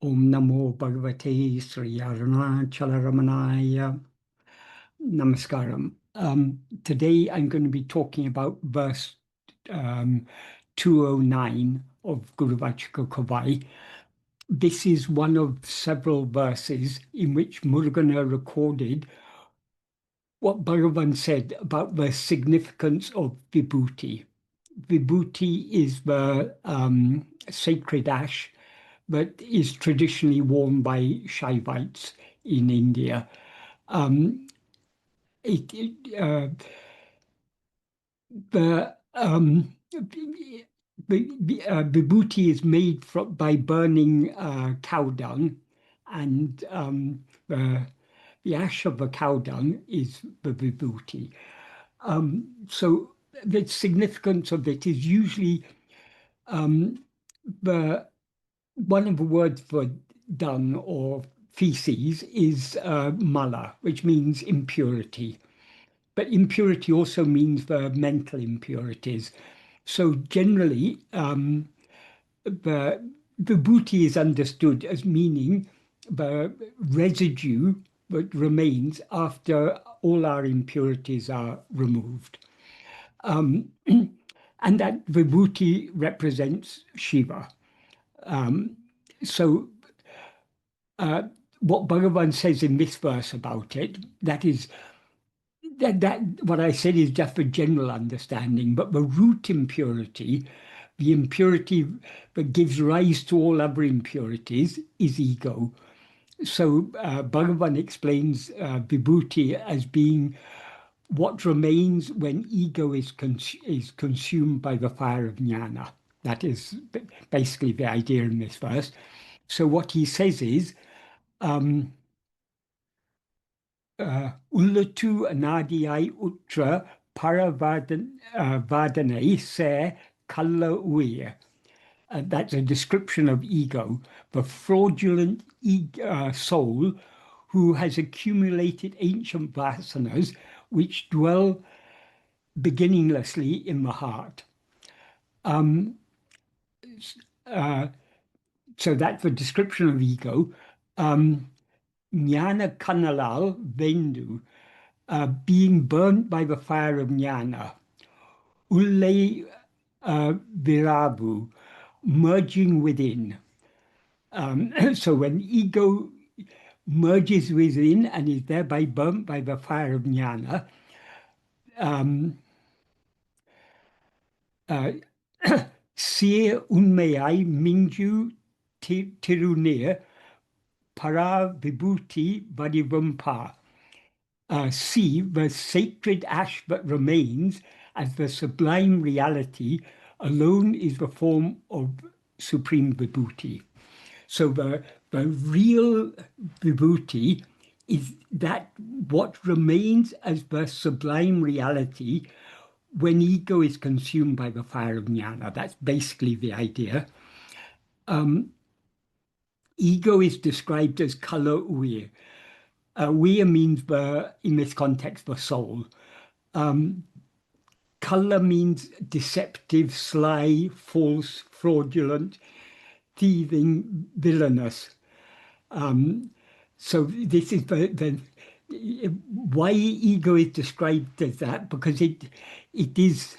Om Namo Bhagavate Sri Ramanaya Namaskaram. Today I'm going to be talking about verse 209 of Guru Vācaka Kōvai. This is one of several verses in which Murugan recorded what Bhagavan said about the significance of Vibhuti. Vibhuti is the sacred ash that is traditionally worn by Shaivites in India. Vibhuti is made by burning cow dung, and the ash of the cow dung is the vibhuti. So the significance of it is usually one of the words for dung or feces is mala, which means impurity. But impurity also means the mental impurities. So generally, the vibhuti is understood as meaning the residue that remains after all our impurities are removed. And that vibhuti represents Shiva. So what Bhagavan says in this verse about it, that what I said is just a general understanding, but the root impurity, the impurity that gives rise to all other impurities, is ego. So Bhagavan explains vibhuti as being what remains when ego is consumed by the fire of jnana. That is basically the idea in this verse. So what he says is, Ullatu anadiyai utra paravadane se kalla uya. That's a description of ego, the fraudulent soul who has accumulated ancient vasanas which dwell beginninglessly in the heart. So that's the description of ego. Jnana kanalal vendu, being burnt by the fire of jnana. Ulle virabu, merging within. So when ego merges within and is thereby burnt by the fire of jnana, Sir unmeyai minju tirunir para vibhuti vadivampa. See the sacred ash that remains as the sublime reality alone is the form of supreme vibhuti. So the real vibhuti is that what remains as the sublime reality when ego is consumed by the fire of jnana. That's basically the idea. Ego is described as kala uya. Uya means, in this context, the soul. Kala means deceptive, sly, false, fraudulent, thieving, villainous. So this is why ego is described as that, because it's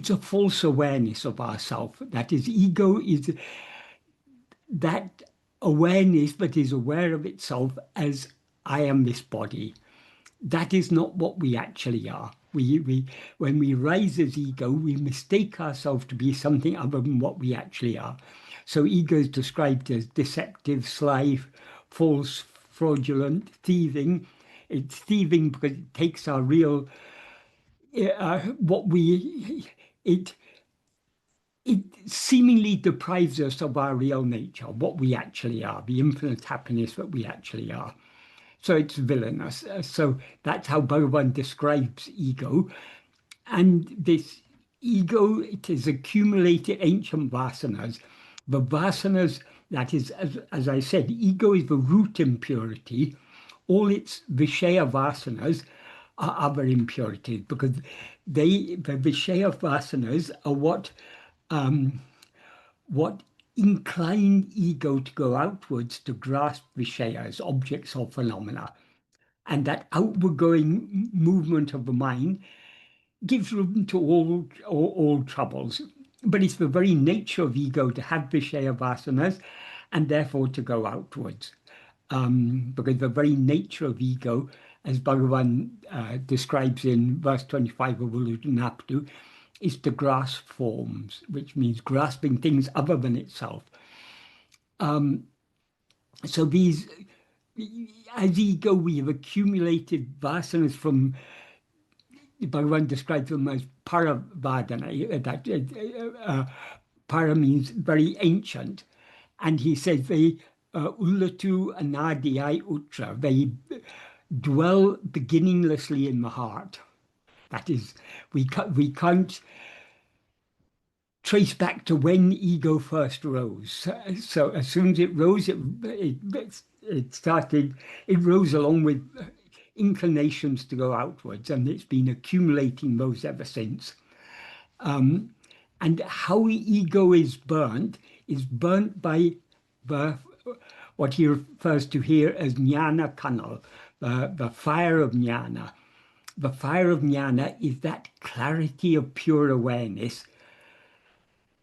a false awareness of ourself. That is, ego is that awareness that is aware of itself as I am this body. That is not what we actually are. When we rise as ego, we mistake ourselves to be something other than what we actually are. So ego is described as deceptive, sly, false, fraudulent, thieving. It's thieving because it takes our real, it seemingly deprives us of our real nature, what we actually are, the infinite happiness that we actually are. So it's villainous. So that's how Bhagavan describes ego. And this ego, it has accumulated ancient vasanas. The vasanas, that is, as I said, ego is the root impurity. All its Vishaya vasanas are other impurities, because the Vishaya vasanas are what incline ego to go outwards to grasp Vishayas, objects or phenomena. And that outward going movement of the mind gives room to all troubles. But it's the very nature of ego to have Vishaya vasanas and therefore to go outwards. Because the very nature of ego, as Bhagavan describes in verse 25 of Uludunaptu, is to grasp forms, which means grasping things other than itself. So these, as ego, we have accumulated vasanas from, Bhagavan describes them as paravadana, that para means very ancient. And he says they ullatu anadiyai utra, they dwell beginninglessly in the heart. That is, we can't trace back to when ego first rose. So as soon as it rose, it rose along with inclinations to go outwards, and it's been accumulating those ever since. And how ego is burnt by what he refers to here as jnana kanal, the fire of jnana. The fire of jnana is that clarity of pure awareness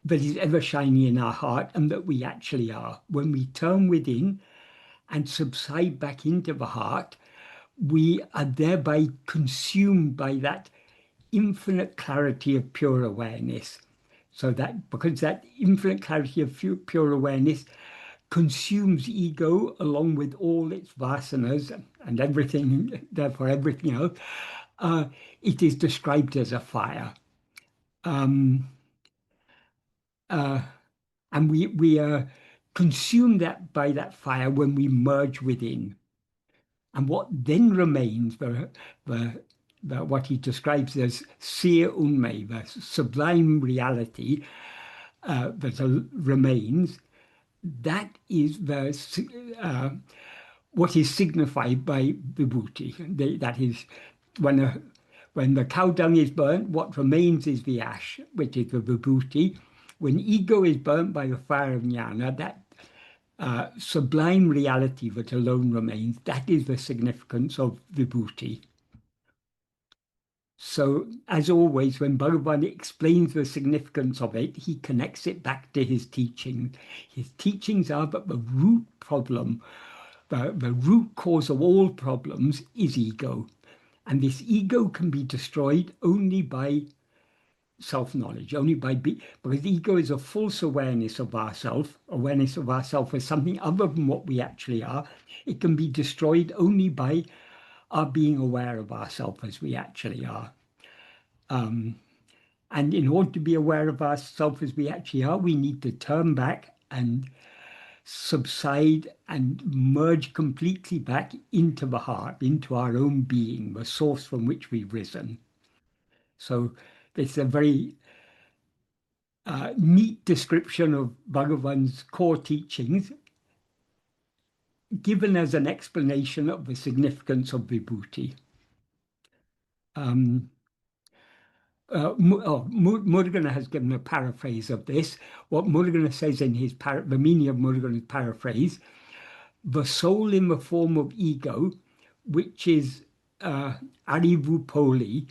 that is ever shining in our heart and that we actually are. When we turn within and subside back into the heart, we are thereby consumed by that infinite clarity of pure awareness. So that, because that infinite clarity of pure awareness consumes ego along with all its vasanas and everything, therefore everything else, it is described as a fire. And we are consumed by that fire when we merge within. And what then remains, what he describes as Sir Unmei, the sublime reality that remains, that is what is signified by vibhuti. That is, when the cow dung is burnt, what remains is the ash, which is the vibhuti. When ego is burnt by the fire of jnana, that sublime reality that alone remains, that is the significance of vibhuti. So, as always, when Bhagavan explains the significance of it, he connects it back to his teaching. His teachings are that the root problem, the root cause of all problems is ego. And this ego can be destroyed only by self-knowledge, because ego is a false awareness of ourself as something other than what we actually are. It can be destroyed only by our being aware of ourselves as we actually are. And in order to be aware of ourselves as we actually are, we need to turn back and subside and merge completely back into the heart, into our own being, the source from which we've risen. So it's a very neat description of Bhagavan's core teachings, given as an explanation of the significance of vibhuti. Murugan has given a paraphrase of this. What Murugan says in his the meaning of Murugan's paraphrase: the soul in the form of ego, which is arivupoli,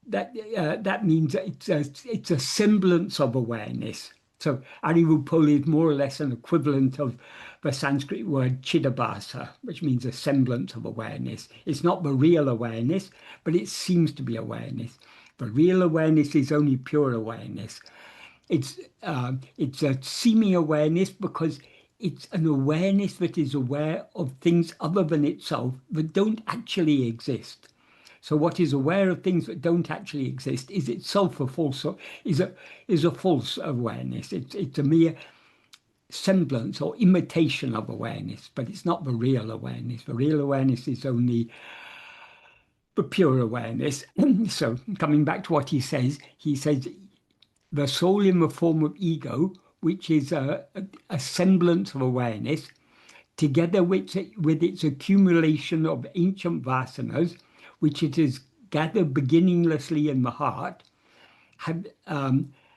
that means it's a semblance of awareness. So arivupoli is more or less an equivalent of the Sanskrit word chidabhasa, which means a semblance of awareness. It's not the real awareness, but it seems to be awareness. The real awareness is only pure awareness. It's a seeming awareness because it's an awareness that is aware of things other than itself that don't actually exist. So what is aware of things that don't actually exist is itself a false awareness. It's a mere semblance or imitation of awareness, but it's not the real awareness. The real awareness is only the pure awareness. So coming back to what he says the soul in the form of ego, which is a semblance of awareness, together with its accumulation of ancient vasanas, which it has gathered beginninglessly in the heart,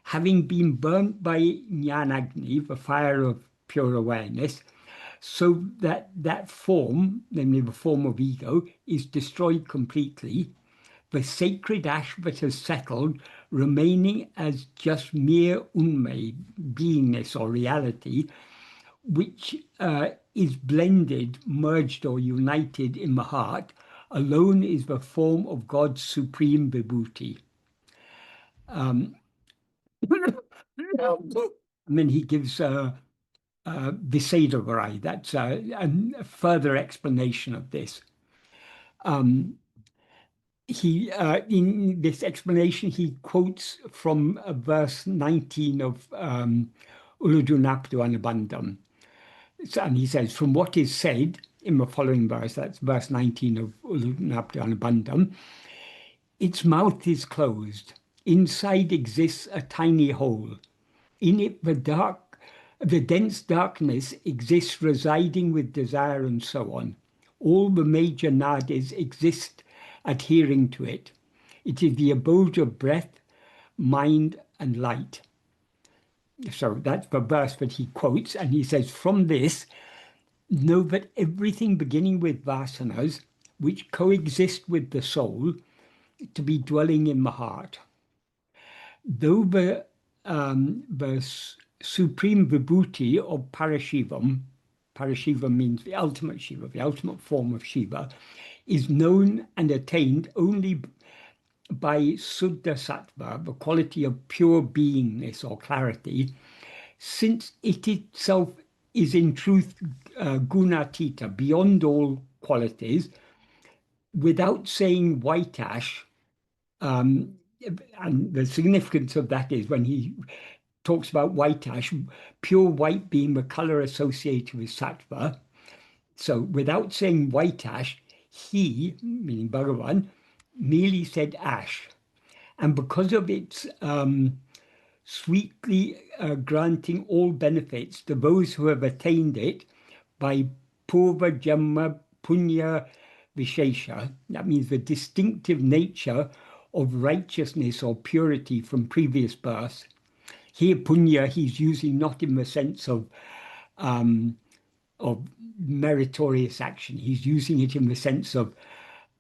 having been burnt by Jnanagni, the fire of pure awareness, so that that form, namely the form of ego, is destroyed completely, the sacred ash that has settled, remaining as just mere unmei, beingness or reality, which is blended, merged, or united in the heart, alone is the form of God's supreme vibhuti. And then he gives Visedavarai. That's a further explanation of this. In this explanation, he quotes from verse 19 of Uludunaptu Anubandham. And he says, from what is said in the following verse, that's verse 19 of Uludunaptu Anubandham, its mouth is closed. Inside exists a tiny hole. In it, the dense darkness exists, residing with desire and so on. All the major nadis exist adhering to it. It is the abode of breath, mind, and light. So that's the verse that he quotes, and he says, from this, know that everything beginning with vasanas, which coexist with the soul, to be dwelling in the heart. Though the supreme vibhuti of Parashivam, Parashiva means the ultimate Shiva, the ultimate form of Shiva, is known and attained only by Suddha Sattva, the quality of pure beingness or clarity, since it itself is in truth gunatita, beyond all qualities, without saying white ash. And the significance of that is when he talks about white ash, pure white being the color associated with sattva. So without saying white ash, he, meaning Bhagavan, merely said ash. And because of its sweetly granting all benefits to those who have attained it by purva jamma punya vishesha, that means the distinctive nature of righteousness or purity from previous birth. Here, punya, he's using not in the sense of meritorious action. He's using it in the sense of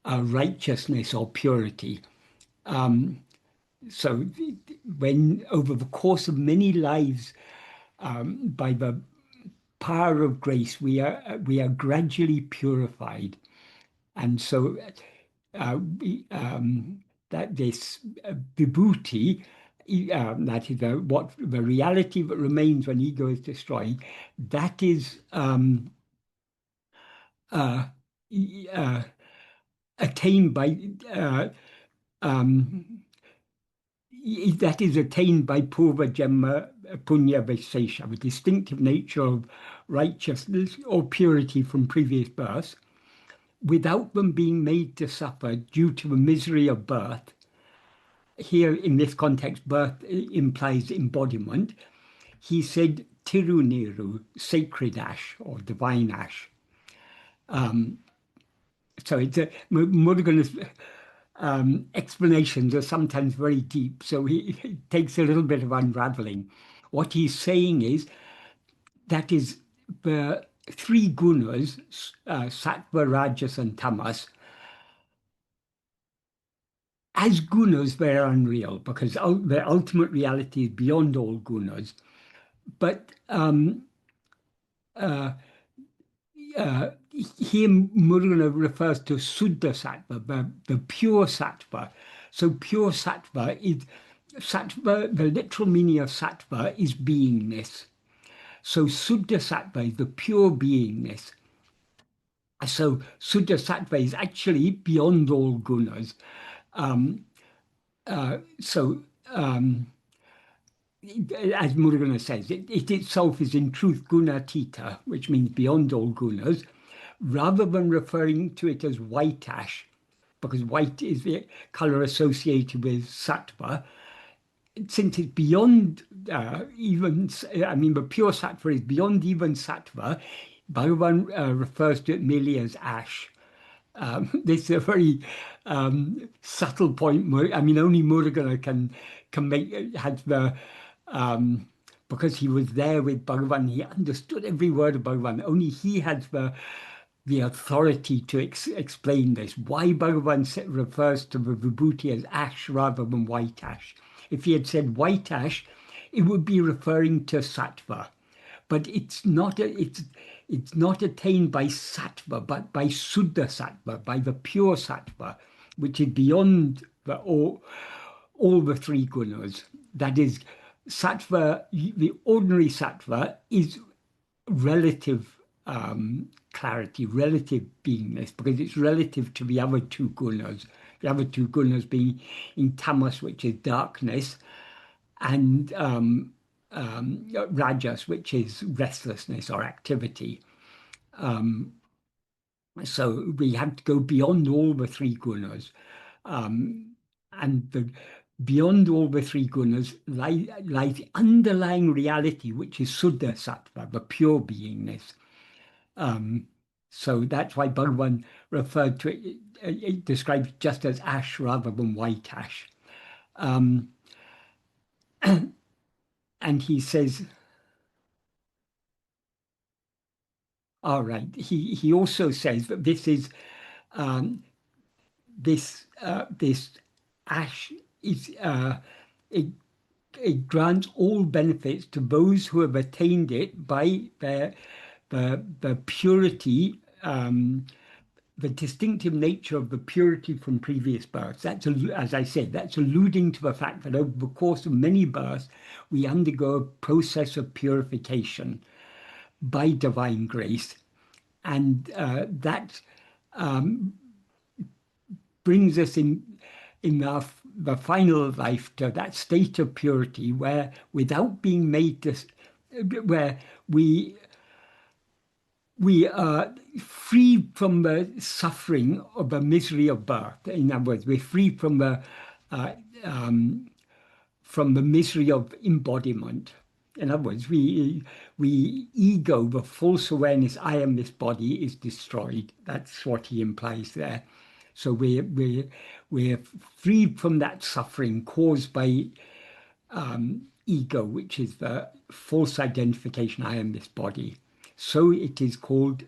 righteousness or purity. So when over the course of many lives, by the power of grace, we are gradually purified. And so that this vibhuti, that is what the reality that remains when ego is destroyed, that is attained by that is attained by purva jamma punya vishesha, the distinctive nature of righteousness or purity from previous births, without them being made to suffer due to the misery of birth. Here, in this context, birth implies embodiment. He said tiruniru, sacred ash or divine ash. So it's Murugan's explanations are sometimes very deep, so it takes a little bit of unraveling. What he's saying is that is the three gunas, sattva, rajas, and tamas. As gunas, they're unreal because their ultimate reality is beyond all gunas. But here Murugana refers to Suddha Sattva, the pure Sattva. So pure Sattva is Sattva, the literal meaning of Sattva is beingness. So Suddha Sattva is the pure beingness. So Suddha Sattva is actually beyond all gunas. As Murugan says, it itself is in truth gunatita, which means beyond all gunas, rather than referring to it as white ash, because white is the color associated with sattva. Since it's beyond the pure sattva is beyond even sattva, Bhagavan refers to it merely as ash. This is a very subtle point. Only Murugan can make has the because he was there with Bhagavan, he understood every word of Bhagavan. Only he has the authority to explain this. Why Bhagavan refers to the vibhuti as ash rather than white ash. If he had said white ash, it would be referring to sattva, but it's not attained by sattva, but by suddha sattva, by the pure sattva, which is beyond all the three gunas. That is, sattva, the ordinary sattva is relative clarity, relative beingness, because it's relative to the other two gunas. The other two gunas being in tamas, which is darkness, and rajas, which is restlessness or activity. So we have to go beyond all the three gunas. And beyond all the three gunas lies the underlying reality, which is Suddha Sattva, the pure beingness. So that's why Bhagavan referred to it, it describes just as ash rather than white ash. And he says, all right, he also says that this is this ash is it grants all benefits to those who have attained it by the purity, the distinctive nature of the purity from previous births. That's, as I said, that's alluding to the fact that over the course of many births, we undergo a process of purification by divine grace. And that brings us in the final life to that state of purity where, without being made where we are free from the suffering of the misery of birth. In other words, we're free from the misery of embodiment. In other words, we ego, the false awareness, I am this body, is destroyed. That's what he implies there. So we're freed from that suffering caused by ego, which is the false identification, I am this body. So it is called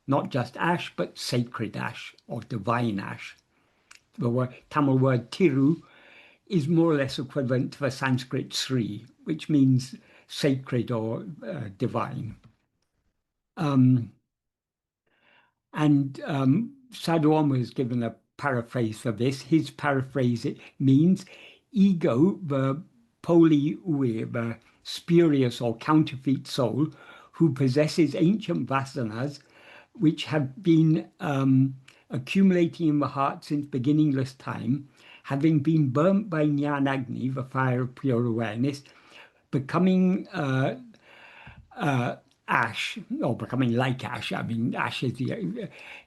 not just ash, but sacred ash or divine ash. The Tamil word tiru is more or less equivalent to the Sanskrit Sri, which means sacred or divine. Sadhu Om has given a paraphrase for this. His paraphrase means ego, the poli ue, the spurious or counterfeit soul, who possesses ancient vasanas, which have been accumulating in the heart since beginningless time, having been burnt by Jnanagni, the fire of pure awareness, becoming ash, or becoming like ash. I mean, ash is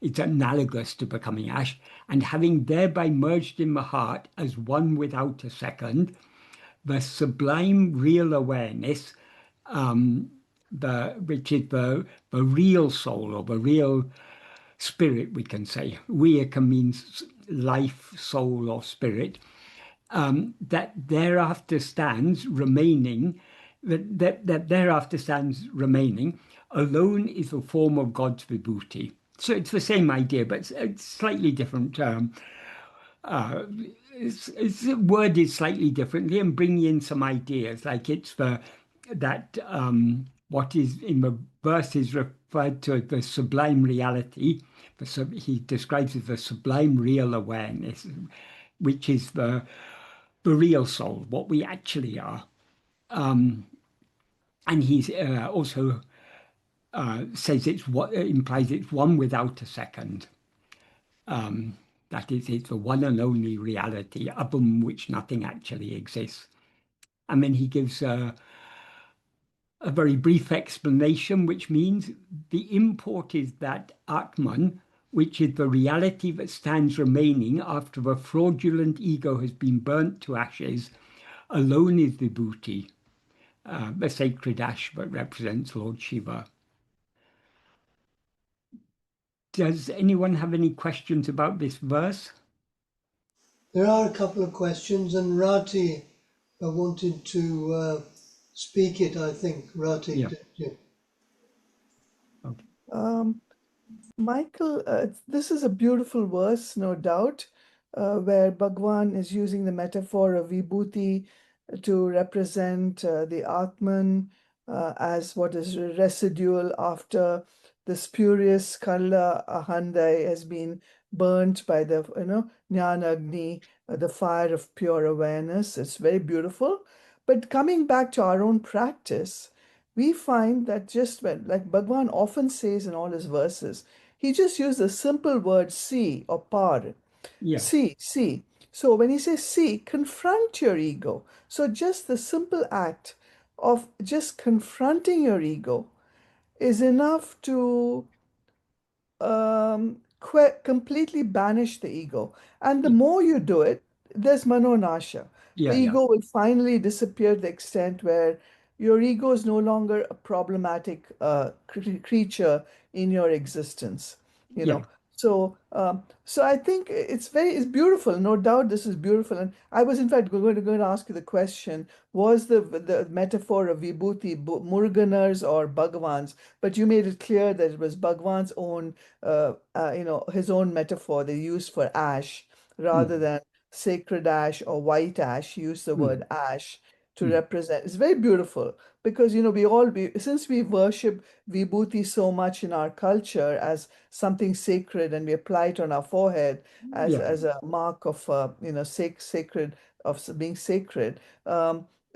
it's analogous to becoming ash, and having thereby merged in the heart as one without a second, the sublime real awareness, which is the real soul or the real spirit, we can say. Vācaka means life, soul, or spirit. That thereafter stands remaining. That thereafter stands remaining alone is the form of God's vibhuti. So it's the same idea, but it's slightly different. It's worded slightly differently and bringing in some ideas, like it's what is in the verse is referred to as the sublime reality. He describes it as the sublime real awareness, which is the real soul, what we actually are. And he also says implies it's one without a second. That is, it's the one and only reality, above which nothing actually exists. And then he gives a very brief explanation, which means the import is that Atman, which is the reality that stands remaining after the fraudulent ego has been burnt to ashes, alone is vibhuti, the sacred ash that represents Lord Shiva. Does anyone have any questions about this verse? There are a couple of questions, and Rati wanted to speak it, I think, Rati, Yeah. did you? Okay. Um, Michael, this is a beautiful verse, no doubt, where Bhagwan is using the metaphor of vibhuti to represent the Atman as what is residual after the spurious Kala Ahandai has been burnt by the, Jnana Agni, the fire of pure awareness. It's very beautiful. But coming back to our own practice, we find that just when, like Bhagwan often says in all his verses, he just used the simple word see or par. Yeah. See. So when he says see, confront your ego. So just the simple act of just confronting your ego is enough to completely banish the ego. And the Yeah. more you do it, there's manonasha. The Yeah. Yeah. ego will finally disappear to the extent where your ego is no longer a problematic creature in your existence. You Yeah. know. So I think it's beautiful. No doubt, this is beautiful. And I was in fact going to ask you the question: was the metaphor of vibhuti Muruganar's or Bhagavan's? But you made it clear that it was Bhagwan's own his own metaphor they used for ash rather Mm, than sacred ash or white ash. He used the mm, word ash to mm. represent. It's very beautiful because since we worship vibhuti so much in our culture as something sacred and we apply it on our forehead as Yeah. a mark of sacred of being sacred.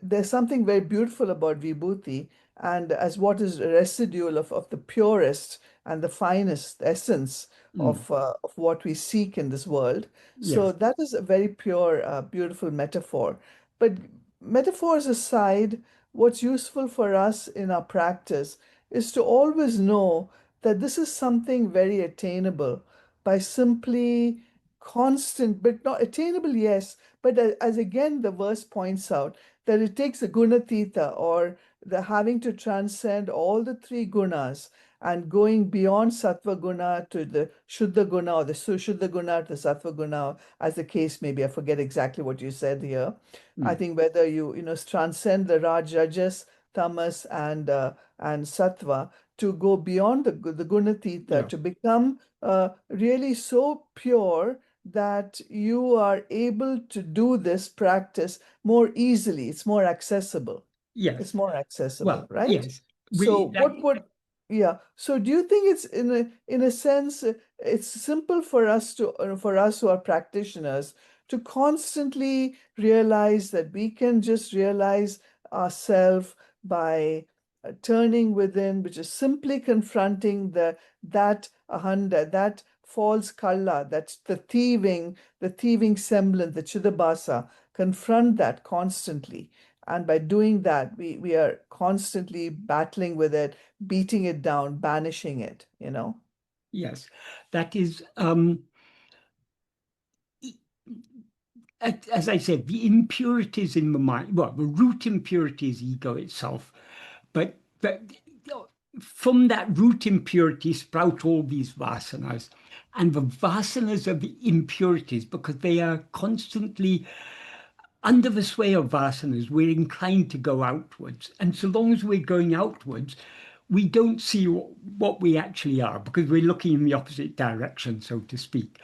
There's something very beautiful about vibhuti and as what is residual of the purest and the finest essence Mm, of what we seek in this world. yeah. So that is a very pure, beautiful metaphor. But metaphors aside, what's useful for us in our practice is to always know that this is something very attainable by simply constant, but not attainable, yes, but as again the verse points out, that it takes a gunatita or the having to transcend all the three gunas and going beyond sattva guna to the shuddha guna or the sushuddha guna to the sattva guna, as the case may be. I forget exactly what you said here. I Mm, think whether you transcend the rajas, tamas, and sattva to go beyond the gunatita yeah. to become really so pure that you are able to do this practice more easily. It's more accessible. Yes. It's more accessible, Well, right? yes. So We like. what would, yeah. So do you think it's in a sense it's simple for us to for us who are practitioners to constantly realize that we can just realize ourselves by turning within, which is simply confronting that ahanda, that false kalla, that's the thieving semblance, the chidabhasa, confront that constantly. And by doing that, we are constantly battling with it, beating it down, banishing it. Yes. That is, as I said, the impurities in the mind. Well, the root impurity is ego itself, but from that root impurity sprout all these vasanas, and the vasanas are the impurities because they are constantly under the sway of vasanas, we're inclined to go outwards. And so long as we're going outwards, we don't see what we actually are because we're looking in the opposite direction, so to speak.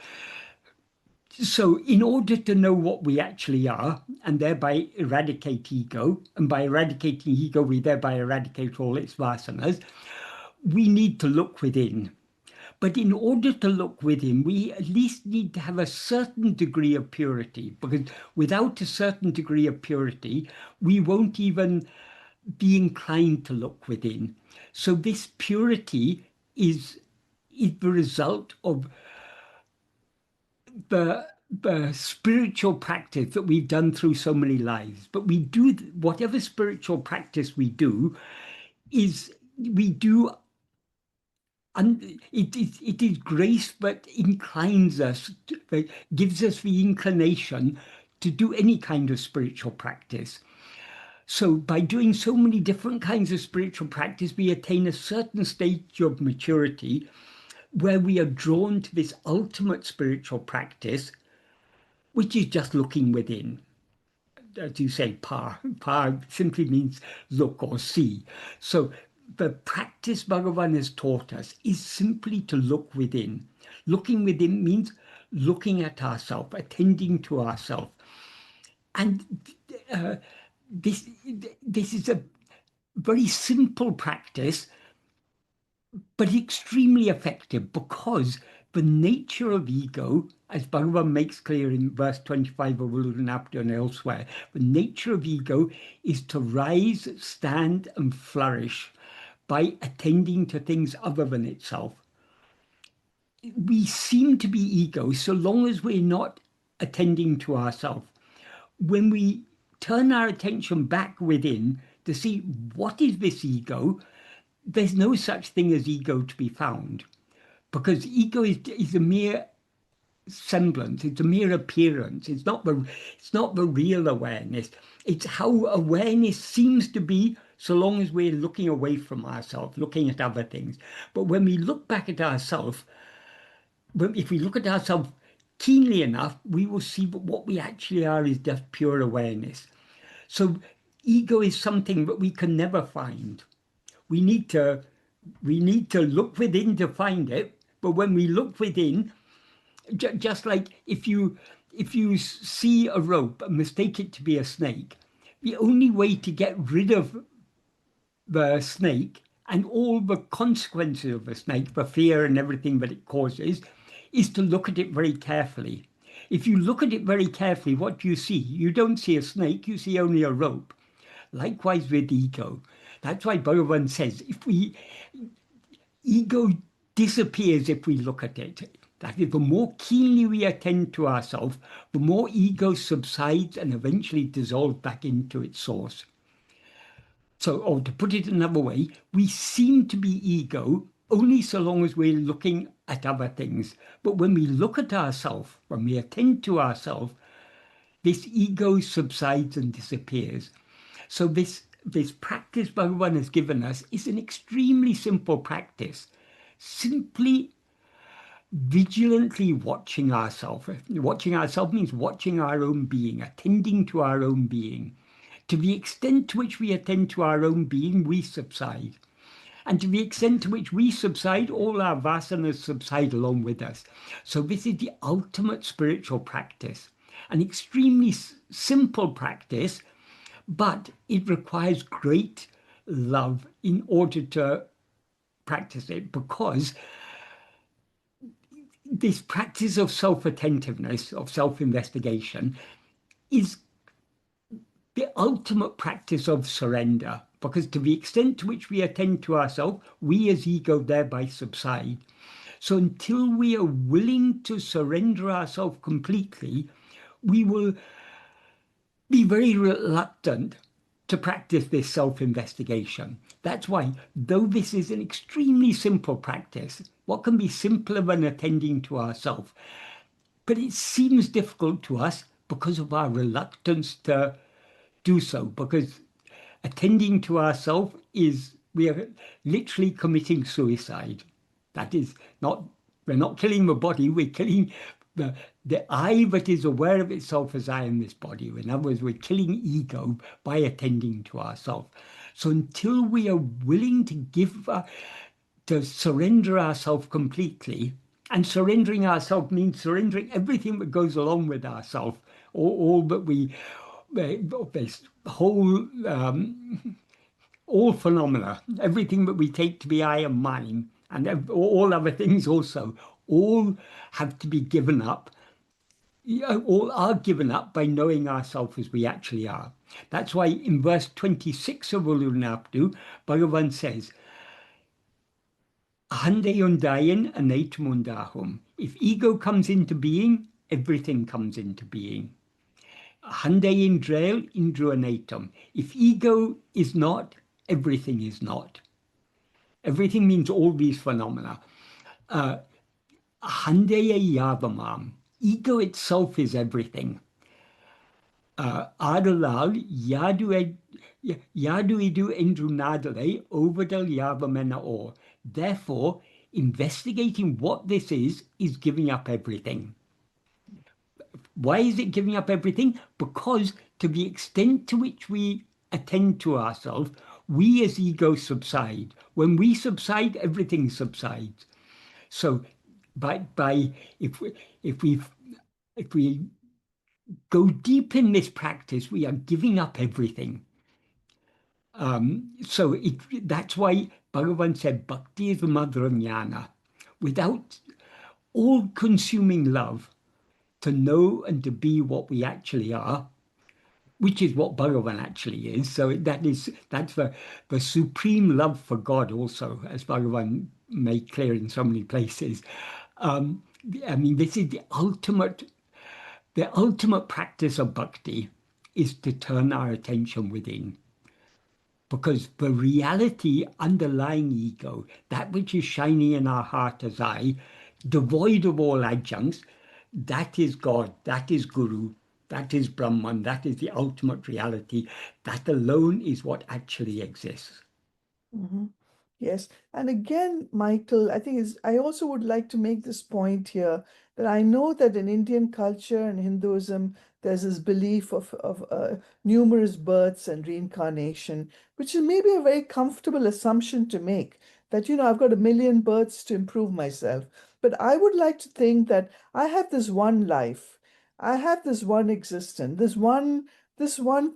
So, in order to know what we actually are and thereby eradicate ego, and by eradicating ego, we thereby eradicate all its vasanas, we need to look within. But in order to look within, we at least need to have a certain degree of purity, because without a certain degree of purity, we won't even be inclined to look within. So this purity is the result of the spiritual practice that we've done through so many lives. But we do whatever spiritual practice we do is we do and it is grace that inclines us, that gives us the inclination to do any kind of spiritual practice. So by doing so many different kinds of spiritual practice, we attain a certain stage of maturity where we are drawn to this ultimate spiritual practice, which is just looking within. as you say, pa. Pa simply means look or see. So the practice Bhagavan has taught us is simply to look within. Looking within means looking at ourselves, attending to ourselves. And this is a very simple practice, but extremely effective, because the nature of ego, as Bhagavan makes clear in verse 25 of Ulunapta and elsewhere, the nature of ego is to rise, stand, and flourish by attending to things other than itself. We seem to be ego so long as we're not attending to ourselves. When we turn our attention back within to see what is this ego, there's no such thing as ego to be found, because ego is a mere semblance, it's a mere appearance. It's not the real awareness. It's how awareness seems to be so long as we're looking away from ourselves, looking at other things. But when we look back at ourselves, if we look at ourselves keenly enough, we will see that what we actually are is just pure awareness. So ego is something that we can never find. We need to look within to find it. But when we look within, just like if you see a rope and mistake it to be a snake, the only way to get rid of the snake and all the consequences of the snake, the fear and everything that it causes, is to look at it very carefully. If you look at it very carefully, what do you see? You don't see a snake, you see only a rope. Likewise with ego. That's why Bhagavan says, ego disappears if we look at it. That is, the more keenly we attend to ourselves, the more ego subsides and eventually dissolves back into its source. So, or to put it another way, we seem to be ego only so long as we're looking at other things. But when we look at ourselves, when we attend to ourselves, this ego subsides and disappears. So this practice Bhagavan has given us is an extremely simple practice. Simply vigilantly watching ourselves. Watching ourselves means watching our own being, attending to our own being. To the extent to which we attend to our own being, we subside. And to the extent to which we subside, all our vasanas subside along with us. So this is the ultimate spiritual practice. An extremely simple practice, but it requires great love in order to practice it, because this practice of self-attentiveness, of self-investigation, is the ultimate practice of surrender, because to the extent to which we attend to ourselves, we as ego thereby subside. So until we are willing to surrender ourselves completely, we will be very reluctant to practice this self-investigation. That's why, though this is an extremely simple practice, what can be simpler than attending to ourselves? But it seems difficult to us because of our reluctance to do so, because attending to ourselves is, we are literally committing suicide. That is not, we're not killing the body, we're killing the I that is aware of itself as I am this body. In other words, we're killing ego by attending to ourselves. So until we are willing to surrender ourselves completely, and surrendering ourselves means surrendering everything that goes along with ourselves, all that we, this whole, all phenomena, everything that we take to be I and mine, and all other things also, all have to be given up. All are given up by knowing ourselves as we actually are. That's why in verse 26 of Ulunaptu, Bhagavan says, Ahande undayan anatamundahum. If ego comes into being, everything comes into being. Ahande indrail indruanatam. If ego is not, everything is not. Everything means all these phenomena. Ahandeya yavamam. Ego itself is everything. Adalal yadu idu endru nadale ovadal yavamena or. Therefore, investigating what this is giving up everything. Why is it giving up everything? Because to the extent to which we attend to ourselves, we as ego subside. When we subside, everything subsides. So by if we if we go deep in this practice, we are giving up everything. So that's why Bhagavan said bhakti is the mother of jnana. Without all-consuming love to know and to be what we actually are, which is what Bhagavan actually is. So that's the supreme love for God also, as Bhagavan made clear in so many places. I mean, this is the ultimate practice of bhakti is to turn our attention within. Because the reality underlying ego, that which is shining in our heart as I, devoid of all adjuncts, that is God, that is Guru, that is Brahman, that is the ultimate reality. That alone is what actually exists. Mhm. Yes. And again, Michael, I also would like to make this point here that I know that in Indian culture and Hinduism, there's this belief of numerous births and reincarnation, which is maybe a very comfortable assumption to make that, I've got a million births to improve myself. But I would like to think that I have this one life, I have this one existence, this one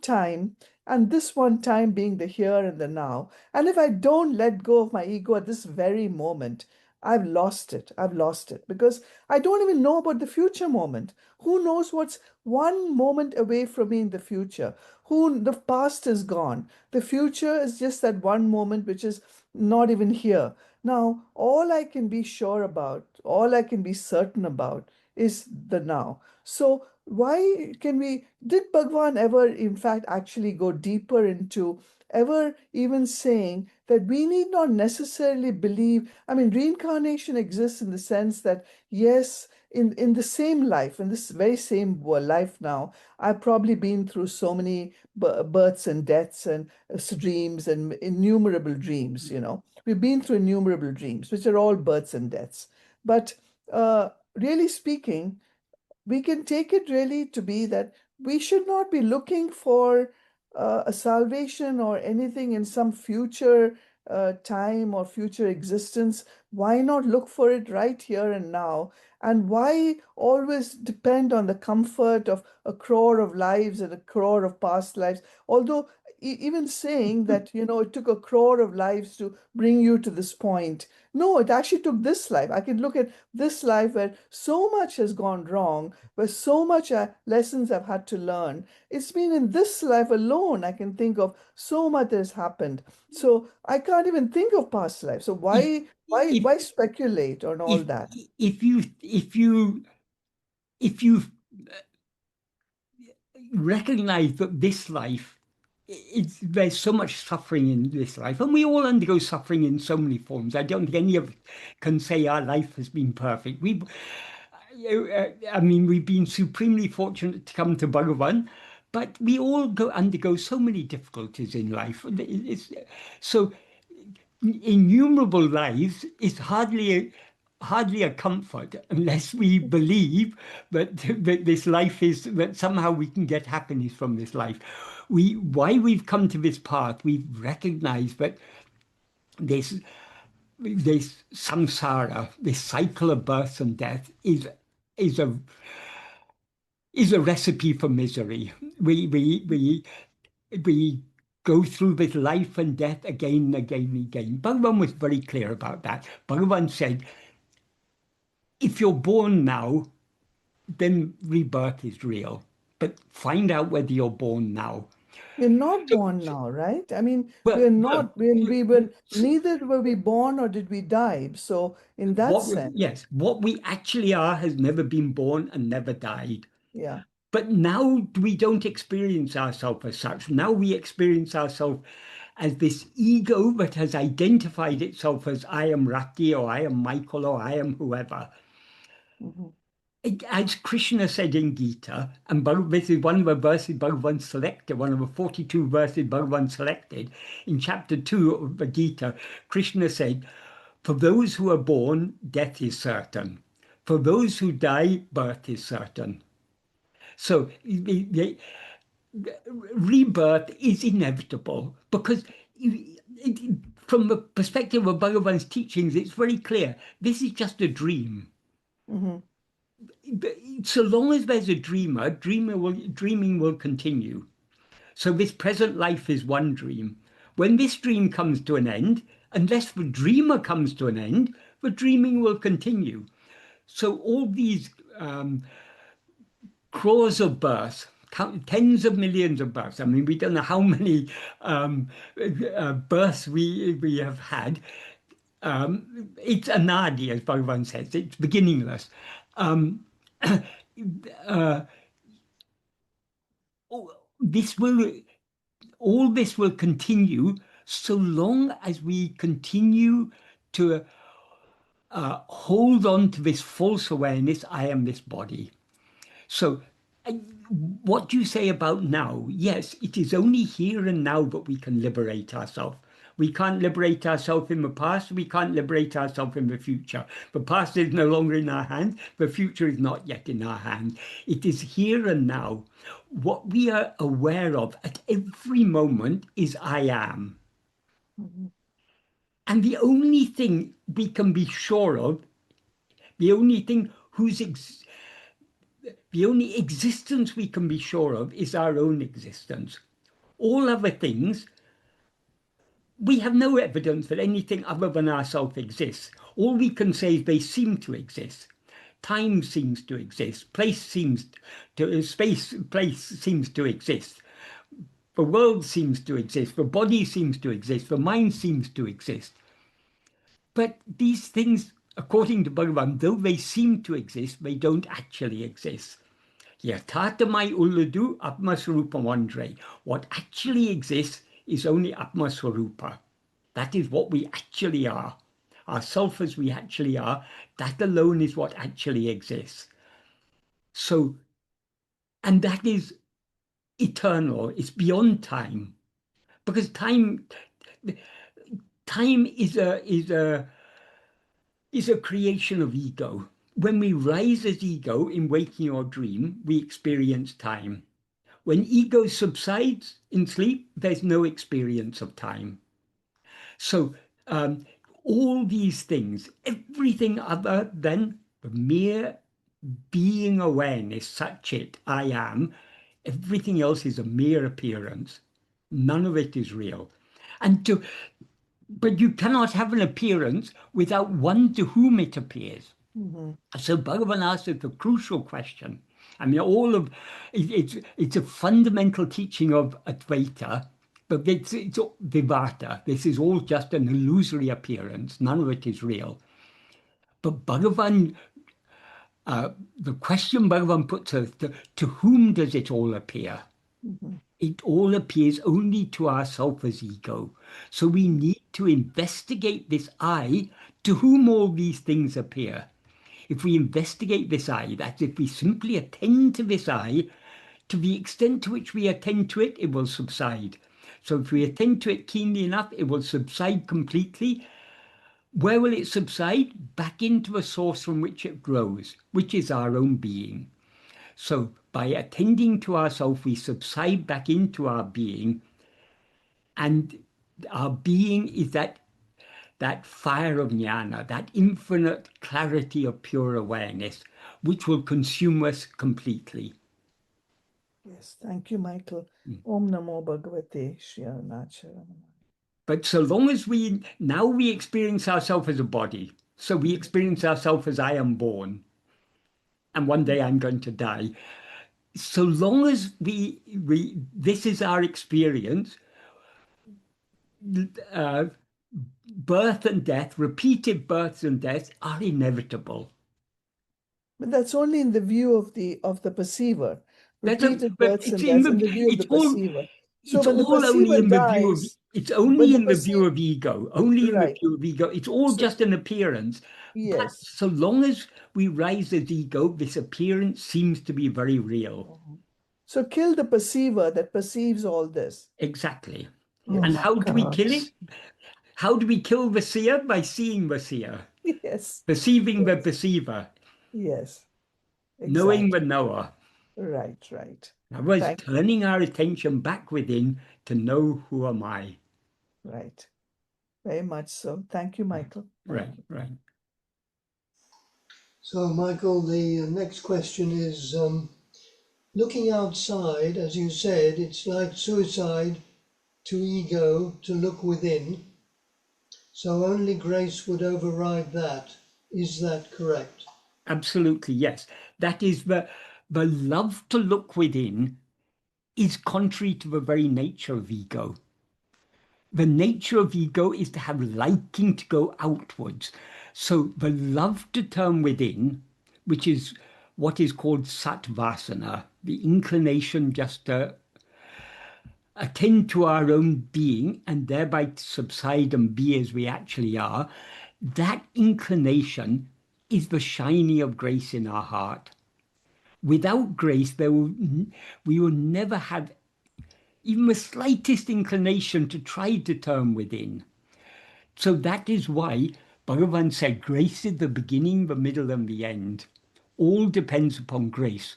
time, and this one time being the here and the now. And if I don't let go of my ego at this very moment, I've lost it. I've lost it because I don't even know about the future moment. Who knows what's one moment away from me in the future? The past is gone. The future is just that one moment which is not even here. Now, all I can be sure about, all I can be certain about is the now. So did Bhagwan ever, in fact, actually go deeper into ever even saying that we need not necessarily believe? I mean, reincarnation exists in the sense that, yes, in the same life, in this very same life now, I've probably been through so many births and deaths and dreams and innumerable dreams. We've been through innumerable dreams, which are all births and deaths. But really speaking, we can take it really to be that we should not be looking for a salvation or anything in some future time or future existence. Why not look for it right here and now? And why always depend on the comfort of a crore of lives and a crore of past lives? Although, even saying that, it took a crore of lives to bring you to this point. No, it actually took this life. I can look at this life where so much has gone wrong, where so much lessons I've had to learn. It's been in this life alone I can think of so much has happened. So I can't even think of past life. So If if why speculate on all if that? if you recognize that this life, there's so much suffering in this life, and we all undergo suffering in so many forms. I don't think any of us can say our life has been perfect. I mean, we've been supremely fortunate to come to Bhagavan, but we all undergo so many difficulties in life. So innumerable lives is hardly a comfort unless we believe that this life is that somehow we can get happiness from this life. Why we've come to this path, we've recognized that this this samsara, this cycle of birth and death, is a is a recipe for misery. We go through this life and death again and again and again. Bhagavan was very clear about that. Bhagavan said, if you're born now, then rebirth is real. But find out whether you're born now. We're not So, born now, right? I mean, we're well, not, we were, neither were we born or did we die. So in that sense, what we actually are has never been born and never died. yeah. But now we don't experience ourselves as such. Now we experience ourselves as this ego that has identified itself as I am Rati or I am Michael or I am whoever. Mhm. As Krishna said in Gita, and this is one of the verses Bhagavan selected, one of the 42 verses Bhagavan selected, in chapter 2 of the Gita, Krishna said, for those who are born, death is certain. For those who die, birth is certain. So rebirth is inevitable because from the perspective of Bhagavan's teachings, it's very clear. This is just a dream. Mm-hmm. So long as there's a dreaming will continue. So this present life is one dream. When this dream comes to an end, unless the dreamer comes to an end, the dreaming will continue. So all these crores of births, tens of millions of births. I mean, we don't know how many births we have had. It's anadi, as Bhagavan says. It's beginningless. This will all this will continue so long as we continue to hold on to this false awareness, I am this body. So what do you say about now? Yes, it is only here and now that we can liberate ourselves. We can't liberate ourselves in the past. We can't liberate ourselves in the future. The past is no longer in our hands. The future is not yet in our hands. It is here and now. What we are aware of at every moment is I am. Mm-hmm. And the only thing we can be sure of, the only thing the only existence we can be sure of is our own existence. All other things, we have no evidence that anything other than ourselves exists. All we can say is they seem to exist. Time seems to exist. Place seems to exist. The world seems to exist. The body seems to exist. The mind seems to exist. But these things, according to Bhagavan, though they seem to exist, they don't actually exist. Yathatamai uladu Atma-swarupa Vandre. What actually exists is only Atma-swarupa. That is what we actually are. Ourself as we actually are, that alone is what actually exists. So, and that is eternal. It's beyond time. Because time is a creation of ego. When we rise as ego in waking or dream, we experience time. When ego subsides in sleep, there's no experience of time. So all these things, everything other than the mere being awareness, such it, I am, everything else is a mere appearance. None of it is real. But you cannot have an appearance without one to whom it appears. Mm-hmm. So Bhagavan asks the crucial question. I mean, it's a fundamental teaching of Advaita, but it's Vivata. This is all just an illusory appearance. None of it is real. But Bhagavan, the question Bhagavan puts us, to whom does it all appear? Mm-hmm. It all appears only to ourself as ego. So we need to investigate this I to whom all these things appear. If we investigate this I, that's if we simply attend to this I, to the extent to which we attend to it, it will subside. So if we attend to it keenly enough, it will subside completely. Where will it subside? Back into the source from which it grows, which is our own being. So by attending to ourselves, we subside back into our being, and our being is that fire of jnana, that infinite clarity of pure awareness, which will consume us completely. Yes, thank you, Michael. Om Namo Bhagavate Sri Arunachala. But so long as we experience ourselves as a body, so we experience ourselves as I am born, and one day I'm going to die. So long as this is our experience, birth and death, repeated births and deaths are inevitable. But that's only in the view of the perceiver. Repeated births It's and deaths in the view of the it's all perceiver. So it's when the all only perceiver in the view of dies, it's when only the in the view perceiver, of ego, only in the right. view of ego. It's all So, just an appearance. But yes. so long as we rise as ego, this appearance seems to be very real. So kill the perceiver that perceives all this. Exactly. Yes. And my how do we kill gosh. it? How do we kill the seer? By seeing the seer, Yes. perceiving the Yes. perceiver, Yes. knowing the Exactly. knower. Right, right. That was Thank turning our attention back within to know who am I. Right. Very much so. Thank you, Michael. Right, right. So, Michael, the next question is looking outside, as you said, it's like suicide to ego to look within. So only grace would override that. Is that correct? Absolutely, yes. That is the love to look within is contrary to the very nature of ego. The nature of ego is to have liking to go outwards. So the love to turn within, which is what is called satvasana, the inclination just to attend to our own being and thereby subside and be as we actually are, that inclination is the shining of grace in our heart. Without grace, we will never have even the slightest inclination to try to turn within. So that is why Bhagavan said, grace is the beginning, the middle, and the end. All depends upon grace.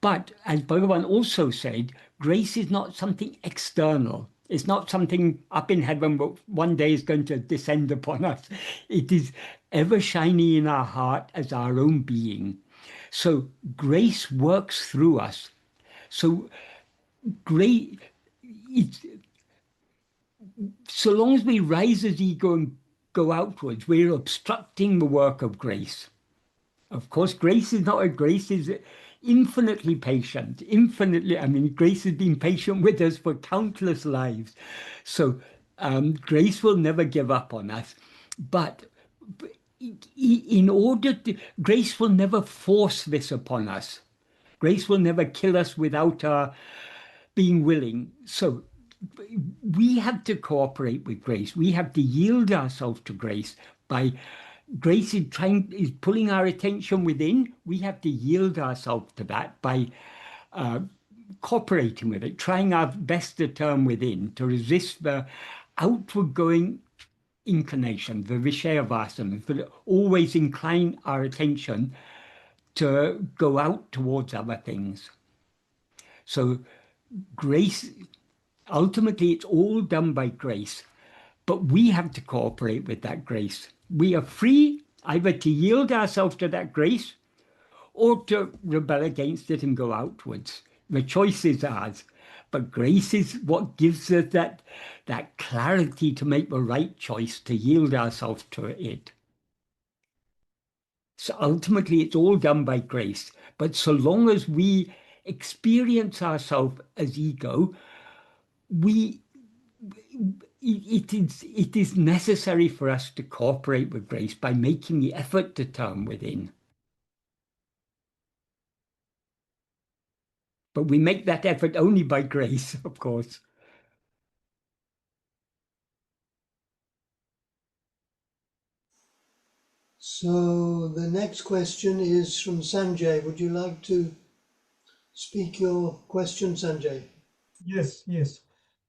But as Bhagavan also said, grace is not something external. It's not something up in heaven but one day is going to descend upon us. It is ever shining in our heart as our own being. So grace works through us. So great, it's, so long as we rise as ego and go outwards, we're obstructing the work of grace. Of course, grace is not a grace is infinitely patient, infinitely. I mean, grace has been patient with us for countless lives. So grace will never give up on us. But in order to, grace will never force this upon us. Grace will never kill us without our being willing. So we have to cooperate with grace. We have to yield ourselves to grace by grace is pulling our attention within. We have to yield ourselves to that by cooperating with it, trying our best to turn within, to resist the outward going inclination, the Vishaya Vasanas, but always incline our attention to go out towards other things. So grace, ultimately, it's all done by grace, but we have to cooperate with that grace. We are free either to yield ourselves to that grace or to rebel against it and go outwards. The choice is ours. But grace is what gives us that clarity to make the right choice, to yield ourselves to it. So ultimately, it's all done by grace. But so long as we experience ourselves as ego, we it is necessary for us to cooperate with grace by making the effort to turn within. But we make that effort only by grace, of course. So the next question is from Sanjay. Would you like to speak your question, Sanjay? Yes, yes.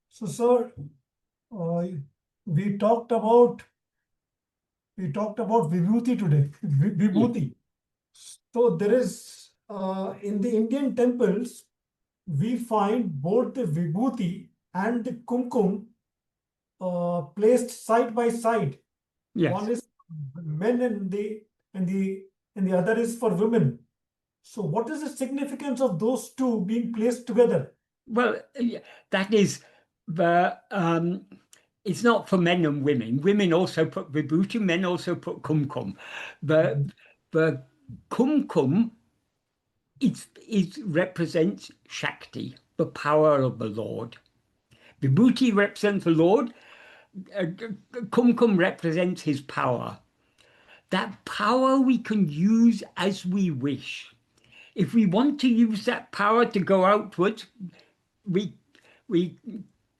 So, sir, uh, we talked about vibhuti today. Yeah. Vibhuti. So there is in the Indian temples we find both the vibhuti and the kumkum placed side by side. Yes. One is men and the other is for women. So what is the significance of those two being placed together? Well, that is the it's not for men and women. Women also put vibhuti, men also put kumkum. The the kumkum it represents Shakti, the power of the Lord. Vibhuti represents the Lord. Kumkum represents his power. That power we can use as we wish. If we want to use that power to go outwards, we we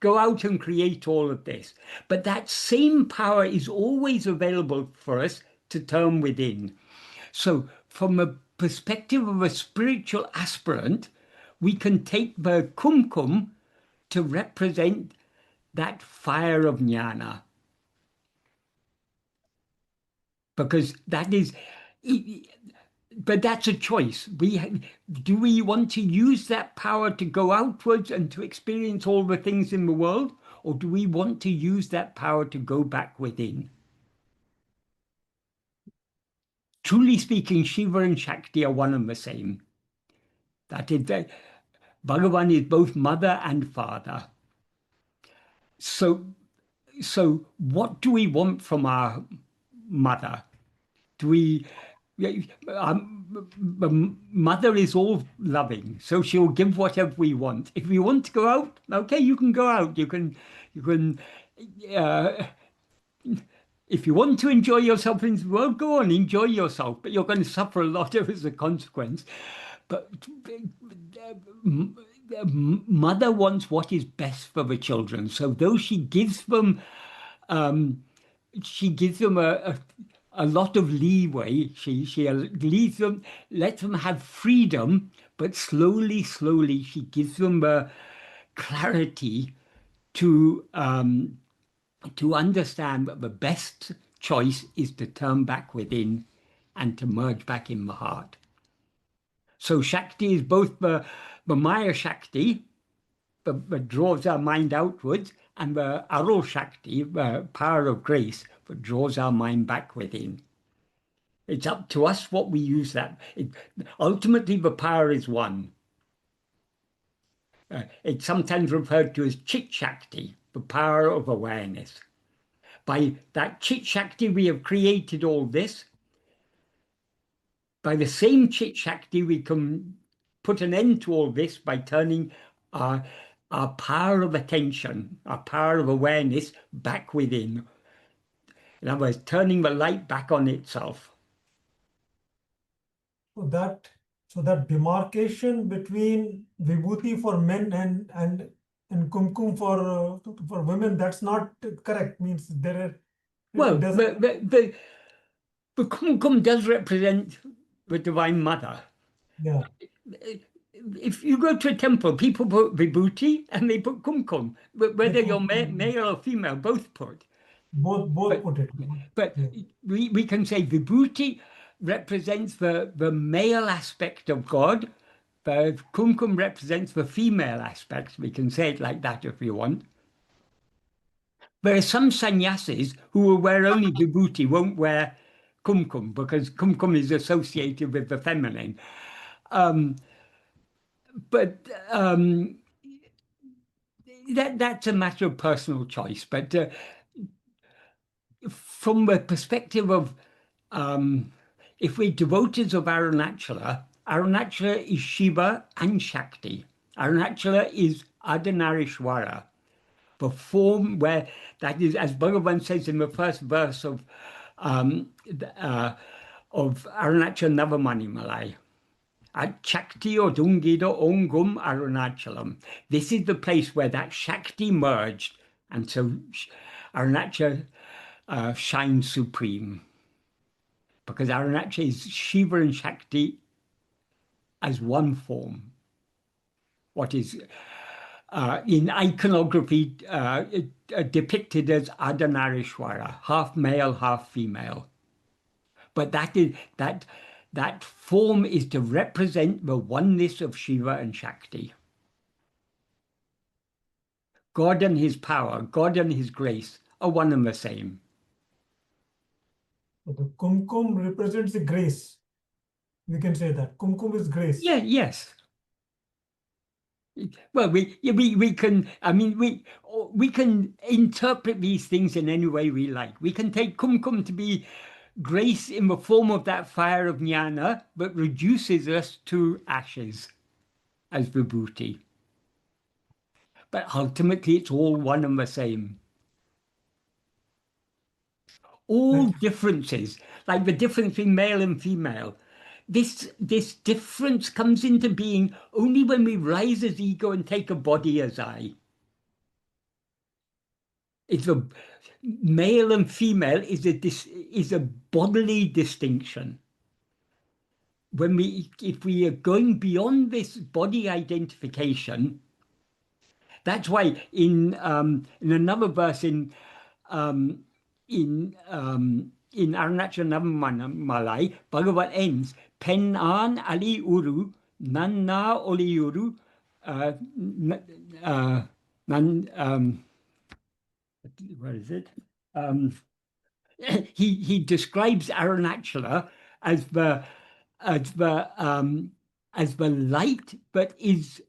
go out and create all of this. But that same power is always available for us to turn within. So from a perspective of a spiritual aspirant, we can take the kumkum to represent that fire of jnana. Because that is, but that's a choice. Do we want to use that power to go outwards and to experience all the things in the world, or do we want to use that power to go back within? Truly speaking, Shiva and Shakti are one and the same. That is, Bhagavan is both mother and father. So what do we want from our mother? Do we? Mother is all loving, so she'll give whatever we want. If we want to go out, okay, you can go out. You can. Uh, if you want to enjoy yourself in the world, go on, enjoy yourself. But you're going to suffer a lot as a consequence. But mother wants what is best for the children. So though she gives them a lot of leeway. She leaves them, lets them have freedom, but slowly she gives them clarity to understand that the best choice is to turn back within and to merge back in the heart. So Shakti is both the Maya Shakti, that draws our mind outwards, and the Aro Shakti, the power of grace, that draws our mind back within. It's up to us what we use that. Ultimately, the power is one. It's sometimes referred to as Chit Shakti, the power of awareness. By that Chit Shakti, we have created all this. By the same Chit Shakti, we can put an end to all this by turning our power of attention, our power of awareness back within. In other words, turning the light back on itself. So that demarcation between vibhuti for men and kumkum for women, that's not correct. Means there are Well, doesn't. the kumkum does represent the Divine Mother. Yeah. If you go to a temple, people put vibhuti and they put kumkum. Whether you're male or female, both put. Both put it. But Yeah. we can say vibhuti represents the male aspect of God, but kumkum represents the female aspect. We can say it like that if you want. There are some sannyasis who will wear only vibhuti, won't wear kumkum, because kumkum is associated with the feminine. But that's a matter of personal choice. But from the perspective of if we're devotees of Arunachala, Arunachala is Shiva and Shakti. Arunachala is Ardhanarishwara, the form where, that is, as Bhagavan says in the first verse of Arunachala Navamani Malai, at Shakti or Dungido Ongum Arunachalam. This is the place where that Shakti merged, and so Arunachala shines supreme. Because Arunachala is Shiva and Shakti as one form. What is in iconography depicted as Ardhanarishwara, half male, half female. But that form is to represent the oneness of Shiva and Shakti. God and his power, God and his grace are one and the same. So the kumkum represents the grace. We can say that kumkum is grace. Yeah, yes. Well, we can. I mean, we can interpret these things in any way we like. We can take kumkum to be grace in the form of that fire of jnana, but reduces us to ashes as vibhuti. But ultimately, it's all one and the same. All differences, like the difference between male and female, this difference comes into being only when we rise as ego and take a body as I. It's a male and female is a bodily distinction. If we are going beyond this body identification, that's why in another verse in in Arunachala Malai, Bhagavan ends, Pennan Ali Uru, Nanna Oli Uru, where is it? He describes Arunachala as the light, but is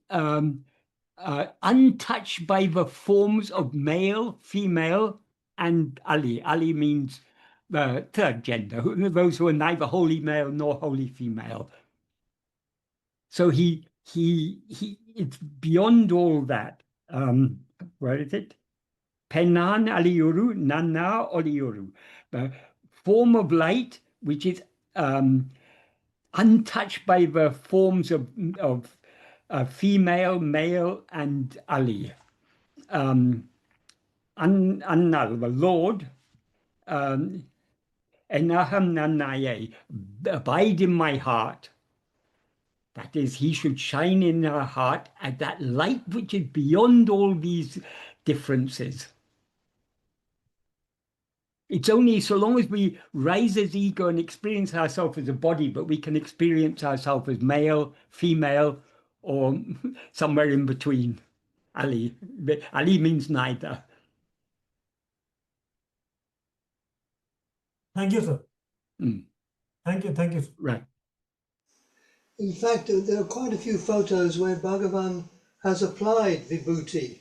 untouched by the forms of male, female, and Ali. Ali means the third gender, those who are neither wholly male nor wholly female. So it's beyond all that. Where is it? Pennan aliyuru, nanna oliyuru. The form of light, which is untouched by the forms of female, male, and Ali. Annal, the Lord, enaham nannaye, abide in my heart. That is, he should shine in our heart at that light which is beyond all these differences. It's only so long as we rise as ego and experience ourselves as a body, but we can experience ourselves as male, female, or somewhere in between. Ali. Ali means neither. Thank you, sir. Thank you. Right. In fact, there are quite a few photos where Bhagavan has applied vibhuti.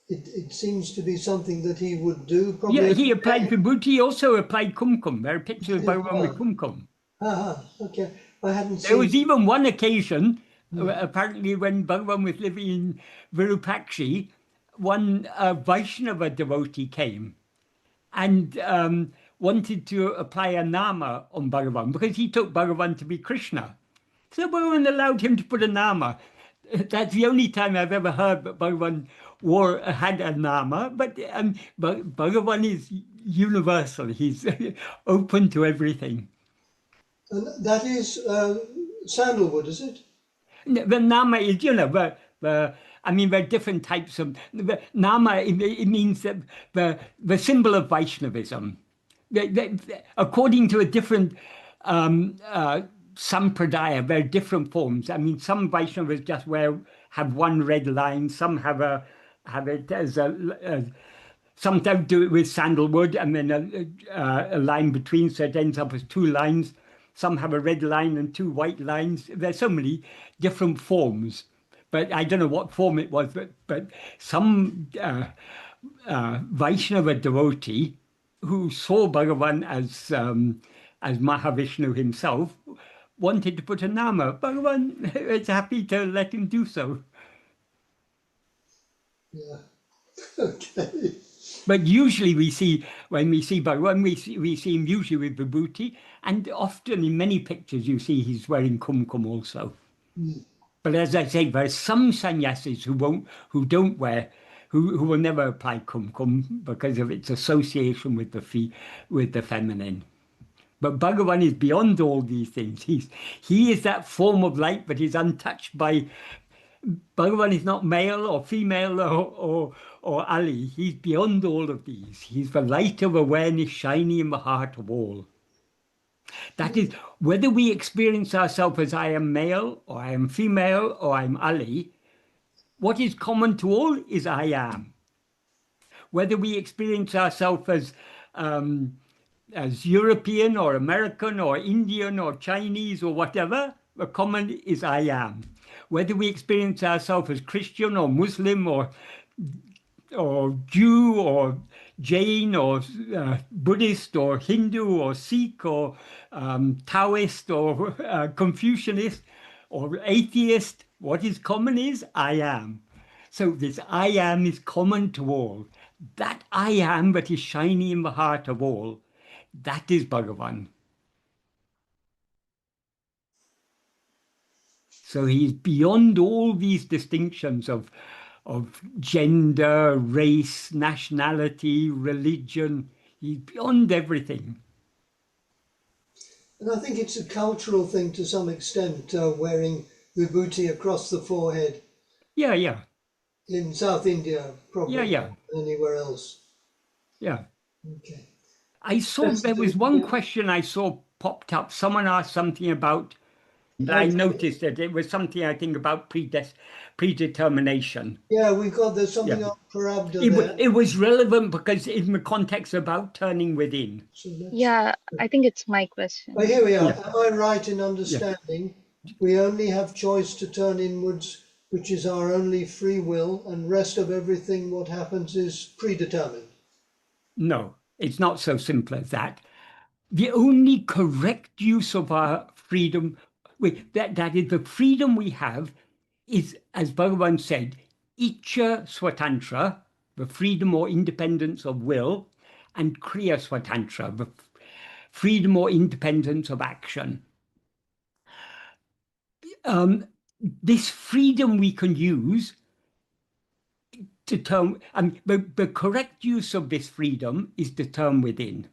It seems to be something that he would do. Probably. Yeah, he applied vibhuti. He also applied kumkum. There are pictures of Bhagavan with kumkum. Okay. I hadn't seen. There was even one occasion, apparently when Bhagavan was living in Virupakshi, one Vaishnava devotee came and wanted to apply a nama on Bhagavan because he took Bhagavan to be Krishna. So Bhagavan allowed him to put a nama. That's the only time I've ever heard that Bhagavan had a nama, but Bhagavan is universal. He's open to everything. And that is sandalwood, is it? The nama is, there are different types of nama. It means that the symbol of Vaishnavism. According to a different sampradaya, there are different forms. I mean, some Vaishnavas just have one red line. Some have it as some don't do it with sandalwood and then a line between, so it ends up as two lines. Some have a red line and two white lines. There's so many different forms, but I don't know what form it was. But some Vaishnava devotee who saw Bhagavan as Mahavishnu himself wanted to put a nama. Bhagavan is happy to let him do so. Yeah. Okay. But usually when we see Bhagavan, we see him usually with vibhuti, and often in many pictures you see he's wearing kumkum also. But as I say, there are some sannyasis who will never apply kumkum because of its association with the feminine. But Bhagavan is beyond all these things. He is that form of light, but is untouched by. Bhagavan is not male or female or Ali. He's beyond all of these. He's the light of awareness shining in the heart of all. That is, whether we experience ourselves as I am male or I am female or I'm Ali, what is common to all is I am. Whether we experience ourselves as European or American or Indian or Chinese or whatever, the common is I am. Whether we experience ourselves as Christian or Muslim or Jew or Jain or Buddhist or Hindu or Sikh or Taoist or Confucianist or atheist, what is common is I am. So this I am is common to all. That I am that is shining in the heart of all, that is Bhagavan. So he's beyond all these distinctions of gender, race, nationality, religion. He's beyond everything. And I think it's a cultural thing to some extent, wearing vibhuti across the forehead. Yeah. In South India, probably. Yeah. Anywhere else. Yeah. Okay. I saw there was one question I saw popped up. Someone asked something about, I noticed that it was something I think about predetermination. Yeah, there's something on Prarabdha there. It was relevant because in the context about turning within. So Yeah, I think it's my question. oh, here we are. Am I right in understanding we only have choice to turn inwards, which is our only free will, and rest of everything, what happens, is predetermined? No, it's not so simple as that. The only correct use of our freedom, that is the freedom we have, is, as Bhagavan said, Icha Swatantra, the freedom or independence of will, and Kriya Swatantra, the freedom or independence of action. This freedom we can use to turn, the correct use of this freedom is to turn within.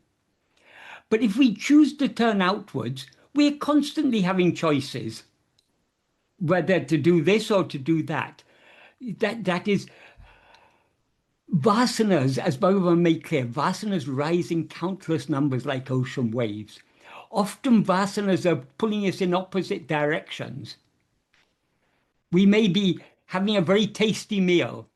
But if we choose to turn outwards, we're constantly having choices, whether to do this or to do that. That is, vasanas, as Bhagavan made clear, vasanas rise in countless numbers like ocean waves. Often vasanas are pulling us in opposite directions. We may be having a very tasty meal,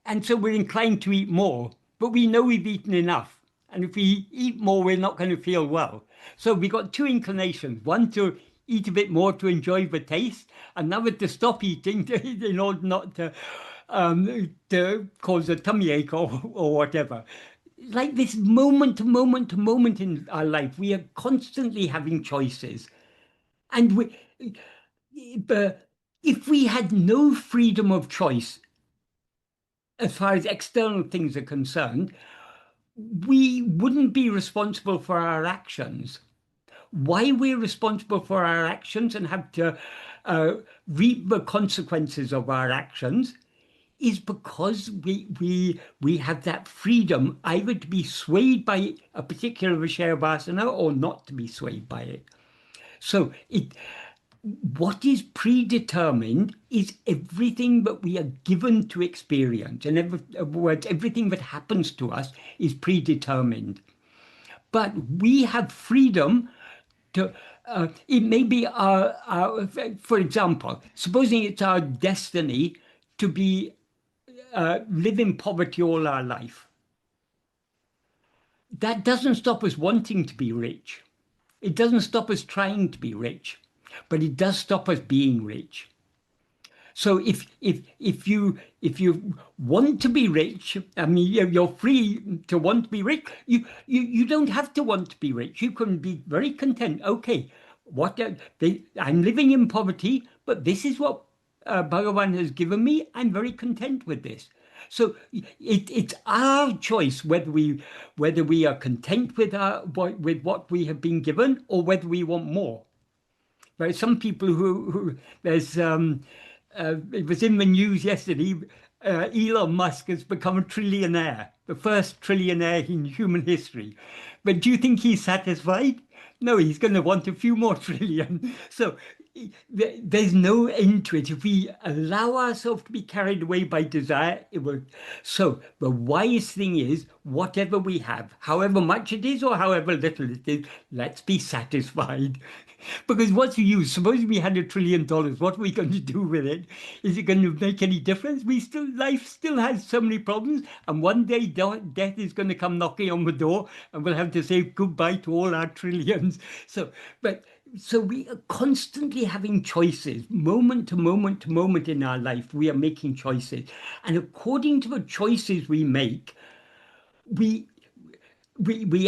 and so we're inclined to eat more, but we know we've eaten enough. And if we eat more, we're not going to feel well. So we've got two inclinations, one to eat a bit more to enjoy the taste, another to stop eating in order not to cause a tummy ache or whatever. Like this moment to moment to moment in our life, we are constantly having choices. And if we had no freedom of choice, as far as external things are concerned, we wouldn't be responsible for our actions. Why we're responsible for our actions and have to reap the consequences of our actions is because we have that freedom either to be swayed by a particular Vishaya Vasana or not to be swayed by it. So what is predetermined is everything that we are given to experience. In other words, everything that happens to us is predetermined. But we have freedom to, it may be for example, supposing it's our destiny to live in poverty all our life. That doesn't stop us wanting to be rich. It doesn't stop us trying to be rich, but it does stop us being rich. So if you want to be rich, I mean, you're free to want to be rich. You don't have to want to be rich. You can be very content. Okay, I'm living in poverty, but this is what Bhagavan has given me. I'm very content with this. So it's our choice whether we are content with what we have been given or whether we want more. There are some people who there's it was in the news yesterday. Elon Musk has become a trillionaire, the first trillionaire in human history. But do you think he's satisfied? No, he's going to want a few more trillion. So there's no end to it. If we allow ourselves to be carried away by desire, it will. So the wise thing is, whatever we have, however much it is or however little it is, let's be satisfied. Because what's the use? Suppose we had $1 trillion, what are we going to do with it? Is it going to make any difference? Life still has so many problems, and one day death is going to come knocking on the door, and we'll have to say goodbye to all our trillions. So we are constantly having choices, moment to moment to moment in our life. We are making choices, and according to the choices we make, we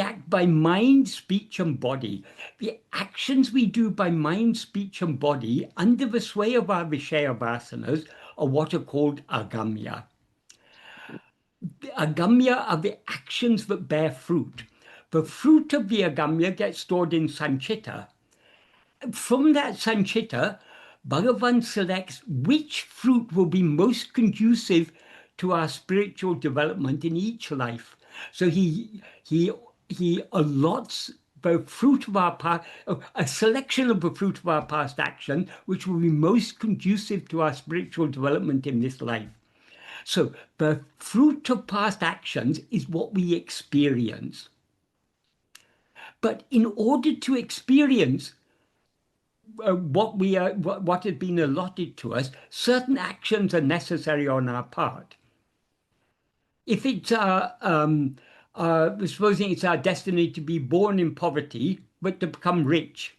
act by mind, speech, and body. The actions we do by mind, speech, and body under the sway of our Vishaya Vasanas are what are called agamya. The agamya are the actions that bear fruit. The fruit of the agamya gets stored in sanchita. From that sanchita, Bhagavan selects which fruit will be most conducive to our spiritual development in each life. So he allots the fruit of our past, a selection of the fruit of our past action, which will be most conducive to our spiritual development in this life. So the fruit of past actions is what we experience. But in order to experience what has been allotted to us, certain actions are necessary on our part. If it's supposing it's our destiny to be born in poverty, but to become rich.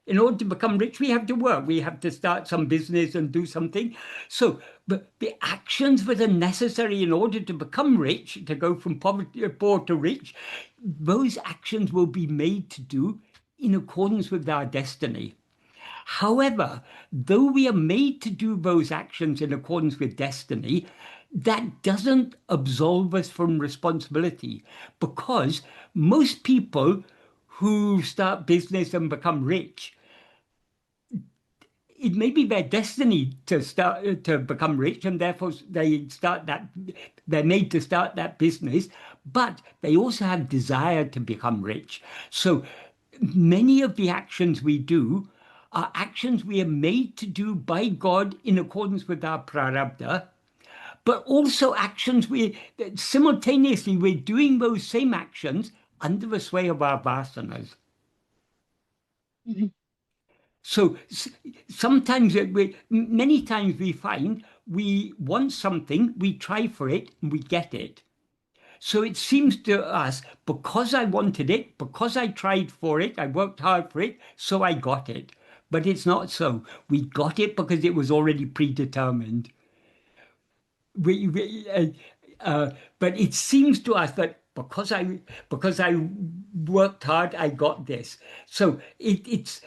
In order to become rich, we have to work. We have to start some business and do something. So but the actions that are necessary in order to become rich, to go from poverty, poor to rich, those actions will be made to do in accordance with our destiny. However, though we are made to do those actions in accordance with destiny, that doesn't absolve us from responsibility, because most people who start business and become rich, it may be their destiny to become rich, and therefore they're made to start that business, but they also have desire to become rich. So many of the actions we do are actions we are made to do by God in accordance with our prarabdha, but also actions simultaneously we're doing those same actions under the sway of our vasanas. Mhm. So sometimes, many times we find we want something, we try for it, and we get it. So it seems to us, because I wanted it, because I tried for it, I worked hard for it, so I got it. But it's not so. We got it because it was already predetermined. But it seems to us that because I worked hard, I got this. So it's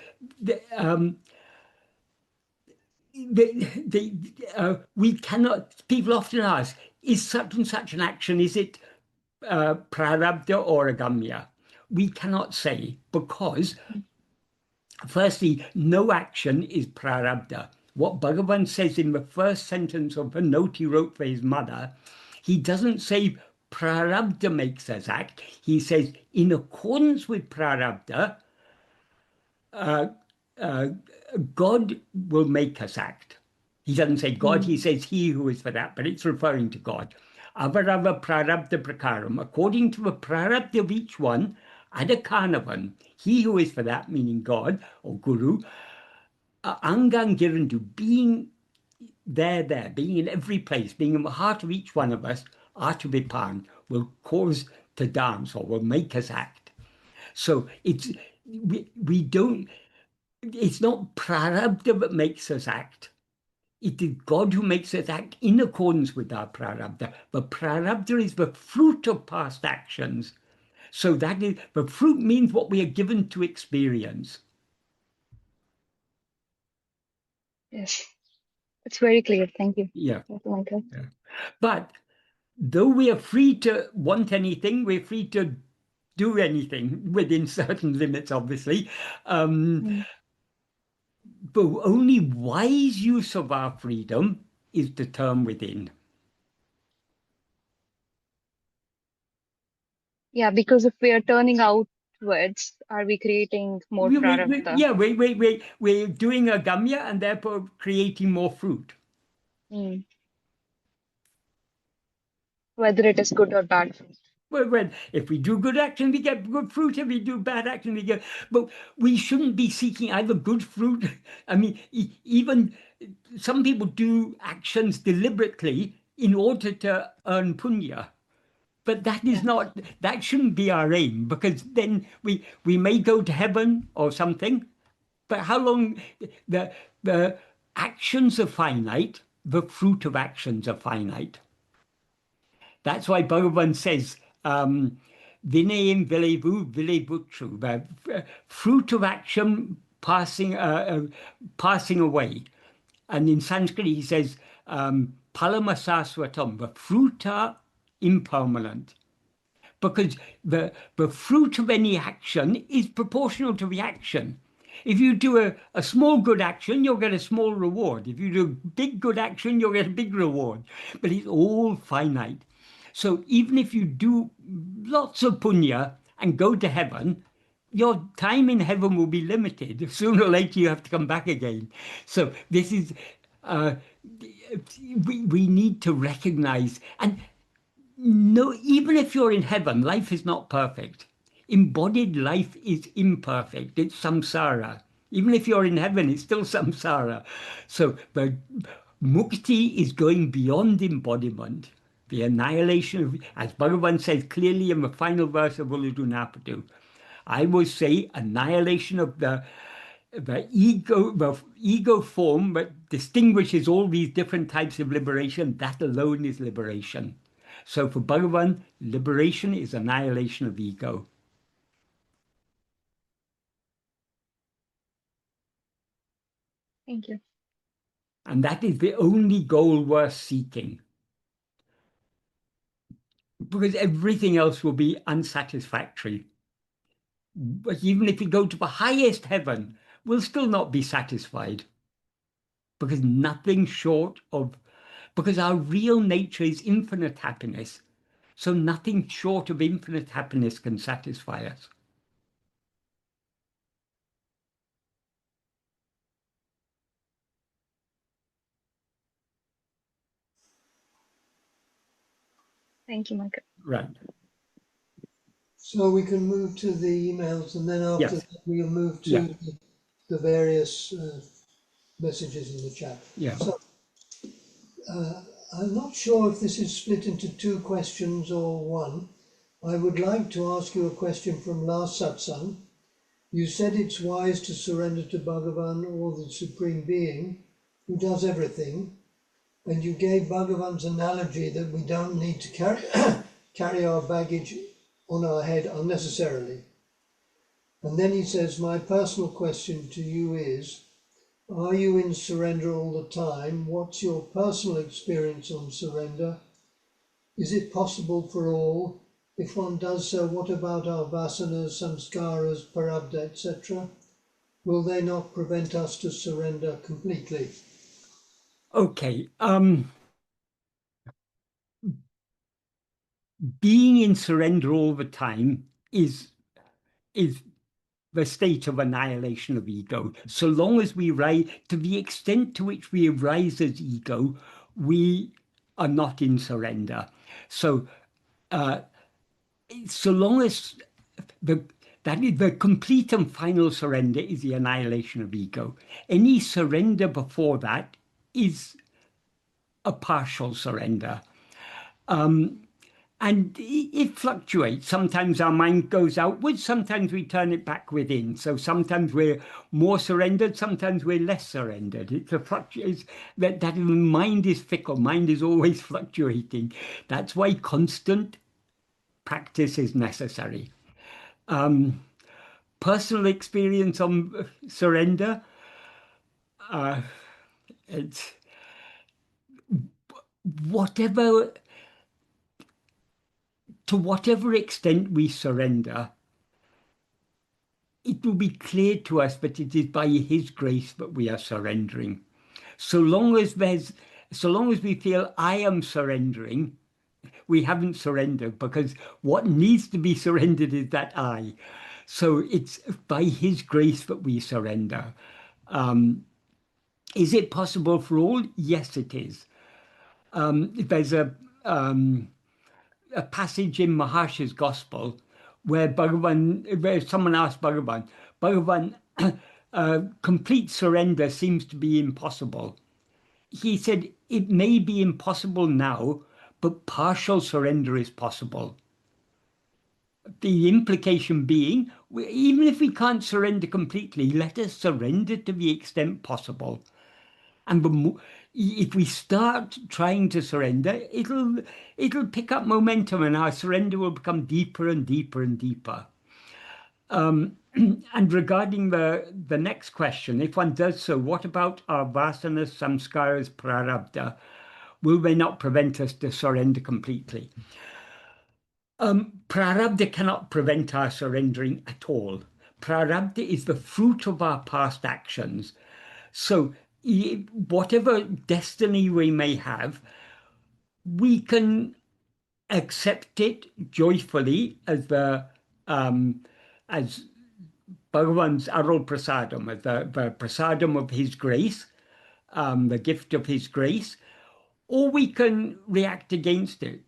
we cannot. People often ask, is such and such an action, is it prarabdha or agamya? We cannot say, because firstly, no action is prarabdha. What Bhagavan says in the first sentence of a note he wrote for his mother, he doesn't say prarabdha makes us act. He says, in accordance with prarabdha, God will make us act. He doesn't say God, he says he who is for that, but it's referring to God. Avarava prarabdha prakaram, according to the prarabdha of each one, adakanavan, he who is for that, meaning God or Guru, angangirandu, being there, being in every place, being in the heart of each one of us, atavipan, will cause to dance or will make us act. So we don't, it's not prarabdha that makes us act. It is God who makes us act in accordance with our prarabdha. But prarabdha is the fruit of past actions. So that is, the fruit means what we are given to experience. Yes, it's very clear. Thank you, Yeah. Dr. Michael. Yeah. But though we are free to want anything, we're free to do anything within certain limits, obviously. But only wise use of our freedom is the term within. Yeah, because if we are turning outwards, are we creating more prarabdha? We're doing a gamya and therefore creating more fruit. Mm. Whether it is good or bad. Well, if we do good action, we get good fruit. If we do bad action, we get. But we shouldn't be seeking either good fruit. I mean, even some people do actions deliberately in order to earn punya. But that is not. That shouldn't be our aim, because then we may go to heaven or something. But how long? The actions are finite. The fruit of actions are finite. That's why Bhagavan says, Vinayam vilevu vilebutru, the fruit of action passing away. And in Sanskrit, he says, palamasaswatam, the fruit are impermanent. Because the fruit of any action is proportional to the action. If you do a small good action, you'll get a small reward. If you do a big good action, you'll get a big reward. But it's all finite. So even if you do lots of punya and go to heaven, your time in heaven will be limited. Sooner or later, you have to come back again. So this is, we need to recognize, and no, even if you're in heaven, life is not perfect. embodied life is imperfect. It's samsara. Even if you're in heaven, it's still samsara. So the mukti is going beyond embodiment, the annihilation of, as Bhagavan says clearly in the final verse of Uludunapadu, I would say annihilation of the ego form that distinguishes all these different types of liberation. That alone is liberation. So for Bhagavan, liberation is annihilation of ego. Thank you. And that is the only goal worth seeking. Because everything else will be unsatisfactory. But even if we go to the highest heaven, we'll still not be satisfied. Because nothing short of, because our real nature is infinite happiness. So nothing short of infinite happiness can satisfy us. Thank you, Michael. Right. So we can move to the emails, and then after Yes. that we'll move to Yeah. the various messages in the chat. Yeah. So I'm not sure if this is split into two questions or one. I would like to ask you a question from last satsang. You said it's wise to surrender to Bhagavan or the Supreme Being who does everything, and you gave Bhagavan's analogy that we don't need to carry our baggage on our head unnecessarily. And then he says, my personal question to you is, are you in surrender all the time? What's your personal experience on surrender? Is it possible for all? If one does so, what about our vasanas, samskaras, parabdha, etc.? Will they not prevent us to surrender completely? Okay. Being in surrender all the time is the state of annihilation of ego. So long as we rise, to the extent to which we arise as ego, we are not in surrender. So, so long as that is the complete and final surrender is the annihilation of ego. Any surrender before that is a partial surrender. And it fluctuates. Sometimes our mind goes outwards, sometimes we turn it back within. So sometimes we're more surrendered, sometimes we're less surrendered. It's a fluctuation. That mind is fickle, mind is always fluctuating. That's why constant practice is necessary. Personal experience on surrender, it's whatever, to whatever extent we surrender, it will be clear to us that it is by His grace that we are surrendering. So long as we feel I am surrendering, we haven't surrendered, because what needs to be surrendered is that I. So it's by His grace that we surrender. Is it possible for all? Yes, it is. There's a passage in Maharshi's Gospel where someone asked Bhagavan, complete surrender seems to be impossible. He said, it may be impossible now, but partial surrender is possible. The implication being, even if we can't surrender completely, let us surrender to the extent possible. And if we start trying to surrender, it'll pick up momentum, and our surrender will become deeper and deeper and deeper. And regarding the next question, if one does so, what about our vasanas, samskaras, prarabdha? Will they not prevent us to surrender completely? Prarabdha cannot prevent our surrendering at all. Prarabdha is the fruit of our past actions. So whatever destiny we may have, we can accept it joyfully as as Bhagavan's Aral Prasadam, as the prasadam of his grace, the gift of his grace, or we can react against it.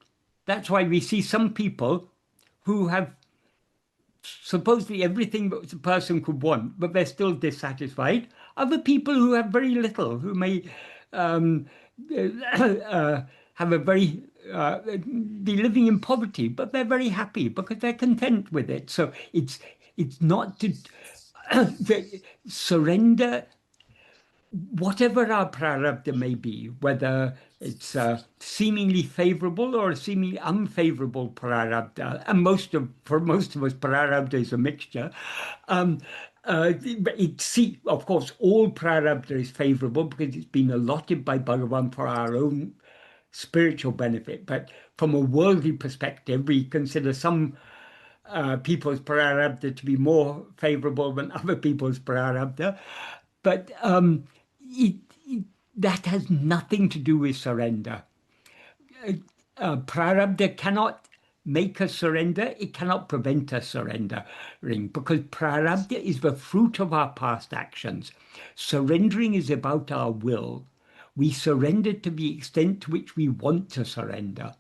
That's why we see some people who have supposedly everything that a person could want, but they're still dissatisfied. Other people who have very little, who may um, have a very be living in poverty, but they're very happy because they're content with it. So it's not to surrender whatever our prarabdha may be, whether it's seemingly favorable or seemingly unfavorable prarabdha, and for most of us, prarabdha is a mixture. Of course, all prarabdha is favorable because it's been allotted by Bhagavan for our own spiritual benefit. But from a worldly perspective, we consider some people's prarabdha to be more favorable than other people's prarabdha. But that has nothing to do with surrender. Prarabdha cannot make us surrender. It cannot prevent us surrendering, because prarabdha is the fruit of our past actions. Surrendering is about our will. We surrender to the extent to which we want to surrender.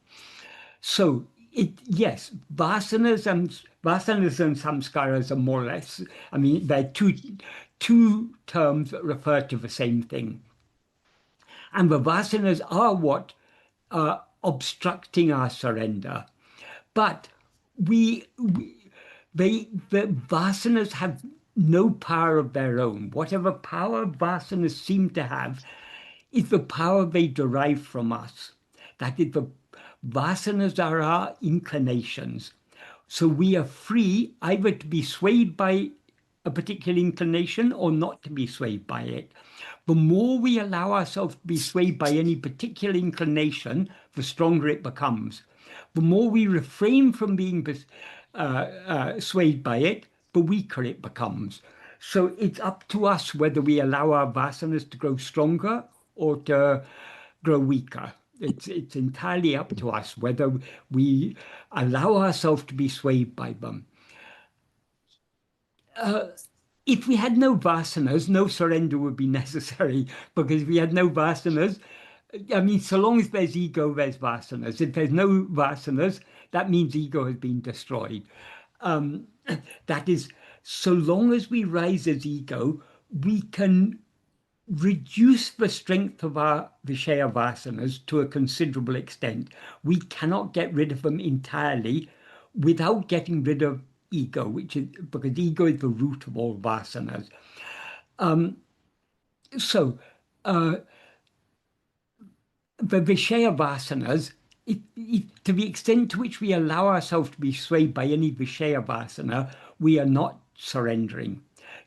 So yes, vasanas and samskaras are more or less, I mean, they're two terms that refer to the same thing. And the vasanas are what are obstructing our surrender. But the vasanas have no power of their own. Whatever power vasanas seem to have is the power they derive from us. That is, the vasanas are our inclinations. So we are free either to be swayed by a particular inclination or not to be swayed by it. The more we allow ourselves to be swayed by any particular inclination, the stronger it becomes. The more we refrain from being swayed by it, the weaker it becomes. So it's up to us whether we allow our vasanas to grow stronger or to grow weaker. It's entirely up to us whether we allow ourselves to be swayed by them. If we had no vasanas, no surrender would be necessary, because if we had no vasanas, I mean, so long as there's ego, there's vasanas. If there's no vasanas, that means ego has been destroyed. That is, so long as we rise as ego, we can reduce the strength of our Vishaya vasanas to a considerable extent. We cannot get rid of them entirely without getting rid of ego, which is because ego is the root of all vasanas. The Vishaya vasanas, to the extent to which we allow ourselves to be swayed by any Vishaya vasana, we are not surrendering.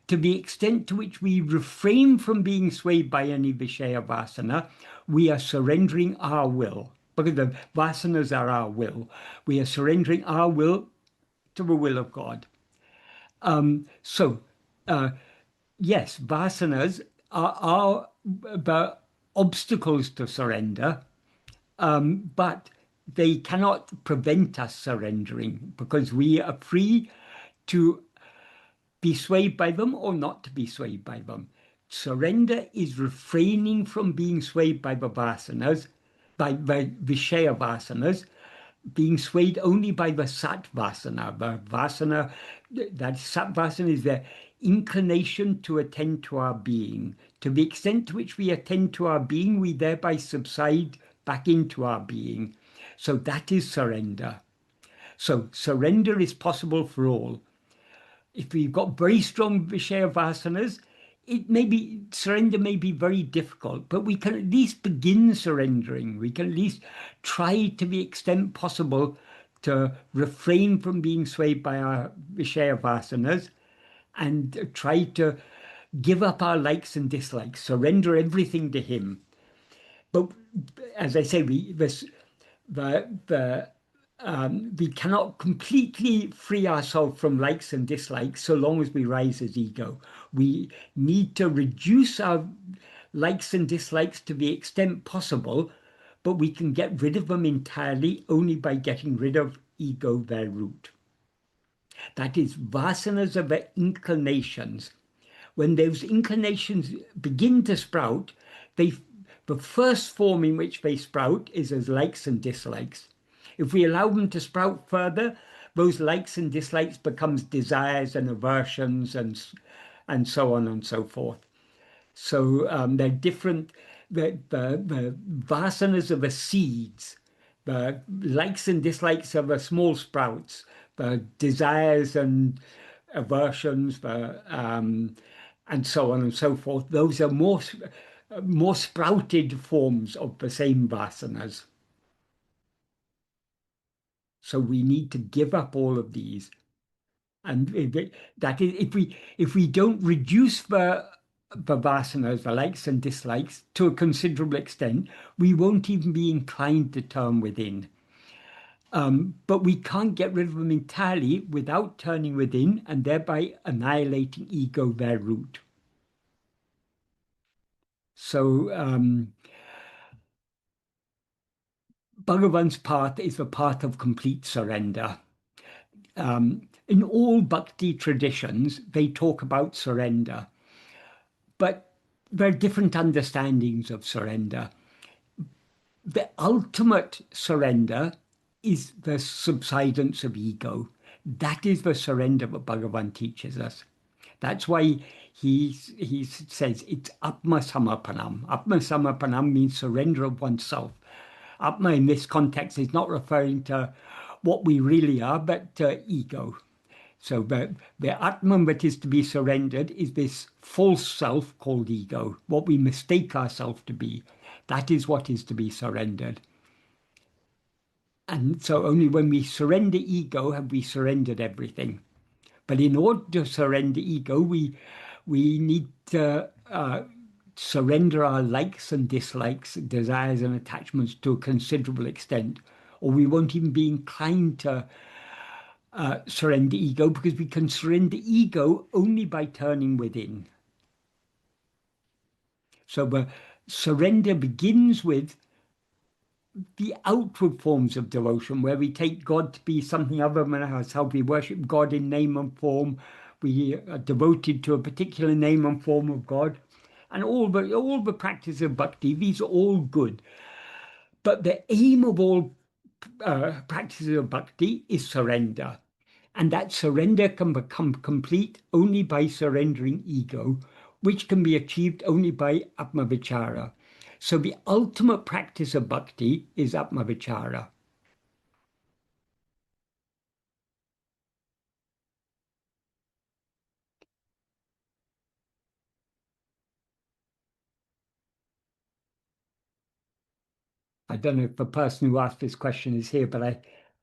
To the extent to which we refrain from being swayed by any Vishaya vasana, we are surrendering our will. Because the vasanas are our will. We are surrendering our will to the will of God. Yes, vasanas are the obstacles to surrender, but they cannot prevent us surrendering, because we are free to be swayed by them or not to be swayed by them. Surrender is refraining from being swayed by the vasanas, by Vishaya vasanas, being swayed only by the sat vasana. The vasana, that sat vasana is the inclination to attend to our being. To the extent to which we attend to our being, we thereby subside back into our being. So that is surrender. So surrender is possible for all. If we've got very strong Vishaya vasanas, surrender may be very difficult, but we can at least begin surrendering. We can at least try, to the extent possible, to refrain from being swayed by our Vishaya vasanas, and try to give up our likes and dislikes, surrender everything to him. But as I say, we cannot completely free ourselves from likes and dislikes so long as we rise as ego. We need to reduce our likes and dislikes to the extent possible, but we can get rid of them entirely only by getting rid of ego, their root. That is, vasanas are the inclinations. When those inclinations begin to sprout, the first form in which they sprout is as likes and dislikes. If we allow them to sprout further, those likes and dislikes becomes desires and aversions and so on and so forth. So they're different. The vasanas are the seeds. The likes and dislikes are the small sprouts. The desires and aversions, and so on and so forth. Those are more sprouted forms of the same vasanas. So we need to give up all of these. And that is, if we don't reduce the vasanas, the likes and dislikes, to a considerable extent, we won't even be inclined to turn within. But we can't get rid of them entirely without turning within and thereby annihilating ego their root. So Bhagavan's path is the path of complete surrender. In all bhakti traditions, they talk about surrender, but there are different understandings of surrender. The ultimate surrender is the subsidence of ego. That is the surrender that Bhagavan teaches us. That's why he says it's Atma-samarpanam. Atma-samarpanam means surrender of oneself. Atma in this context is not referring to what we really are, but to ego. So the Atman that is to be surrendered is this false self called ego, what we mistake ourselves to be. That is what is to be surrendered. And so only when we surrender ego have we surrendered everything. But in order to surrender ego, we need to surrender our likes and dislikes, desires and attachments to a considerable extent, or we won't even be inclined to surrender ego, because we can surrender ego only by turning within. So the surrender begins with the outward forms of devotion, where we take God to be something other than ourselves. We worship God in name and form. We are devoted to a particular name and form of God. And all the practice of bhakti, these are all good. But the aim of all practices of bhakti is surrender. And that surrender can become complete only by surrendering ego, which can be achieved only by Atma-vichara. So the ultimate practice of bhakti is Atma-vichara. I don't know if the person who asked this question is here, but I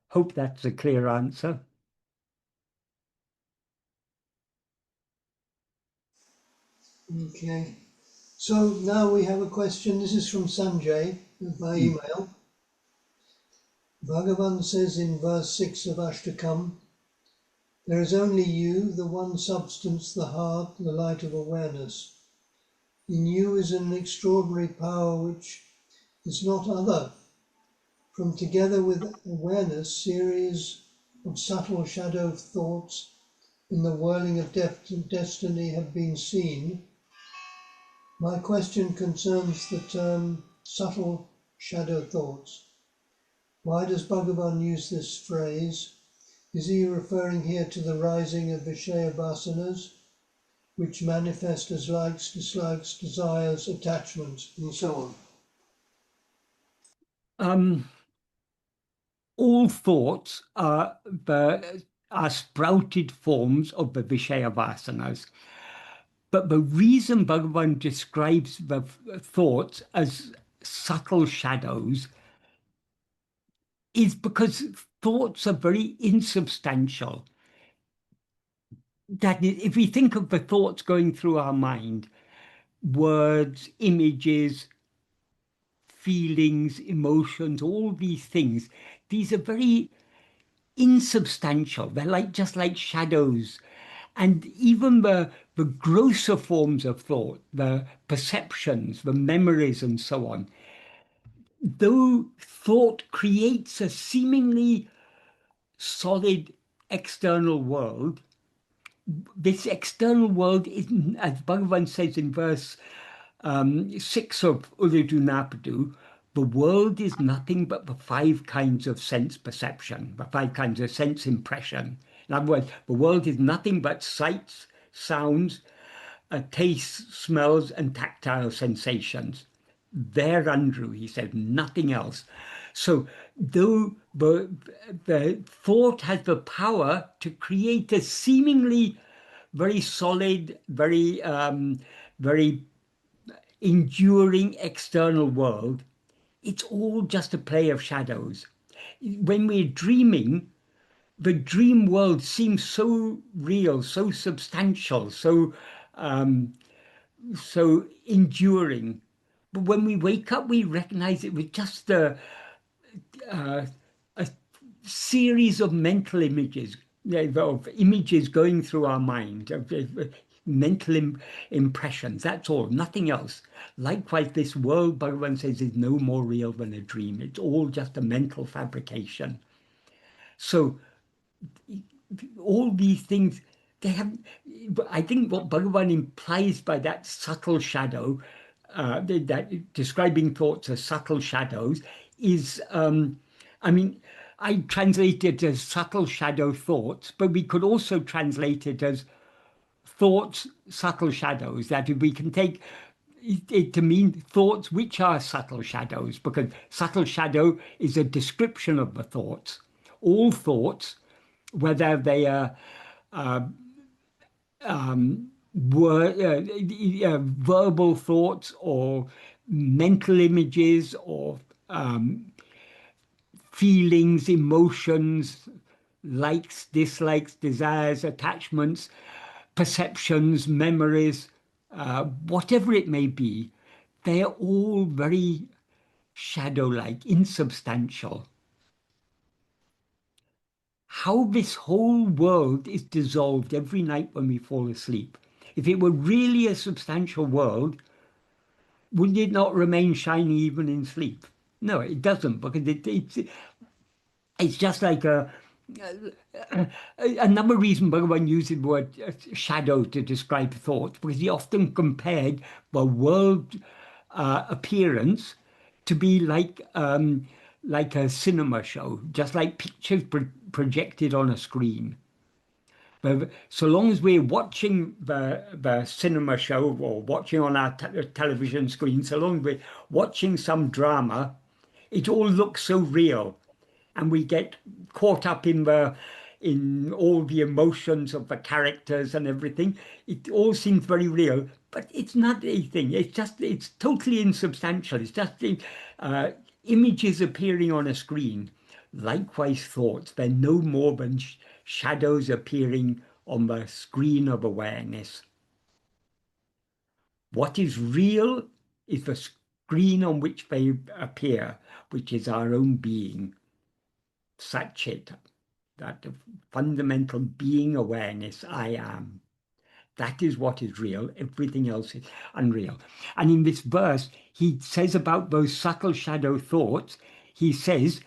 hope that's a clear answer. Okay. So now we have a question. This is from Sanjay by email. Bhagavan says in verse 6 of Ashtakam, there is only you, the one substance, the heart, the light of awareness. In you is an extraordinary power which is not other. From together with awareness, series of subtle shadow thoughts in the whirling of destiny have been seen. My question concerns the term subtle shadow thoughts. Why does Bhagavan use this phrase? Is he referring here to the rising of Vishaya vasanas, which manifest as likes, dislikes, desires, attachments, and so on? All thoughts are sprouted forms of the Vishaya vasanas. But the reason Bhagavan describes the thoughts as subtle shadows is because thoughts are very insubstantial. That is, if we think of the thoughts going through our mind, words, images, feelings, emotions, all these things, these are very insubstantial. They're just like shadows. And even the grosser forms of thought, the perceptions, the memories, and so on, though thought creates a seemingly solid external world, this external world is, as Bhagavan says in verse 6 of Ulladu Napadu, the world is nothing but the five kinds of sense perception, the five kinds of sense impression. In other words, the world is nothing but sights, sounds, tastes, smells, and tactile sensations. Thereunder, he said, nothing else. So though the thought has the power to create a seemingly very solid, very enduring external world, it's all just a play of shadows. When we're dreaming, the dream world seems so real, so substantial, so enduring. But when we wake up, we recognize it was just a series of mental images, of images going through our mind, of mental impressions. That's all, nothing else. Likewise, this world, Bhagavan says, is no more real than a dream. It's all just a mental fabrication. So all these things, they have, I think what Bhagavan implies by that subtle shadow, that describing thoughts as subtle shadows, is, I mean, I translate it as subtle shadow thoughts, but we could also translate it as thoughts, subtle shadows, that if we can take it to mean thoughts which are subtle shadows, because subtle shadow is a description of the thoughts. All thoughts, whether they are verbal thoughts or mental images or feelings, emotions, likes, dislikes, desires, attachments, perceptions, memories, whatever it may be, they are all very shadow-like, insubstantial. How this whole world is dissolved every night when we fall asleep. If it were really a substantial world, would it not remain shiny even in sleep? No, it doesn't, because it's just like another reason Bhagavan uses the word shadow to describe thought, because he often compared the world appearance to be like a cinema show, just like pictures projected on a screen. But so long as we're watching the cinema show or watching on our television screen, so long as we're watching some drama, it all looks so real, and we get caught up in all the emotions of the characters and everything. It all seems very real, but it's not anything. It's totally insubstantial. It's just images appearing on a screen. Likewise, thoughts, they're no more than shadows appearing on the screen of awareness. What is real is the screen on which they appear, which is our own being. Satchit, that fundamental being awareness, I am. That is what is real. Everything else is unreal. And in this verse, he says about those subtle shadow thoughts, he says,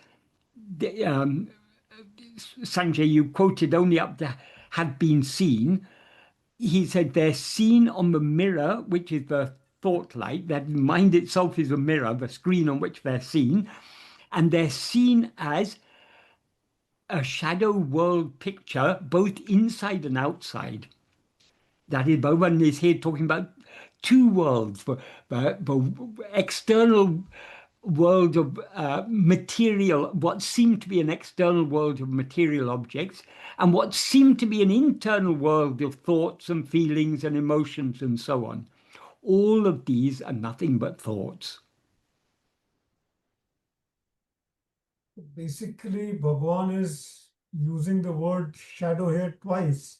Sanjay, you quoted only up to have been seen. He said they're seen on the mirror, which is the thought light, that mind itself is a mirror, the screen on which they're seen, and they're seen as a shadow world picture, both inside and outside. That is, Bhagavan is here talking about two worlds, the external world of material, what seemed to be an external world of material objects, and what seemed to be an internal world of thoughts and feelings and emotions and so on. All of these are nothing but thoughts. Basically, Bhagwan is using the word shadow here twice.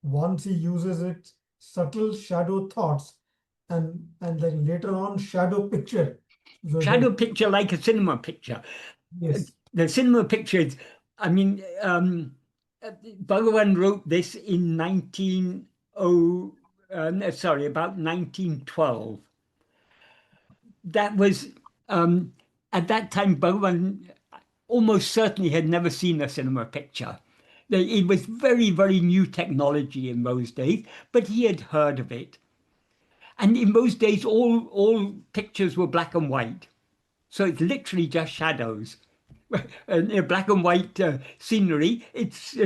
Once he uses it, subtle shadow thoughts, and then later on, shadow picture. So Shadow picture like a cinema picture. yes, The cinema picture is, I mean, Bhagavan wrote this in about 1912. That was, at that time, Bhagavan almost certainly had never seen a cinema picture. It was very, very new technology in those days, but he had heard of it. And in those days, all pictures were black and white. So it's literally just shadows. And in black and white scenery, it's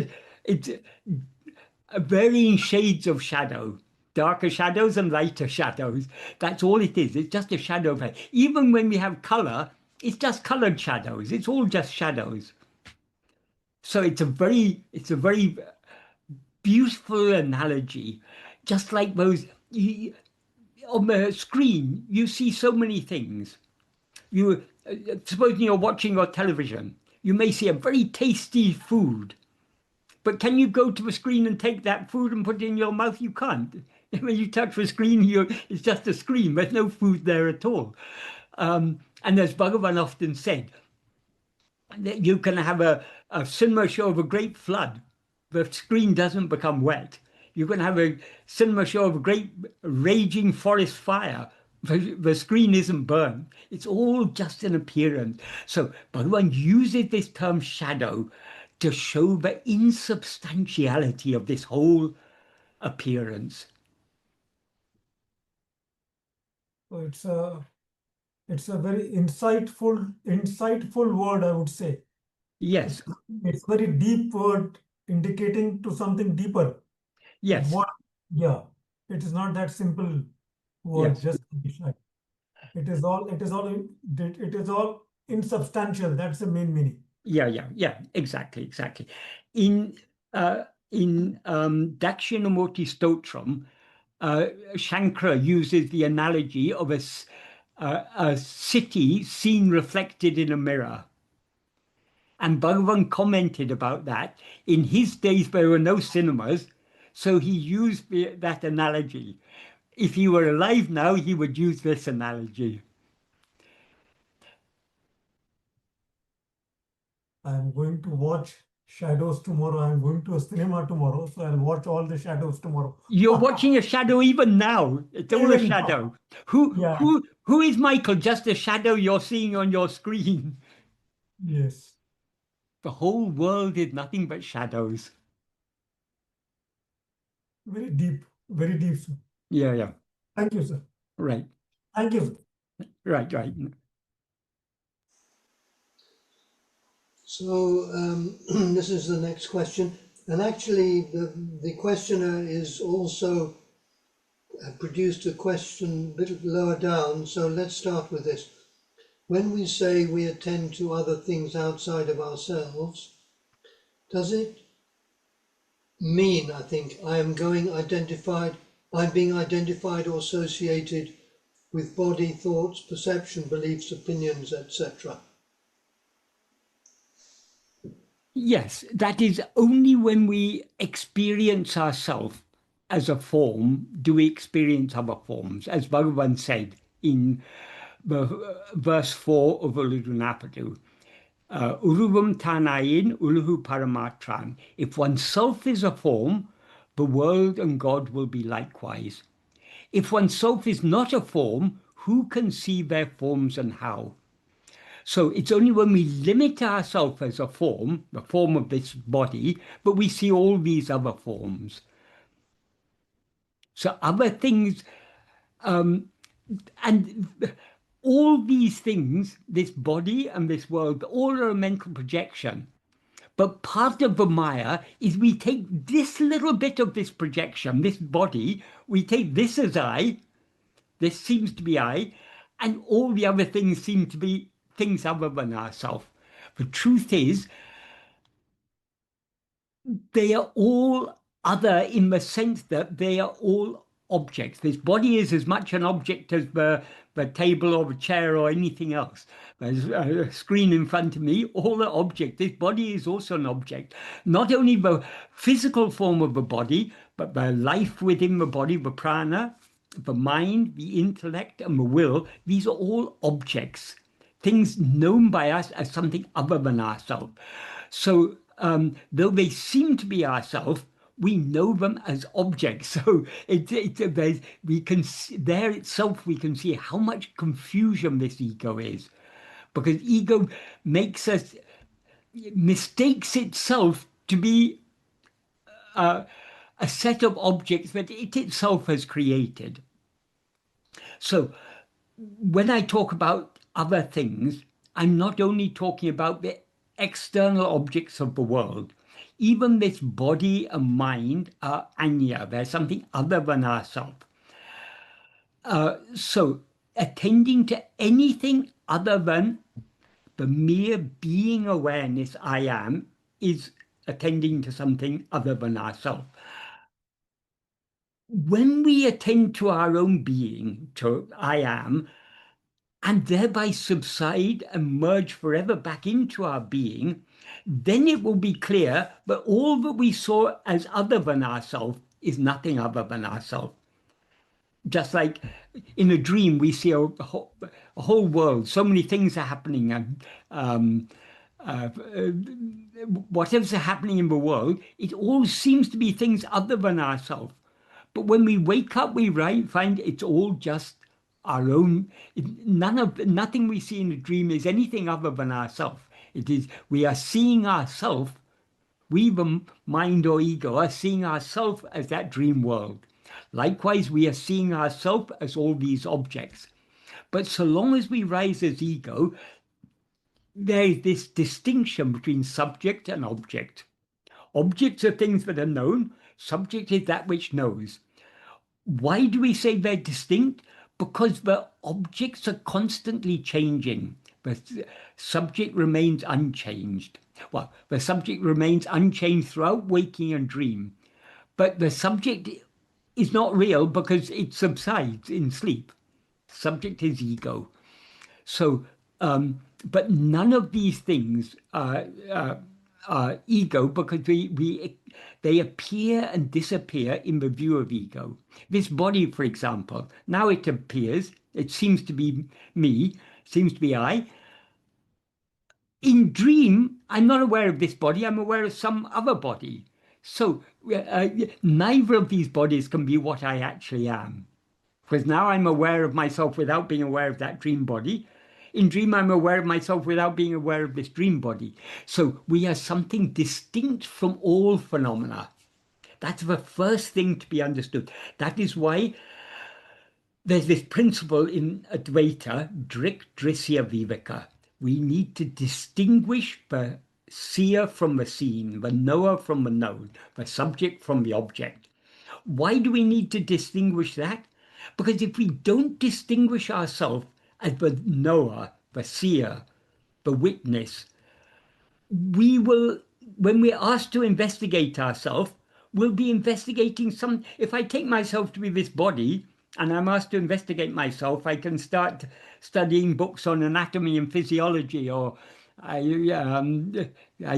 varying shades of shadow, darker shadows and lighter shadows. That's all it is. It's just a shadow play. Even when we have color, it's just colored shadows. It's all just shadows. So it's a very beautiful analogy. Just like those on the screen, you see so many things. You supposing you're watching your television, you may see a very tasty food. But can you go to the screen and take that food and put it in your mouth? You can't. When you touch the screen, it's just a screen. There's no food there at all. And as Bhagavan often said, that you can have a cinema show of a great flood. The screen doesn't become wet. You can have a cinema show of a great raging forest fire. The screen isn't burned. It's all just an appearance. So Bhagavan uses this term shadow to show the insubstantiality of this whole appearance. So it's a very insightful word, I would say. Yes, It's very deep word indicating to something deeper. yes, What? Yeah, it is not that simple word, yes. just to be shy. It is all insubstantial. That's the main meaning. Yeah, exactly. In Dakshinamurti Stotram, Shankara uses the analogy of a city seen reflected in a mirror. And Bhagavan commented about that. In his days, there were no cinemas, so he used that analogy. If he were alive now, he would use this analogy. I'm going to watch Shadows tomorrow. I'm going to a cinema tomorrow, so I'll watch all the shadows tomorrow. You're watching a shadow even now. It's all a Even now. shadow. Who Yeah, who who is Michael? Just a shadow you're seeing on your screen. yes. The whole world is nothing but shadows. Very deep, very deep, sir. Yeah. Thank you, sir. Right. Thank you, sir. Right. So this is the next question, and actually the questioner is also produced a question a bit lower down. So let's start with this. When we say we attend to other things outside of ourselves, does it mean, I think, I'm being identified or associated with body, thoughts, perception, beliefs, opinions, etc.? Yes, that is only when we experience ourselves as a form do we experience other forms. As Bhagavan said in verse 4 of Uludunapadu, Uruvam Tanayin Uluhu Paramatran. If oneself is a form, the world and God will be likewise. If oneself is not a form, who can see their forms and how? So it's only when we limit ourselves as a form, the form of this body, but we see all these other forms. So other things, and all these things, this body and this world, all are a mental projection. But part of the Maya is we take this little bit of this projection, this body, we take this as I, this seems to be I, and all the other things seem to be things other than ourselves. The truth is, they are all other in the sense that they are all objects. This body is as much an object as the table or the chair or anything else. There's a screen in front of me, all are objects. This body is also an object. Not only the physical form of the body, but the life within the body, the prana, the mind, the intellect, and the will. These are all objects, things known by us as something other than ourselves. So though they seem to be ourselves, we know them as objects. So we can there itself we can see how much confusion this ego is, because ego mistakes itself to be a set of objects that it itself has created. So when I talk about other things, I'm not only talking about the external objects of the world. Even this body and mind are anya. There's something other than ourself. So attending to anything other than the mere being awareness I am is attending to something other than ourself. When we attend to our own being, to I am, and thereby subside and merge forever back into our being, then it will be clear that all that we saw as other than ourselves is nothing other than ourselves. Just like in a dream, we see a whole world, so many things are happening, and whatever's happening in the world, it all seems to be things other than ourselves. But when we wake up, we find it's all just our own. Nothing we see in a dream is anything other than ourselves. It is, we are seeing ourselves. We, the mind or ego, are seeing ourselves as that dream world. Likewise, we are seeing ourselves as all these objects. But so long as we rise as ego, there is this distinction between subject and object. Objects are things that are known. Subject is that which knows. Why do we say they're distinct? Because the objects are constantly changing. The subject remains unchanged. Well, the subject remains unchanged throughout waking and dream. But the subject is not real because it subsides in sleep. Subject is ego. So, but none of these things are ego because they appear and disappear in the view of ego. This body, for example, now it appears, it seems to be me, seems to be I. In dream, I'm not aware of this body, I'm aware of some other body. So neither of these bodies can be what I actually am. Because now I'm aware of myself without being aware of that dream body. In dream, I'm aware of myself without being aware of this dream body. So we are something distinct from all phenomena. That's the first thing to be understood. That is why there's this principle in Advaita, Drik Drisya Viveka. We need to distinguish the seer from the seen, the knower from the known, the subject from the object. Why do we need to distinguish that? Because if we don't distinguish ourselves as the knower, the seer, the witness, we will, when we're asked to investigate ourselves, we'll be investigating some. If I take myself to be this body and I'm asked to investigate myself, I can start studying books on anatomy and physiology, or I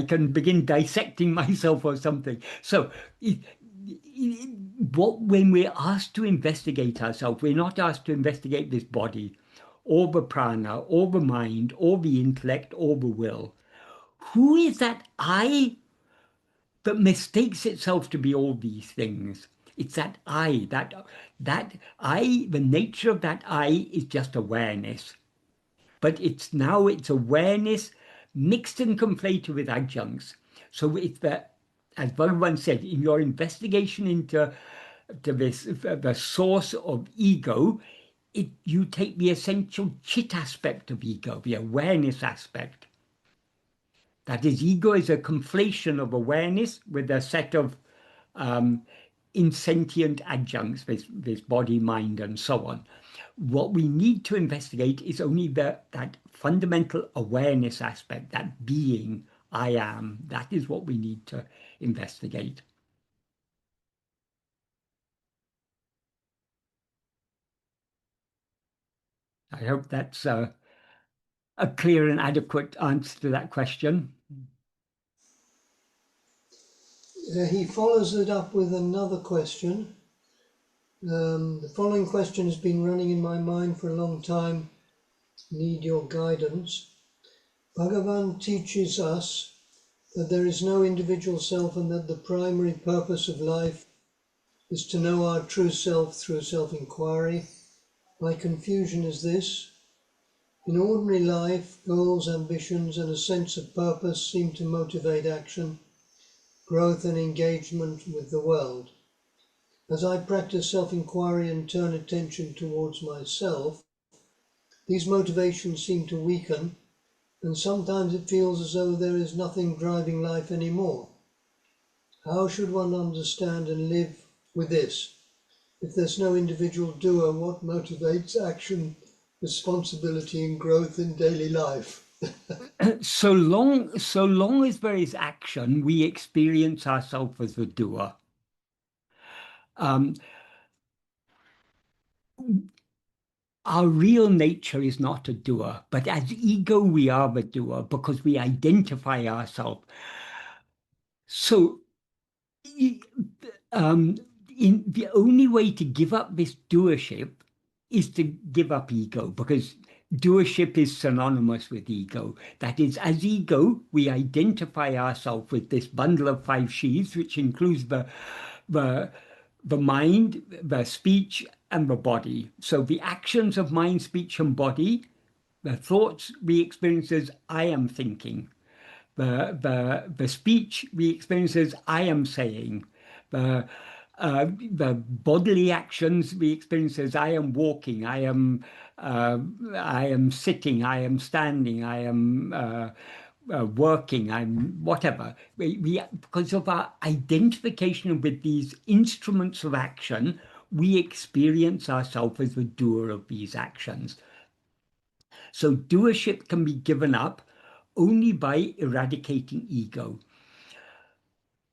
can begin dissecting myself or something. So when we're asked to investigate ourselves, we're not asked to investigate this body or the prana or the mind or the intellect or the will. Who is that I that mistakes itself to be all these things? It's that I, that I, the nature of that I is just awareness. But it's awareness mixed and conflated with adjuncts. So it's that, as Bhagavan said, in your investigation into this, the source of ego, you take the essential chit aspect of ego, the awareness aspect. That is, ego is a conflation of awareness with a set of insentient adjuncts, this body, mind, and so on. What we need to investigate is only that fundamental awareness aspect, that being, I am. That is what we need to investigate. I hope that's a clear and adequate answer to that question. He follows it up with another question. The following question has been running in my mind for a long time. Need your guidance. Bhagavan teaches us that there is no individual self and that the primary purpose of life is to know our true self through self-inquiry. My confusion is this. In ordinary life, goals, ambitions, and a sense of purpose seem to motivate action, growth, and engagement with the world. As I practice self-inquiry and turn attention towards myself, these motivations seem to weaken, and sometimes it feels as though there is nothing driving life anymore. How should one understand and live with this? If there's no individual doer, what motivates action, responsibility, and growth in daily life? So long as there is action, we experience ourselves as a doer. Um, our real nature is not a doer, but as ego, we are the doer because we identify ourselves. So, in the only way to give up this doership is to give up ego, because doership is synonymous with ego. That is, as ego, we identify ourselves with this bundle of 5 sheaths, which includes the mind, the speech, and the body. So the actions of mind, speech, and body, the thoughts we experience as I am thinking, the speech we experience as I am saying, the bodily actions we experience as I am walking, I am sitting, I am standing, I am working, I'm whatever. Because of our identification with these instruments of action, we experience ourselves as the doer of these actions. So doership can be given up only by eradicating ego.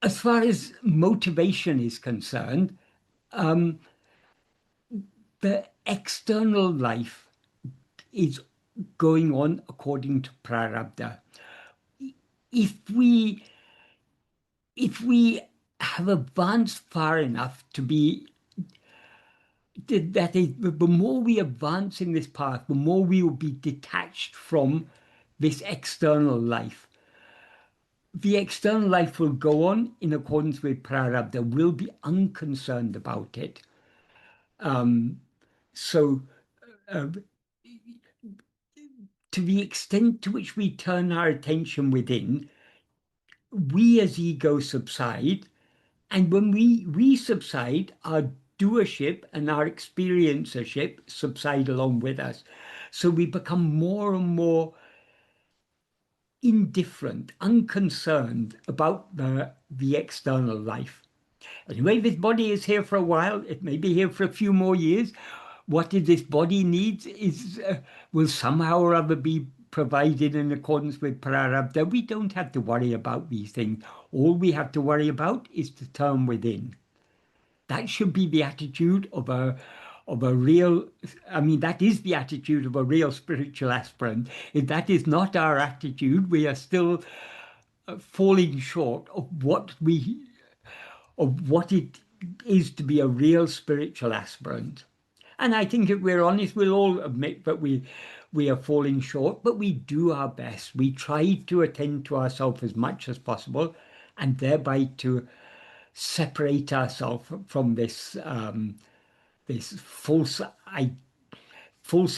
As far as motivation is concerned, the external life is going on according to prarabdha. If we have advanced far enough to be, that is, the more we advance in this path, the more we will be detached from this external life. The external life will go on in accordance with prarabdha. We'll be unconcerned about it. So, to the extent to which we turn our attention within, we as ego subside. And when we subside, our doership and our experiencership subside along with us. So we become more and more indifferent, unconcerned about the external life. Anyway, this body is here for a while. It may be here for a few more years. What this body needs will somehow or other be provided in accordance with prarabdha. We don't have to worry about these things. All we have to worry about is to turn within. That should be the attitude of a real, I mean, that is the attitude of a real spiritual aspirant. If that is not our attitude, we are still falling short of what it is to be a real spiritual aspirant. And I think if we're honest, we'll all admit that we are falling short, but we do our best. We try to attend to ourselves as much as possible, and thereby to separate ourselves from this false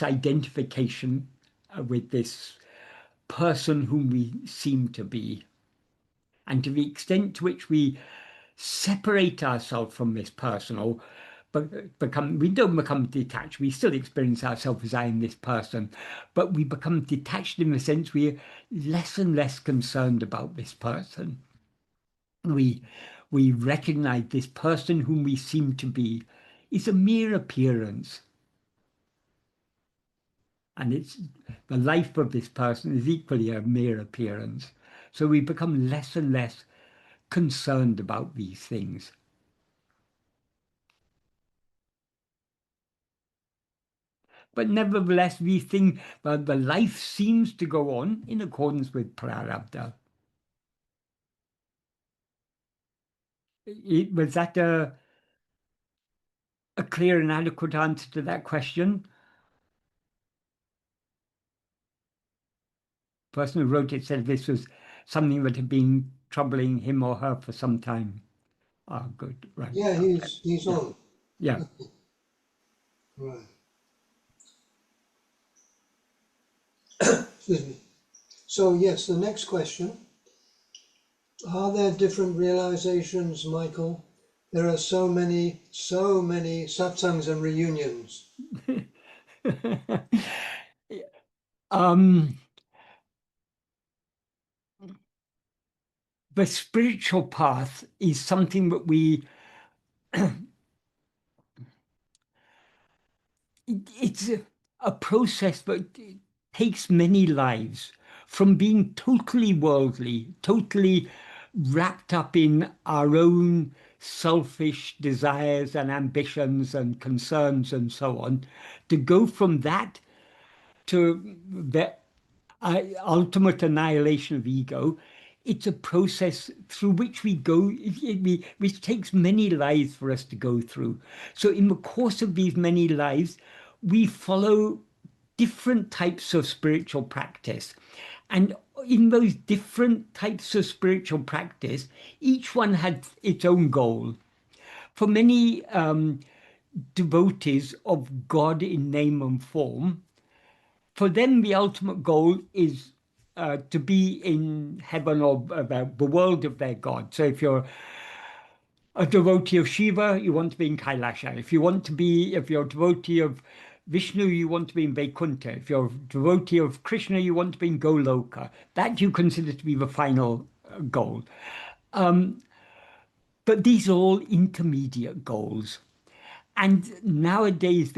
identification with this person whom we seem to be. And to the extent to which we separate ourselves from this person, or we don't become detached. We still experience ourselves as I am this person, but we become detached in the sense we're less and less concerned about this person. We recognize this person whom we seem to be is a mere appearance. And it's the life of this person is equally a mere appearance. So we become less and less concerned about these things. But nevertheless, we think that the life seems to go on in accordance with prarabdha. Was that a clear and adequate answer to that question? The person who wrote it said this was something that had been troubling him or her for some time. Oh, good, right. Yeah, he's on. Yeah. Right. Excuse me. So yes, the next question. Are there different realizations, Michael? There are so many satsangs and reunions. Um, the spiritual path is something that it's a process that takes many lives, from being totally worldly, totally wrapped up in our own selfish desires and ambitions and concerns and so on, to go from that to the ultimate annihilation of ego. It's a process through which we go, which takes many lives for us to go through. So in the course of these many lives, we follow different types of spiritual practice. And in those different types of spiritual practice, each one had its own goal. For many devotees of God in name and form, for them, the ultimate goal is to be in heaven or the world of their God. So if you're a devotee of Shiva, you want to be in Kailasha. If you're a devotee of Vishnu, you want to be in Vaikuntha. If you're a devotee of Krishna, you want to be in Goloka. That you consider to be the final goal. But these are all intermediate goals. And nowadays,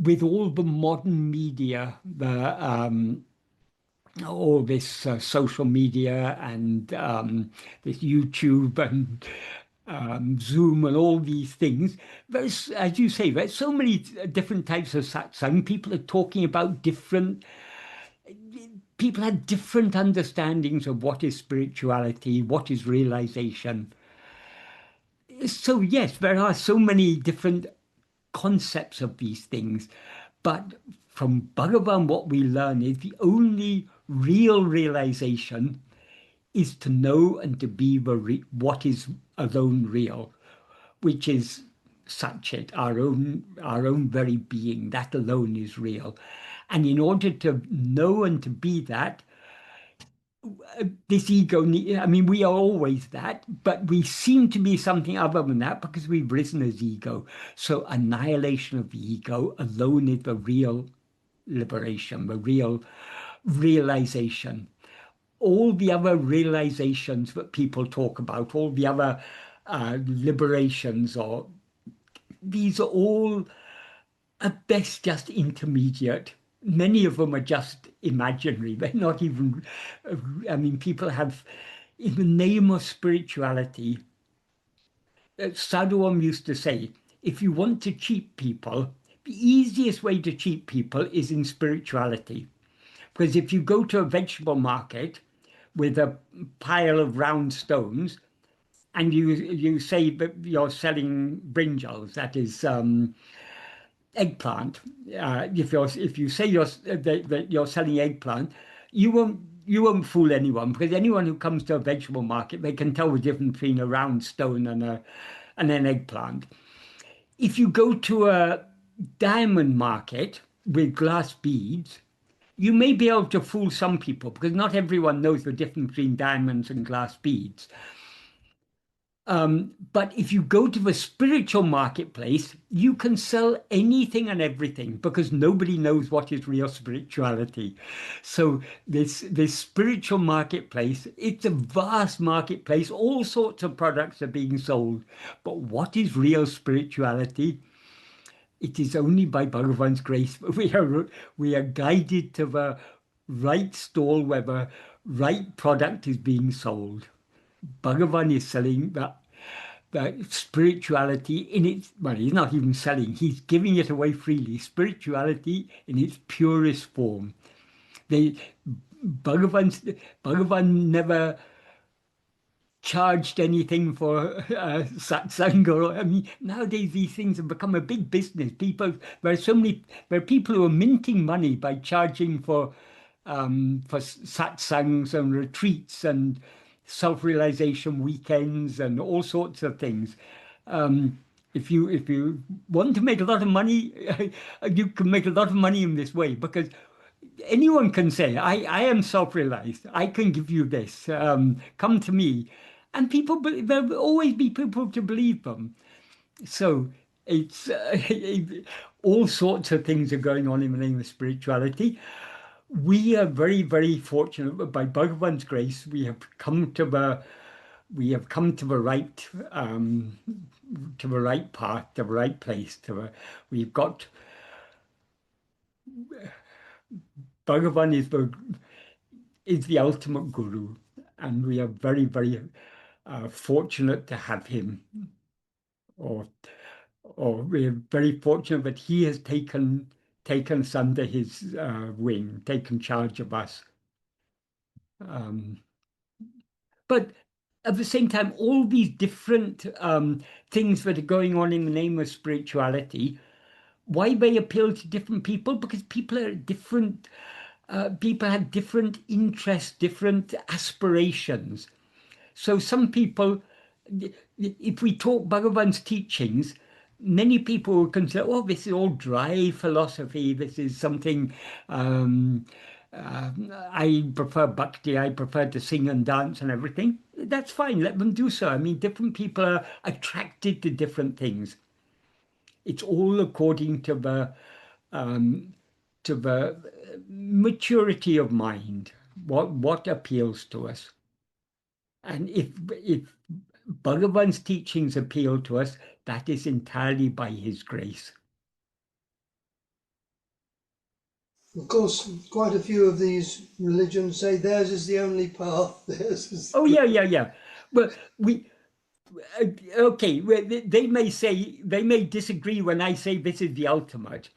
with all the modern media, all this social media and this YouTube and Zoom and all these things, there's, as you say, there's so many different types of satsang. People are talking about people have different understandings of what is spirituality, what is realization. So yes, there are so many different concepts of these things. But from Bhagavan, what we learn is the only real realization is to know and to be what is alone real, which is Satchit, our own very being. That alone is real. And in order to know and to be that, this ego, I mean, we are always that, but we seem to be something other than that because we've risen as ego. So annihilation of the ego alone is the real liberation, the real realization. All the other realizations that people talk about, all the other liberations, or these are all at best just intermediate. Many of them are just imaginary. They're not even, I mean, people have, in the name of spirituality, Sadhu Om used to say, if you want to cheat people, the easiest way to cheat people is in spirituality. Because if you go to a vegetable market with a pile of round stones and you say that you're selling brinjals, that is eggplant. If you say that you're selling eggplant, you won't fool anyone, because anyone who comes to a vegetable market, they can tell the difference between a round stone and an eggplant. If you go to a diamond market with glass beads, you may be able to fool some people, because not everyone knows the difference between diamonds and glass beads. But if you go to the spiritual marketplace, you can sell anything and everything, because nobody knows what is real spirituality. So this spiritual marketplace, it's a vast marketplace. All sorts of products are being sold. But what is real spirituality? It is only by Bhagavan's grace we are guided to the right stall where the right product is being sold. Bhagavan is selling the spirituality in its, well, he's not even selling, he's giving it away freely. Spirituality in its purest form. Bhagavan never charged anything for satsang. I mean, nowadays these things have become a big business. There are people who are minting money by charging for satsangs and retreats and self-realization weekends and all sorts of things. If you want to make a lot of money, you can make a lot of money in this way, because anyone can say, I am self-realized. I can give you this. Come to me. And there'll always be people to believe them. So It's all sorts of things are going on in the name of spirituality. We are very, very fortunate. By Bhagavan's grace, we have come to the right path, to the right place. We've got Bhagavan is the ultimate guru, and we are very, very fortunate to have him, or we're very fortunate that he has taken us under his wing, taken charge of us. But at the same time, all these different things that are going on in the name of spirituality, why they appeal to different people? Because people are different. People have different interests, different aspirations. So some people, if we talk Bhagavan's teachings, many people will consider, oh, this is all dry philosophy. This is something, I prefer bhakti, I prefer to sing and dance and everything. That's fine, let them do so. I mean, different people are attracted to different things. It's all according to the maturity of mind, what appeals to us. And if Bhagavan's teachings appeal to us, that is entirely by his grace. Of course, quite a few of these religions say theirs is the only path. Theirs is. Oh yeah. Well, okay. They may disagree when I say this is the ultimate,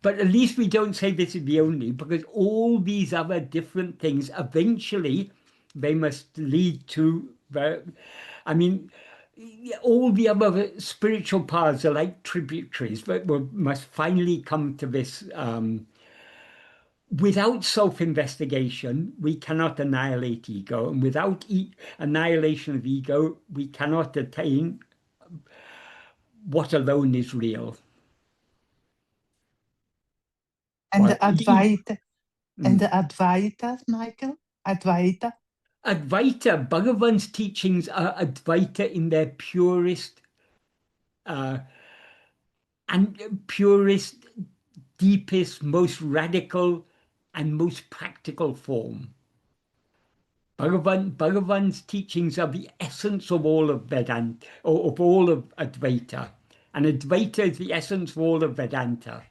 but at least we don't say this is the only, because all these other different things eventually they must lead to I mean, all the other spiritual paths are like tributaries, but we must finally come to this. Without self-investigation, we cannot annihilate ego, and without annihilation of ego, we cannot attain what alone is real. And Well, the Advaita, and the Advaita, Michael? Advaita? Advaita, Bhagavan's teachings are Advaita in their purest deepest, most radical, and most practical form. Bhagavan's teachings are the essence of all of Vedanta, or of all of Advaita. And Advaita is the essence of all of Vedanta.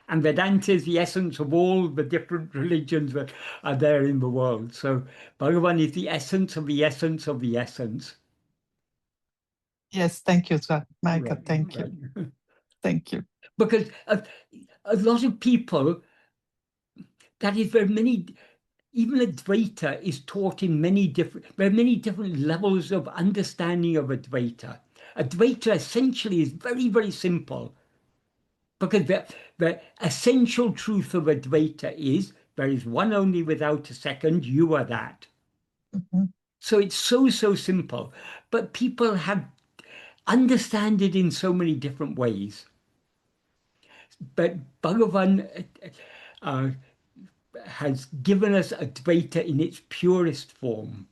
And Vedanta is the essence of all the different religions that are there in the world. So Bhagavan is the essence of the essence of the essence. Yes, thank you, sir. Michael, Right, thank you. Thank you. Because a lot of people, that is very many, even Advaita is taught in there are many different levels of understanding of Advaita. Advaita essentially is very, very simple, because the essential truth of Advaita is there is one only without a second, you are that. So it's so simple, but people have understand it in so many different ways. But Bhagavan has given us Advaita in its purest form.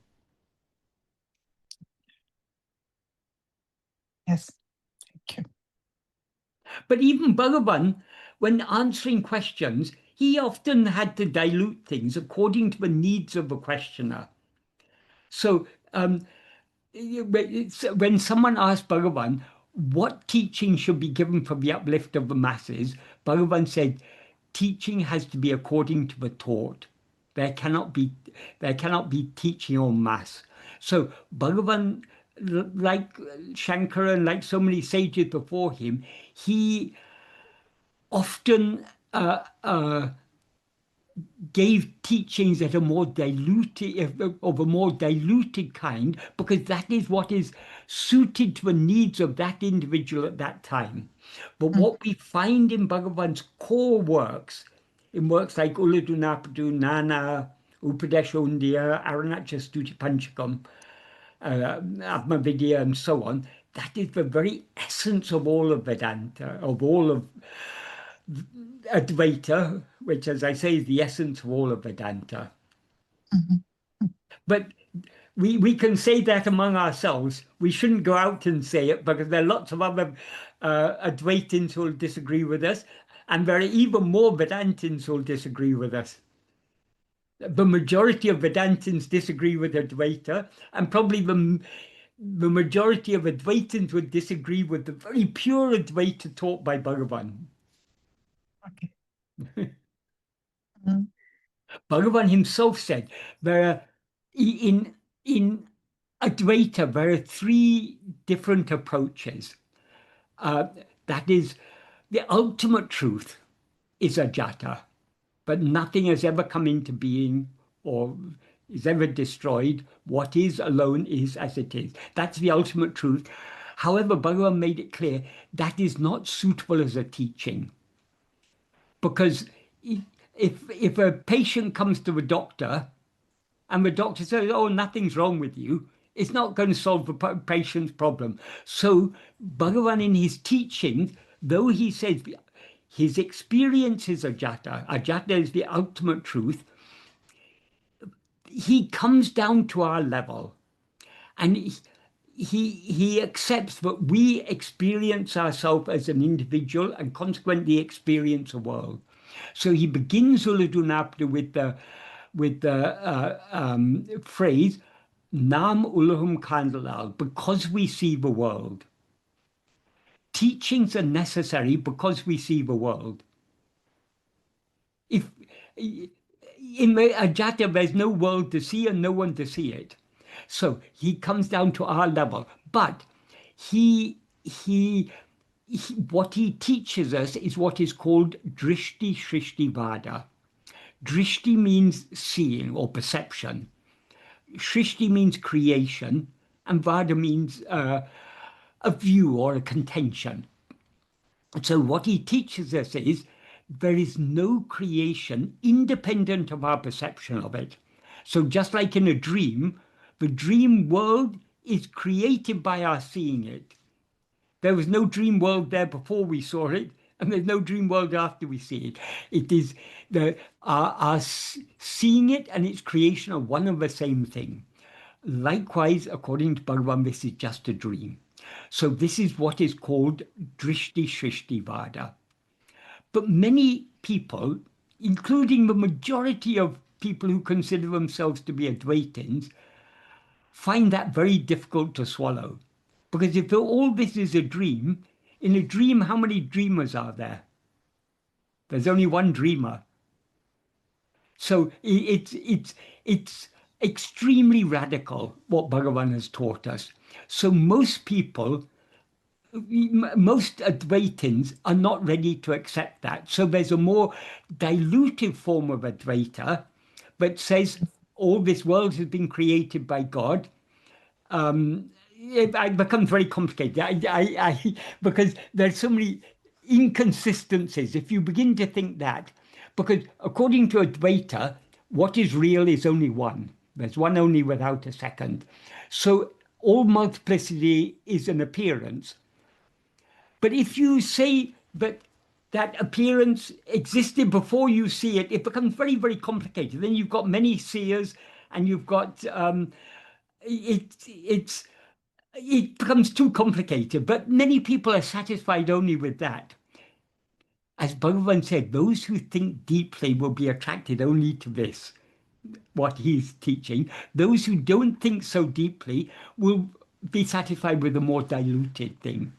Yes, thank you. But even Bhagavan, when answering questions, he often had to dilute things according to the needs of the questioner. So when someone asked Bhagavan what teaching should be given for the uplift of the masses, Bhagavan said, teaching has to be according to the taught. There cannot be teaching en masse. So Bhagavan, like Shankara and like so many sages before him, he often gave teachings that are more diluted, of a more diluted kind, because that is what is suited to the needs of that individual at that time. But what we find in Bhagavan's core works, in works like Uladu Napadu, Nana, Upadesha Aranacha Stuti Panchakam, Atma-vichara, and so on, that is the very essence of all of Vedanta, of all of Advaita, which, as I say, is the essence of all of Vedanta. But we can say that among ourselves. We shouldn't go out and say it because there are lots of other Advaitins who will disagree with us, and there are even more Vedantins who will disagree with us. The majority of Vedantins disagree with Advaita, and probably the majority of Advaitins would disagree with the very pure Advaita taught by Bhagavan. Okay. Mm. Bhagavan himself said there are in Advaita there are three different approaches. That is, the ultimate truth is ajata, but nothing has ever come into being or is ever destroyed. What is alone is as it is. That's the ultimate truth. However, Bhagavan made it clear that is not suitable as a teaching. Because if a patient comes to a doctor and the doctor says, oh, nothing's wrong with you, it's not going to solve the patient's problem. So Bhagavan in his teachings, though he says his experience is ajata, ajata is the ultimate truth, he comes down to our level and he accepts that we experience ourselves as an individual and consequently experience a world. So he begins Uladunapta with the phrase Nam Ulahum Kandalal, because we see the world. Teachings are necessary because we see the world. If in Ajata there's no world to see and no one to see it. So he comes down to our level. But what he teaches us is what is called Drishti Shrishti Vada. Drishti means seeing or perception. Shrishti means creation, and Vada means a view or a contention. So what he teaches us is there is no creation independent of our perception of it. So just like in a dream, the dream world is created by our seeing it. There was no dream world there before we saw it, and there's no dream world after we see it. It is our seeing it and its creation are one and the same thing. Likewise, according to Bhagavan, this is just a dream. So this is what is called Drishti Shrishti Vada. But many people, including the majority of people who consider themselves to be Advaitins, find that very difficult to swallow. Because if all this is a dream, in a dream, how many dreamers are there? There's only one dreamer. So it's extremely radical what Bhagavan has taught us. So most people, most Advaitins are not ready to accept that. So there's a more dilutive form of Advaita that says all this world has been created by God. It becomes very complicated because there's so many inconsistencies if you begin to think that. Because according to Advaita, what is real is only one. There's one only without a second. So all multiplicity is an appearance. But if you say that that appearance existed before you see it, it becomes very, very complicated. Then you've got many seers and you've got, it becomes too complicated. But many people are satisfied only with that. As Bhagavan said, those who think deeply will be attracted only to this, what he's teaching. Those who don't think so deeply will be satisfied with a more diluted thing.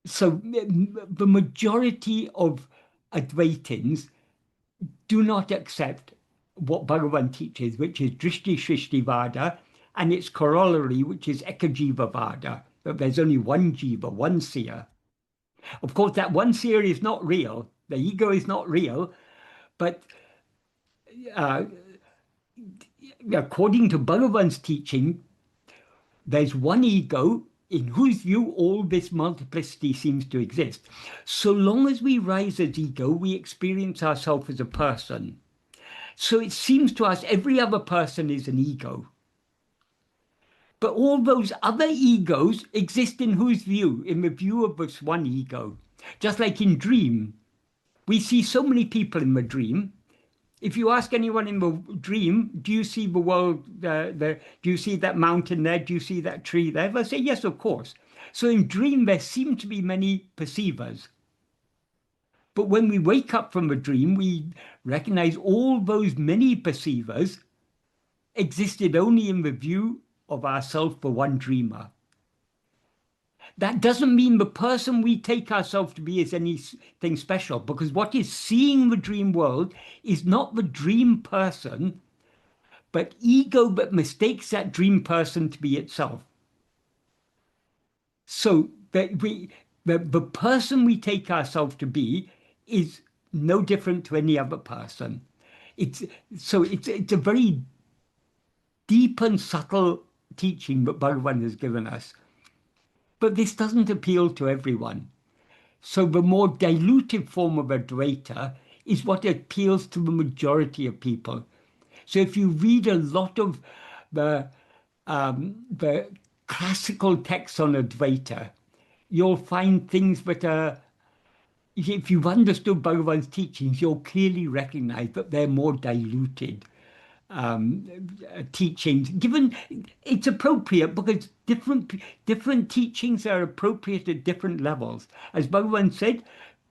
So the majority of Advaitins do not accept what Bhagavan teaches, which is Drishti Shrishti Vada, and its corollary, which is Ekajiva Vada, that there's only one jiva, one seer. Of course, that one seer is not real. The ego is not real, but according to Bhagavan's teaching, there's one ego in whose view all this multiplicity seems to exist. So long as we rise as ego, we experience ourselves as a person. So it seems to us every other person is an ego. But all those other egos exist in whose view? In the view of this one ego. Just like in dream, we see so many people in the dream. If you ask anyone in the dream, do you see the world, do you see that mountain there? Do you see that tree there? They'll say, yes, of course. So in dream, there seem to be many perceivers. But when we wake up from a dream, we recognize all those many perceivers existed only in the view of ourself, the one dreamer. That doesn't mean the person we take ourselves to be is anything special, because what is seeing the dream world is not the dream person, but ego that mistakes that dream person to be itself. So that the person we take ourselves to be is no different to any other person. It's a very deep and subtle teaching that Bhagavan has given us. But this doesn't appeal to everyone. So the more dilutive form of Advaita is what appeals to the majority of people. So if you read a lot of the classical texts on Advaita, you'll find things that are, if you've understood Bhagavan's teachings, you'll clearly recognize that they're more diluted teachings. Given it's appropriate because different teachings are appropriate at different levels. As Bhagavan said,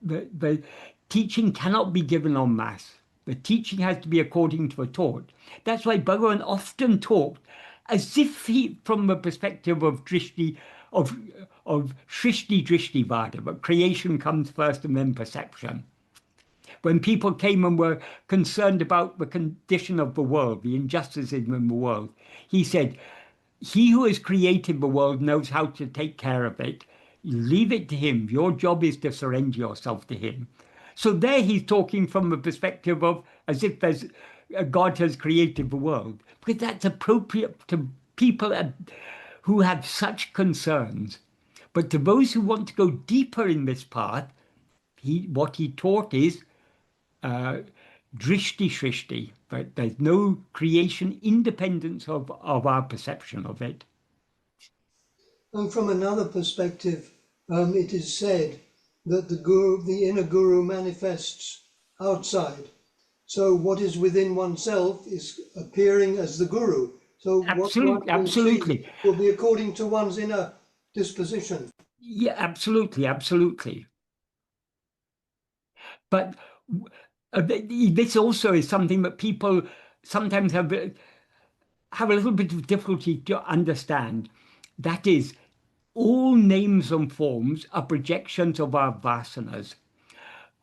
the teaching cannot be given en masse. The teaching has to be according to the taught. That's why Bhagavan often talked as if he, from the perspective of Shrishti Drishti Vada, but creation comes first and then perception. When people came and were concerned about the condition of the world, the injustices in the world, he said, he who has created the world knows how to take care of it. You leave it to him. Your job is to surrender yourself to him. So there he's talking from the perspective of as if God has created the world, because that's appropriate to people who have such concerns. But to those who want to go deeper in this path, what he taught is drishti shrishti, but there's no creation independence of our perception of it. And from another perspective, it is said that the inner guru manifests outside. So what is within oneself is appearing as the guru. So Absolutely. Will be according to one's inner disposition. Yeah, absolutely. But this also is something that people sometimes have a little bit of difficulty to understand. That is, all names and forms are projections of our vasanas.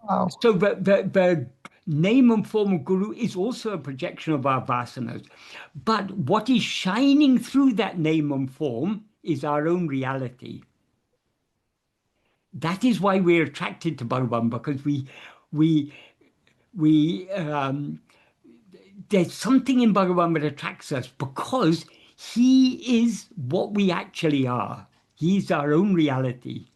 Wow. So the name and form of Guru is also a projection of our vasanas. But what is shining through that name and form is our own reality. That is why we're attracted to Bhagavan, because there's something in Bhagavan that attracts us, because he is what we actually are. He's our own reality.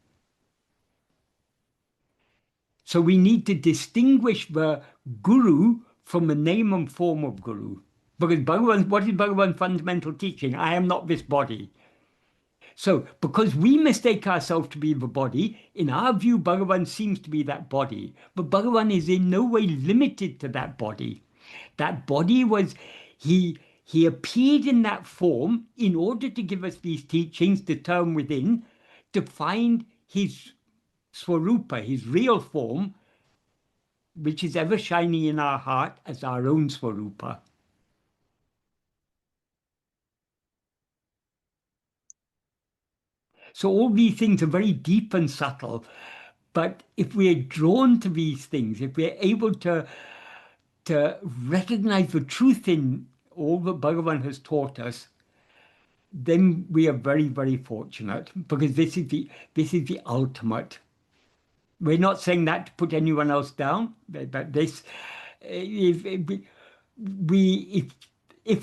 So we need to distinguish the Guru from the name and form of Guru. Because what is Bhagavan's fundamental teaching? I am not this body. So because we mistake ourselves to be the body, in our view, Bhagavan seems to be that body. But Bhagavan is in no way limited to that body. That body was, he appeared in that form in order to give us these teachings to turn within, to find his Swarupa, his real form, which is ever shining in our heart as our own Swarupa. So all these things are very deep and subtle, but if we're drawn to these things, if we're able to recognize the truth in all that Bhagavan has taught us, then we are very, very fortunate, because this is the ultimate. We're not saying that to put anyone else down, but this, if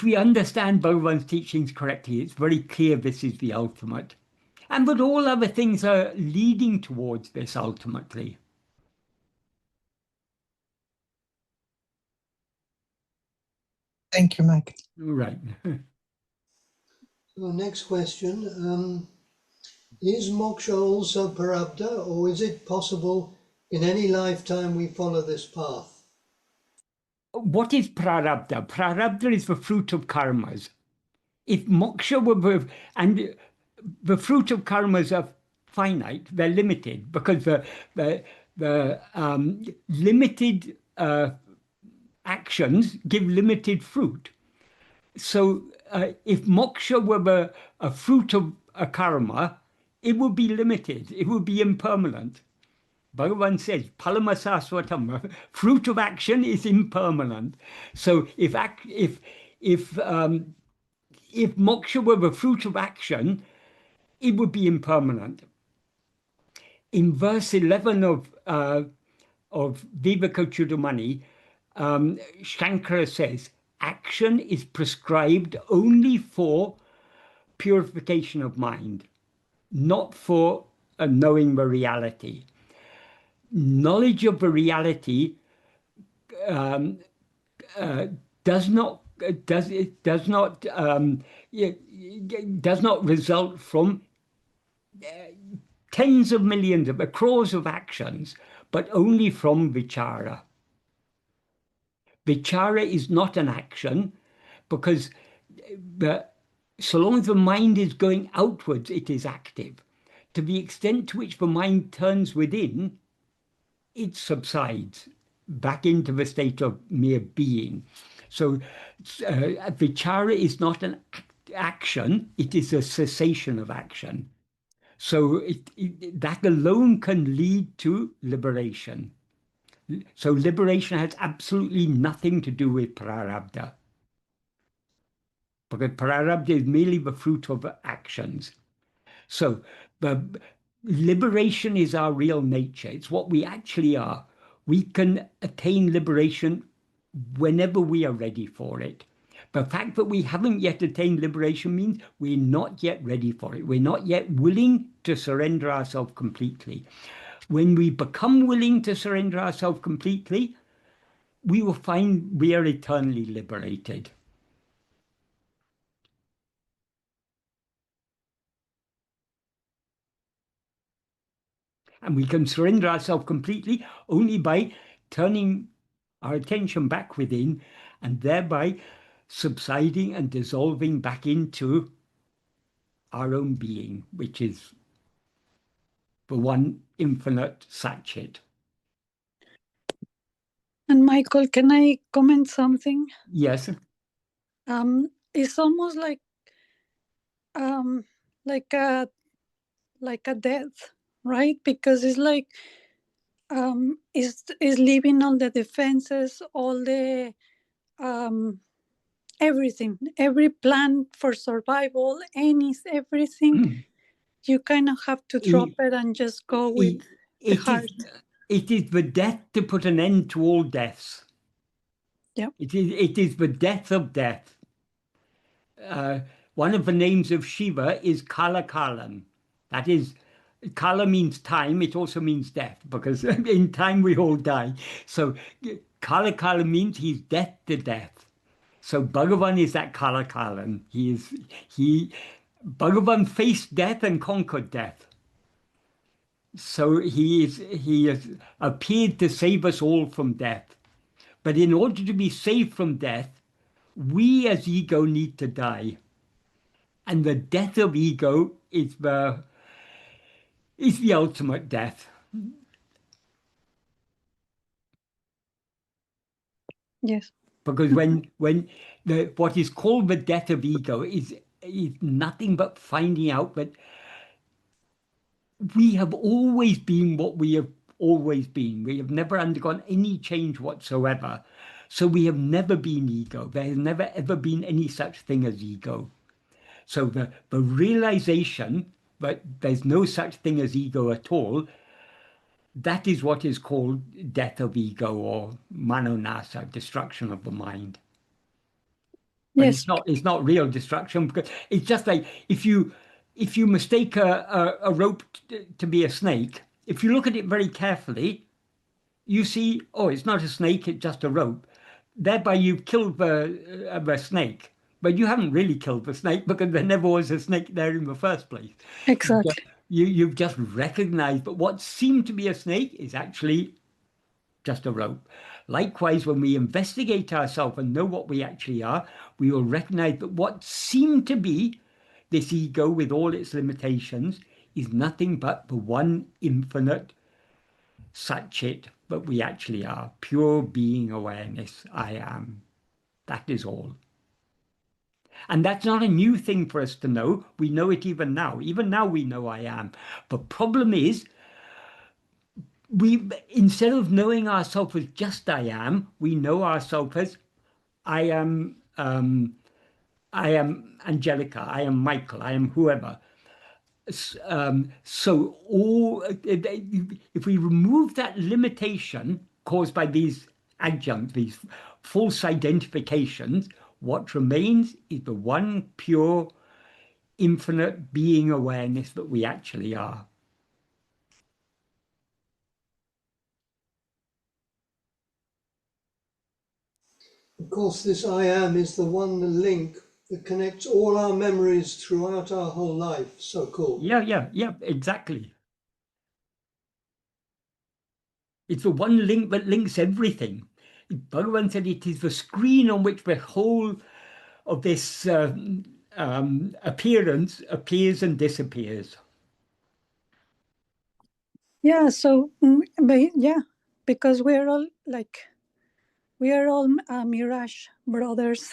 we understand Bhagavan's teachings correctly, it's very clear this is the ultimate. And that all other things are leading towards this ultimately. Thank you, Michael. Right. So next question, is moksha also prarabdha, or is it possible in any lifetime we follow this path? what is prarabdha? Prarabdha is the fruit of karmas. If moksha were, and the fruit of karmas are finite, they're limited, because the limited actions give limited fruit. So if moksha were a fruit of a karma, it would be limited, it would be impermanent. Bhagavan says, Palamasasvatam, fruit of action is impermanent. So if moksha were the fruit of action, it would be impermanent. In verse 11 of Viveka Chudamani, Shankara says, action is prescribed only for purification of mind, not for knowing the reality. Knowledge of the reality does not result from tens of millions of crores of actions, but only from vichara. Vichara is not an action, because so long as the mind is going outwards, it is active. To the extent to which the mind turns within, it subsides back into the state of mere being. So vichara is not an action, it is a cessation of action. So that alone can lead to liberation. So liberation has absolutely nothing to do with prarabdha, because prarabdha is merely the fruit of actions. So the liberation is our real nature. It's what we actually are. We can attain liberation whenever we are ready for it. The fact that we haven't yet attained liberation means we're not yet ready for it. We're not yet willing to surrender ourselves completely. When we become willing to surrender ourselves completely, we will find we are eternally liberated. And we can surrender ourselves completely only by turning our attention back within, and thereby subsiding and dissolving back into our own being, which is the one infinite Satchit. And Michael, can I comment something? Yes. It's almost like a death, right? Because it's like is leaving all the defenses, all the everything, every plan for survival, everything. You kind of have to drop it and just go with the heart. It is the death to put an end to all deaths. Yeah. It is the death of death. One of the names of Shiva is Kala Kalan. That is, Kala means time. It also means death, because in time we all die. So Kala Kala means he's death to death. So Bhagavan is that Kala Kalan. Bhagavan faced death and conquered death. So he has appeared to save us all from death. But in order to be saved from death, we as ego need to die. And the death of ego is the ultimate death. Yes. Because when what is called the death of ego is nothing but finding out that we have always been what we have always been. We have never undergone any change whatsoever. So we have never been ego. There has never ever been any such thing as ego. So the realization that there's no such thing as ego at all, that is what is called death of ego, or manonasa, destruction of the mind. But yes. it's not real destruction, because it's just like if you mistake a rope to be a snake, if you look at it very carefully, you see, oh, it's not a snake, it's just a rope. Thereby you've killed the snake. But you haven't really killed the snake, because there never was a snake there in the first place. Exactly. You've just recognized, but what seemed to be a snake is actually just a rope. Likewise, when we investigate ourselves and know what we actually are, we will recognize that what seemed to be this ego with all its limitations is nothing but the one infinite Satchit that we actually are. Pure being awareness, I am. That is all. And that's not a new thing for us to know. We know it even now. Even now we know I am. The problem is, instead of knowing ourselves as just I am, we know ourselves as I am Angelica, I am Michael, I am whoever. So if we remove that limitation caused by these adjuncts, these false identifications, what remains is the one pure, infinite being awareness that we actually are. Of course, this I am is the one link that connects all our memories throughout our whole life. So cool. Yeah, exactly. It's the one link that links everything. Bhagavan said it is the screen on which the whole of this appearance appears and disappears. Yeah, so, but yeah, because we're all mirage brothers.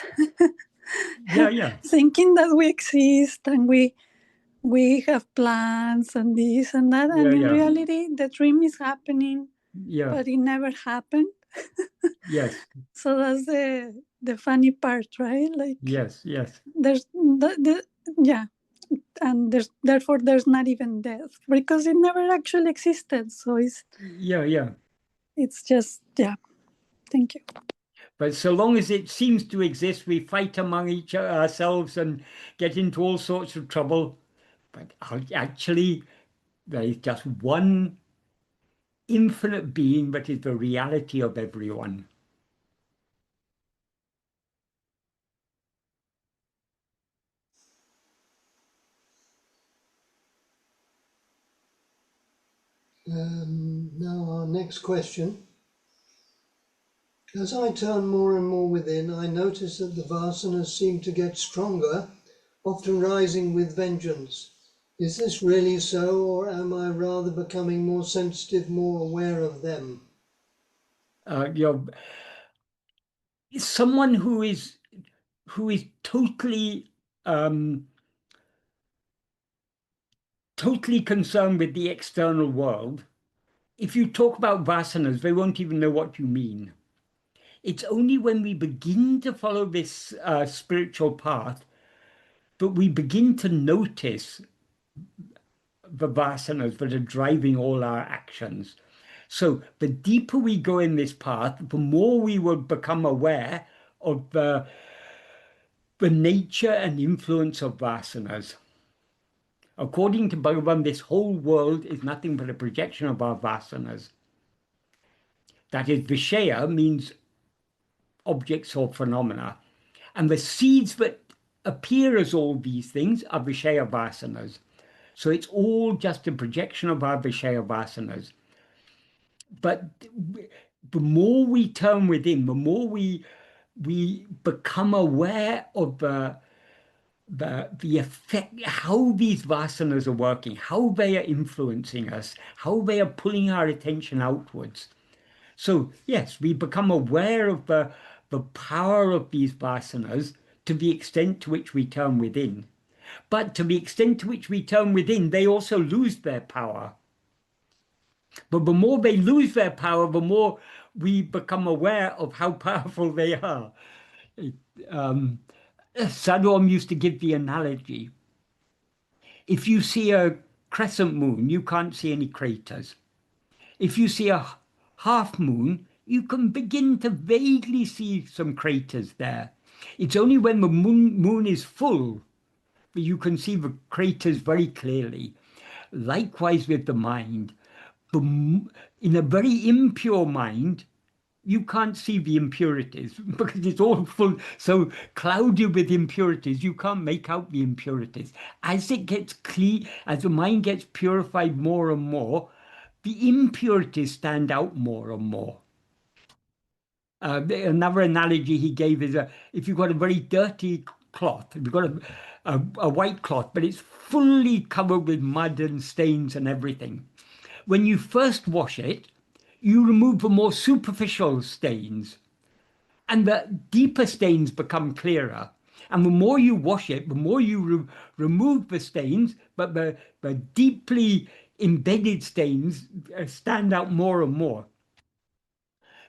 Yeah. Thinking that we exist and we have plans and this and that, and in reality the dream is happening, but it never happened. Yes. So that's the funny part, right? Like, yes there's and therefore there's not even death because it never actually existed. So it's just thank you. But so long as it seems to exist, we fight among ourselves and get into all sorts of trouble. But actually, there is just one infinite being that is the reality of everyone. Now our next question. As I turn more and more within, I notice that the vasanas seem to get stronger, often rising with vengeance. Is this really so, or am I rather becoming more sensitive, more aware of them? Someone who is totally totally concerned with the external world, if you talk about vasanas, they won't even know what you mean. It's only when we begin to follow this spiritual path that we begin to notice the vasanas that are driving all our actions. So the deeper we go in this path, the more we will become aware of the nature and influence of vasanas. According to Bhagavan, this whole world is nothing but a projection of our vasanas. That is, Vishaya means objects or phenomena. And the seeds that appear as all these things are Vishaya vasanas. So it's all just a projection of our Vishaya vasanas. But the more we turn within, the more we become aware of the effect, how these vasanas are working, how they are influencing us, how they are pulling our attention outwards. So yes, we become aware of the power of these vasanas to the extent to which we turn within. But to the extent to which we turn within, they also lose their power. But the more they lose their power, the more we become aware of how powerful they are. Sadhu Om used to give the analogy. If you see a crescent moon, you can't see any craters. If you see a half moon, you can begin to vaguely see some craters there. It's only when the moon is full that you can see the craters very clearly. Likewise with the mind. In a very impure mind, you can't see the impurities because it's all full, so clouded with impurities, you can't make out the impurities. As it gets clean, as the mind gets purified more and more, the impurities stand out more and more. Another analogy he gave is if you've got a very dirty cloth, if you've got a white cloth, but it's fully covered with mud and stains and everything. When you first wash it, you remove the more superficial stains, and the deeper stains become clearer. And the more you wash it, the more you remove the stains, but the deeply embedded stains stand out more and more.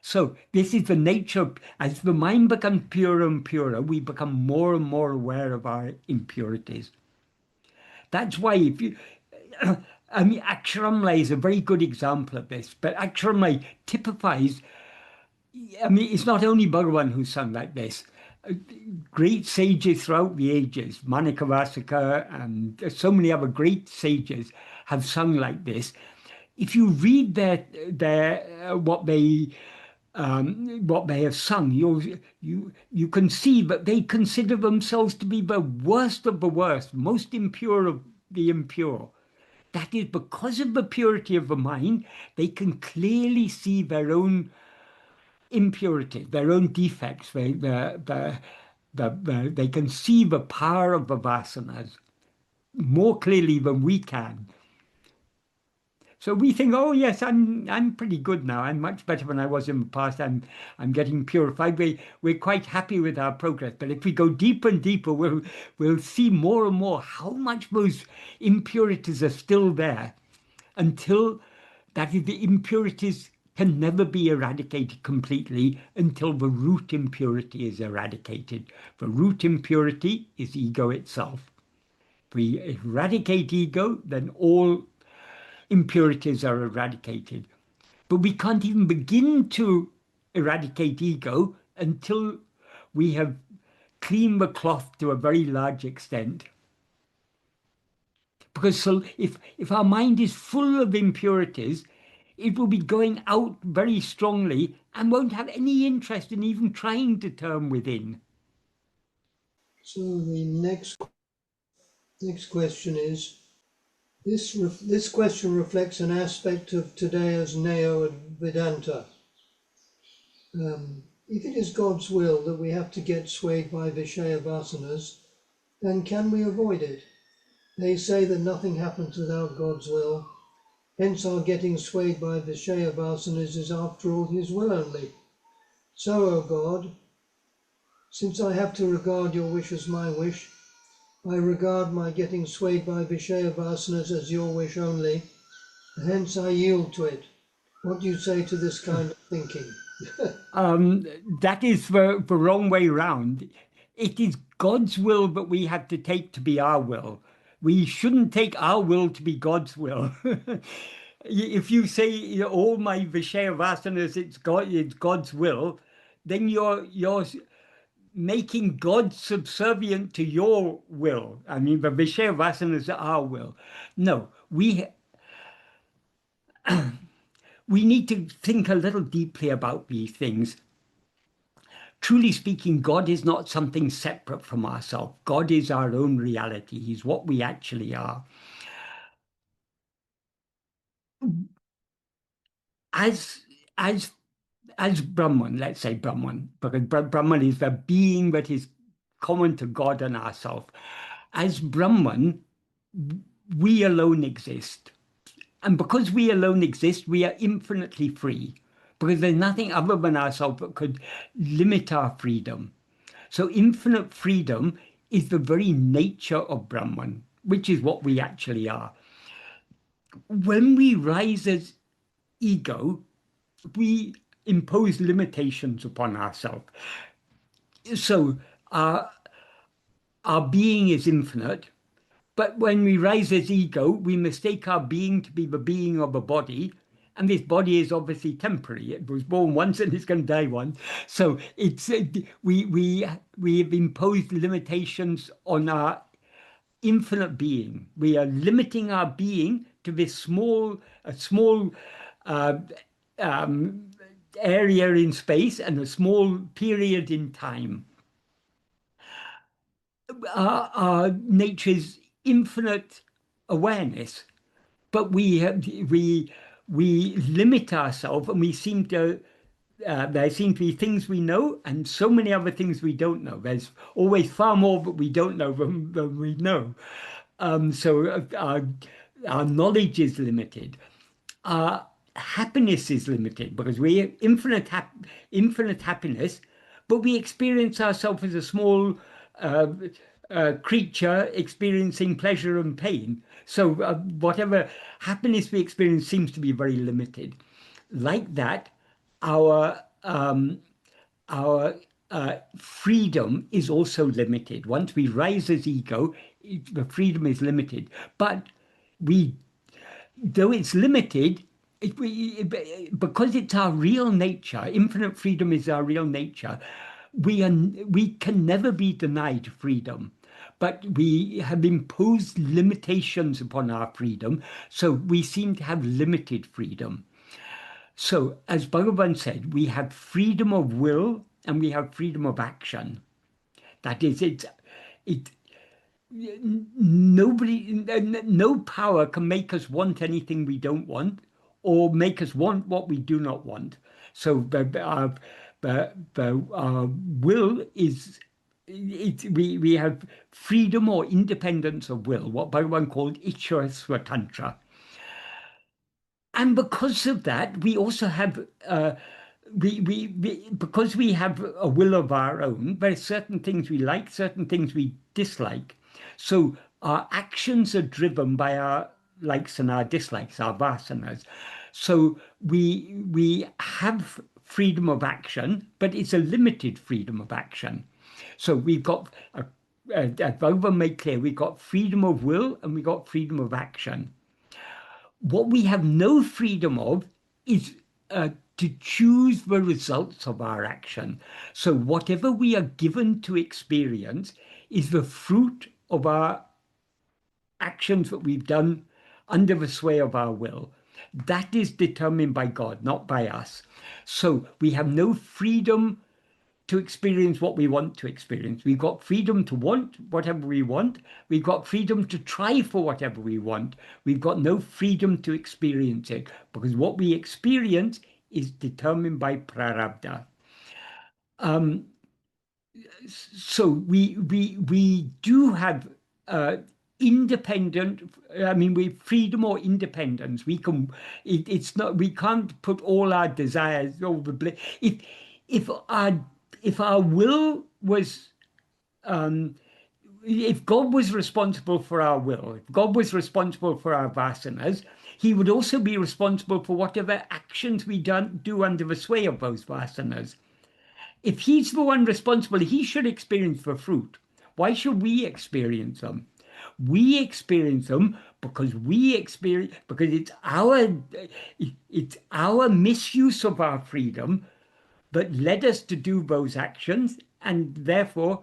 So this is the nature. As the mind becomes purer and purer, we become more and more aware of our impurities. That's why if you, I mean, Aksharamla is a very good example of this, but Aksharamla typifies, I mean, it's not only Bhagavan who sung like this. Great sages throughout the ages, Manika Vācaka and so many other great sages have sung like this. If you read what they have sung, you can see that they consider themselves to be the worst of the worst, most impure of the impure. That is because of the purity of the mind, they can clearly see their own impurity, their own defects. They can see the power of the vasanas more clearly than we can. So we think, oh yes, I'm pretty good now. I'm much better than I was in the past. I'm getting purified. We're quite happy with our progress. But if we go deeper and deeper, we'll see more and more how much those impurities are still there, until that is, the impurities can never be eradicated completely until the root impurity is eradicated. The root impurity is ego itself. If we eradicate ego, then all impurities are eradicated. But we can't even begin to eradicate ego until we have cleaned the cloth to a very large extent. Because so if our mind is full of impurities, it will be going out very strongly and won't have any interest in even trying to turn within. So the next question is, this question reflects an aspect of today's Neo Vedanta. If it is God's will that we have to get swayed by Vishaya Vasanas, then can we avoid it? They say that nothing happens without God's will. Hence our getting swayed by Vishaya Vasanas is after all His will only. So, O God, since I have to regard your wish as my wish, I regard my getting swayed by Vishaya Vasanas as your wish only, and hence I yield to it. What do you say to this kind of thinking? That is the wrong way round. It is God's will that we have to take to be our will. We shouldn't take our will to be God's will. If you say, you know, all my Vishaya Vasanas, it's God's will, then you're making God subservient to your will. I mean, the Vishaya Vasanas are our will. No, we need to think a little deeply about these things. Truly speaking, God is not something separate from ourselves. God is our own reality. He's what we actually are. As Brahman, let's say Brahman, because Brahman is the being that is common to God and ourselves. As Brahman, we alone exist. And because we alone exist, we are infinitely free, because there's nothing other than ourselves that could limit our freedom. So infinite freedom is the very nature of Brahman, which is what we actually are. When we rise as ego, we impose limitations upon ourselves. So our being is infinite, but when we rise as ego, we mistake our being to be the being of a body, and this body is obviously temporary. It was born once and it's going to die once. So it's we have imposed limitations on our infinite being. We are limiting our being to this small area in space and a small period in time. Our nature is infinite awareness, but we limit ourselves, and we seem to there seem to be things we know and so many other things we don't know. There's always far more that we don't know than we know. So our knowledge is limited. Our happiness is limited because we have infinite happiness, but we experience ourselves as a small creature experiencing pleasure and pain. So whatever happiness we experience seems to be very limited. Like that, our freedom is also limited. Once we rise as ego, the freedom is limited. But though it's limited, because it's our real nature, infinite freedom is our real nature, we can never be denied freedom. But we have imposed limitations upon our freedom, so we seem to have limited freedom. So, as Bhagavan said, we have freedom of will and we have freedom of action. That is, no power can make us want anything we don't want or make us want what we do not want. So our will is, we have freedom or independence of will, what Bhagavan called Ichchara Swatantra. And because of that, we also have because we have a will of our own, there are certain things we like, certain things we dislike. So our actions are driven by our likes and our dislikes, our vasanas. So we have freedom of action, but it's a limited freedom of action. So we've got, as Bhagavan made clear, we've got freedom of will and we've got freedom of action. What we have no freedom of is to choose the results of our action. So whatever we are given to experience is the fruit of our actions that we've done under the sway of our will. That is determined by God, not by us. So we have no freedom to experience what we want to experience. We've got freedom to want whatever we want. We've got freedom to try for whatever we want. We've got no freedom to experience it because what we experience is determined by prarabdha. So we do have independent, I mean, we freedom or independence. We can, it's not, we can't put all our desires, all the if our will was, if God was responsible for our will, if God was responsible for our vasanas, he would also be responsible for whatever actions we do under the sway of those vasanas. If he's the one responsible, he should experience the fruit. Why should we experience them? We experience them because it's our misuse of our freedom that led us to do those actions, and therefore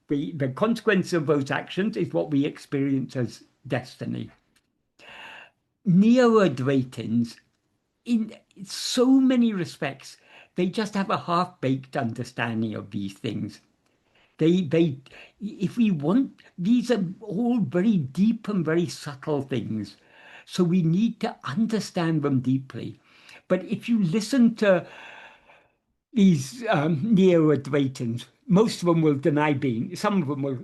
the consequence of those actions is what we experience as destiny. Neo-Advaitins, in so many respects, they just have a half-baked understanding of these things. If we want, these are all very deep and very subtle things. So we need to understand them deeply. But if you listen to these Neo-Advaitins, most of them will deny being, some of them will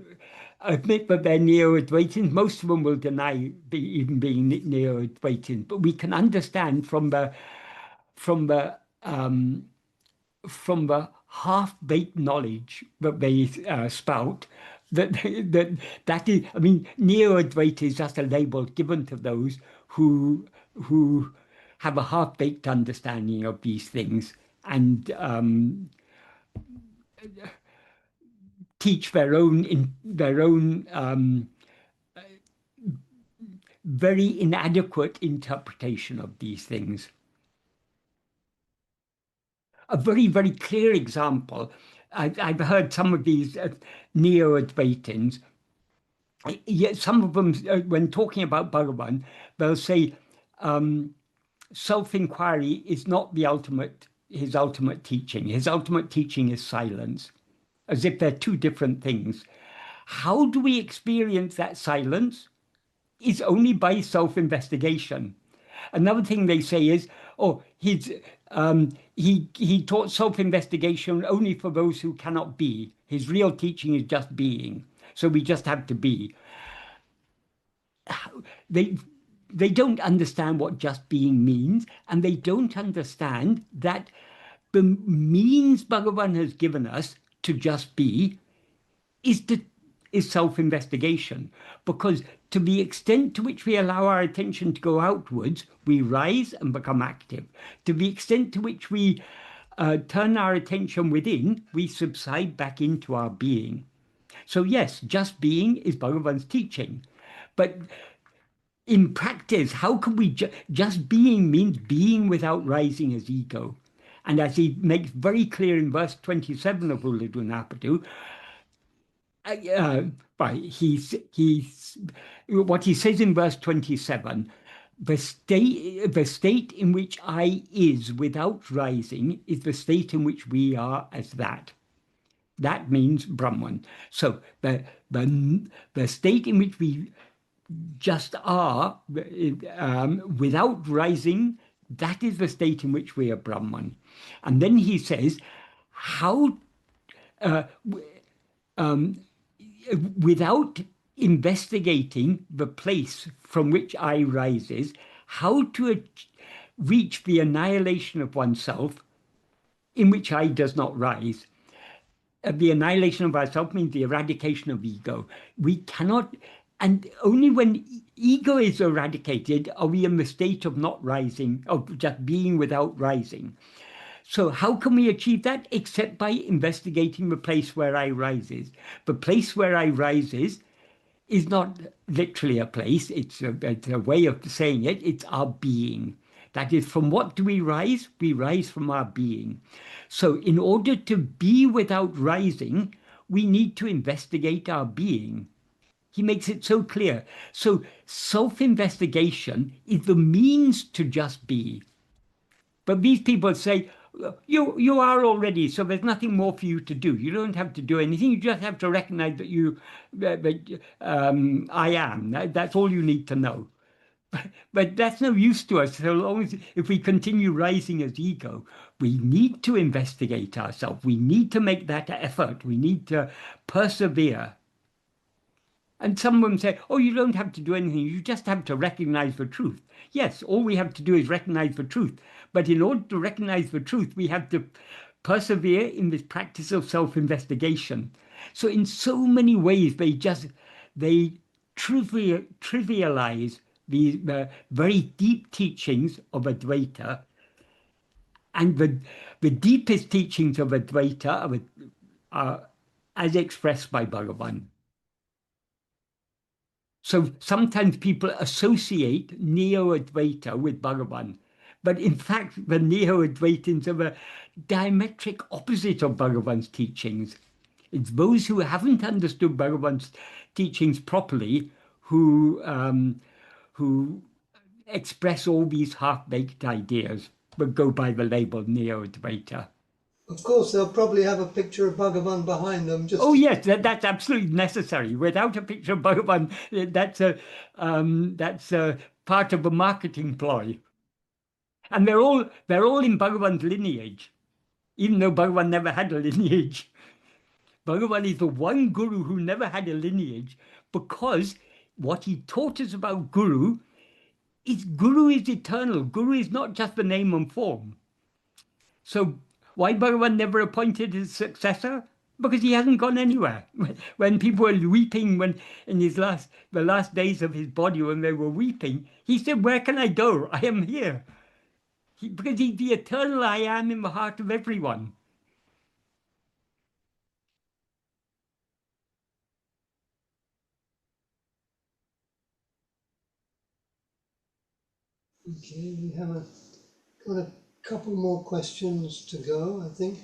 admit that they're Neo-Advaitins, most of them will deny even being Neo-Advaitins. But we can understand from the half-baked knowledge that they spout, that is, I mean, Neo-Advaita is just a label given to those who have a half-baked understanding of these things and teach their own very inadequate interpretation of these things. A very, very clear example, I've heard some of these Neo-Advaitins, some of them, when talking about Bhagavan, they'll say self-inquiry is not his ultimate teaching. His ultimate teaching is silence, as if they're two different things. How do we experience that silence? Is only by self-investigation. Another thing they say is, oh, his he taught self-investigation only for those who cannot be. His real teaching is just being. So we just have to be. They don't understand what just being means, and they don't understand that the means Bhagavan has given us to just be is self-investigation. Because to the extent to which we allow our attention to go outwards, we rise and become active. To the extent to which we turn our attention within, we subside back into our being. So yes, just being is Bhagavan's teaching. But in practice, how can we just being means being without rising as ego. And as he makes very clear in verse 27 of Ulladu Napadu, what he says in verse 27, the state in which I is without rising is the state in which we are as that. That means Brahman. So the state in which we just are without rising, that is the state in which we are Brahman. And then he says, how without investigating the place from which I rises, how to reach the annihilation of oneself in which I does not rise. The annihilation of ourself means the eradication of ego. We cannot, and only when ego is eradicated are we in the state of not rising, of just being without rising. So how can we achieve that? Except by investigating the place where I rises. The place where I rises is not literally a place, it's a way of saying it, it's our being. That is, from what do we rise? We rise from our being. So in order to be without rising, we need to investigate our being. He makes it so clear. So self-investigation is the means to just be. But these people say, you are already, so there's nothing more for you to do. You don't have to do anything. You just have to recognize that I am. That's all you need to know. But that's no use to us so long as if we continue rising as ego. We need to investigate ourselves. We need to make that effort. We need to persevere. And some of them say, oh, you don't have to do anything. You just have to recognize the truth. Yes, all we have to do is recognize the truth. But in order to recognize the truth, we have to persevere in this practice of self-investigation. So in so many ways, they trivialize the very deep teachings of Advaita. And the deepest teachings of Advaita are as expressed by Bhagavan. So sometimes people associate Neo-Advaita with Bhagavan. But in fact, the Neo-Advaitins are the diametric opposite of Bhagavan's teachings. It's those who haven't understood Bhagavan's teachings properly who express all these half-baked ideas, but go by the label Neo-Advaita. Of course, they'll probably have a picture of Bhagavan behind them. Oh yes, that's absolutely necessary. Without a picture of Bhagavan, that's a part of a marketing ploy. And they're all in Bhagavan's lineage, even though Bhagavan never had a lineage. Bhagavan is the one guru who never had a lineage, because what he taught us about Guru is eternal. Guru is not just the name and form. So why Bhagavan never appointed his successor? Because he hasn't gone anywhere. When people were weeping, when in the last days of his body, when they were weeping, he said, where can I go? I am here. Because he's the eternal I am in the heart of everyone. Okay, we have got a couple more questions to go, I think.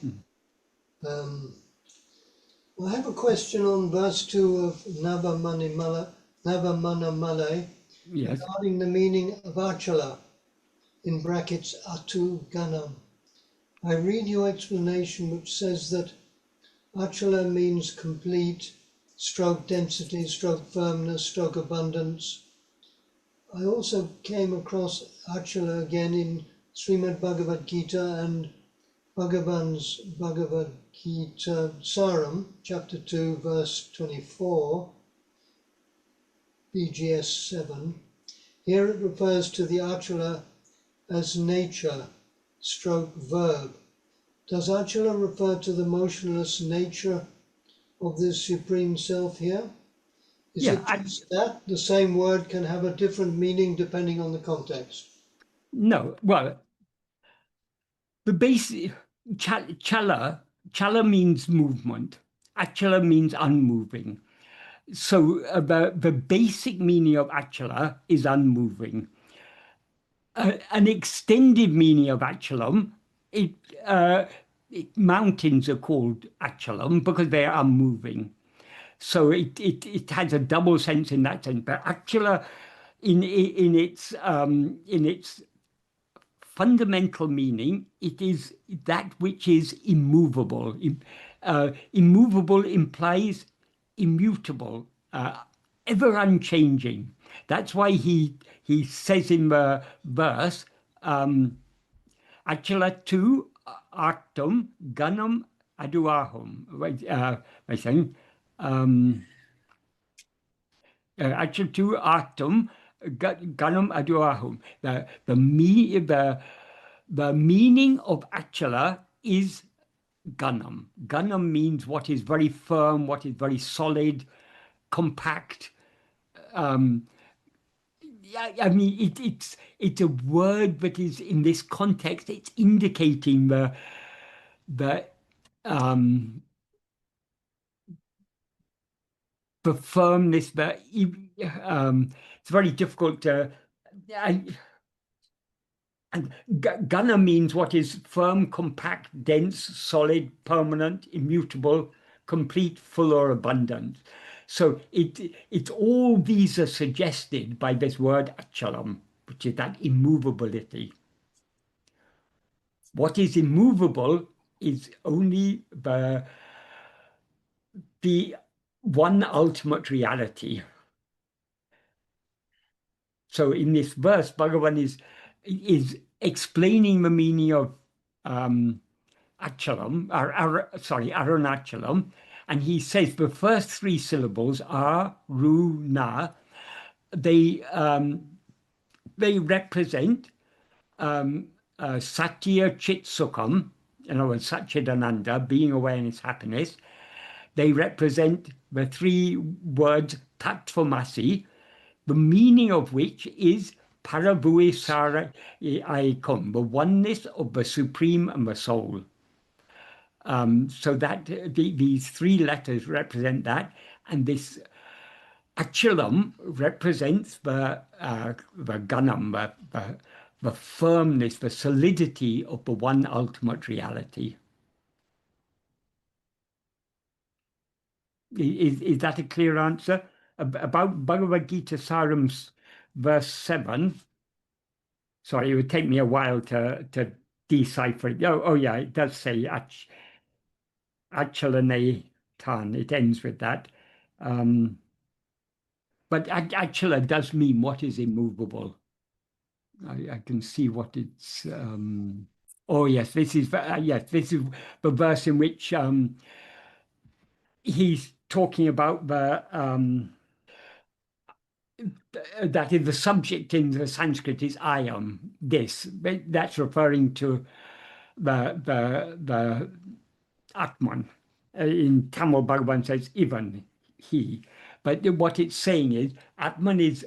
I have a question on verse 2 of Navamanamala, Yes. regarding the meaning of Achala, in brackets Atu Ganam. I read your explanation, which says that Achala means complete, stroke density, stroke firmness, stroke abundance. I also came across Achala again in Srimad Bhagavad Gita and Bhagavan's Bhagavad Gita Saram, chapter 2, verse 24, BGS 7. Here it refers to the achala as nature, stroke verb. Does achala refer to the motionless nature of the Supreme Self here? Is it just that the same word can have a different meaning depending on the context? No, well, the basic chala means movement. Achala means unmoving. So the basic meaning of achala is unmoving. An extended meaning of achalam, mountains are called achalam because they are unmoving. So it has a double sense in that sense. But achala, in its fundamental meaning, it is that which is immovable. Immovable implies immutable, ever unchanging. That's why he says in the verse, Achala tu actum ganam aduahum. I think, Achala tu actum ganam aduahum. The meaning of achala is ganam. Ganam means what is very firm, what is very solid, compact. I mean, it's a word that is in this context. It's indicating the firmness. It's very difficult to. And Gana means what is firm, compact, dense, solid, permanent, immutable, complete, full, or abundant. So it's all these are suggested by this word achalam, which is that immovability. What is immovable is only the one ultimate reality. So in this verse, Bhagavan is explaining the meaning of achalam, arunachalam, and he says the first three syllables are ru na. They represent satya chit sukham, in other words, satchidananda, being awareness, happiness. They represent the three words tattvamasi, the meaning of which is parabhuisara aikum, the oneness of the Supreme and the Soul. So that these three letters represent that, and this achalam represents the ganam, the firmness, the solidity of the one ultimate reality. Is that a clear answer? About Bhagavad Gita Saram's verse 7. Sorry, it would take me a while to decipher it. Oh yeah, it does say Achalane Tan. It ends with that. But Achala does mean what is immovable. I can see what it's. Oh yes, this is the verse in which he's talking about the. That is the subject in the Sanskrit is I am this. That's referring to the Atman. In Tamil, Bhagavan says even he. But what it's saying is Atman is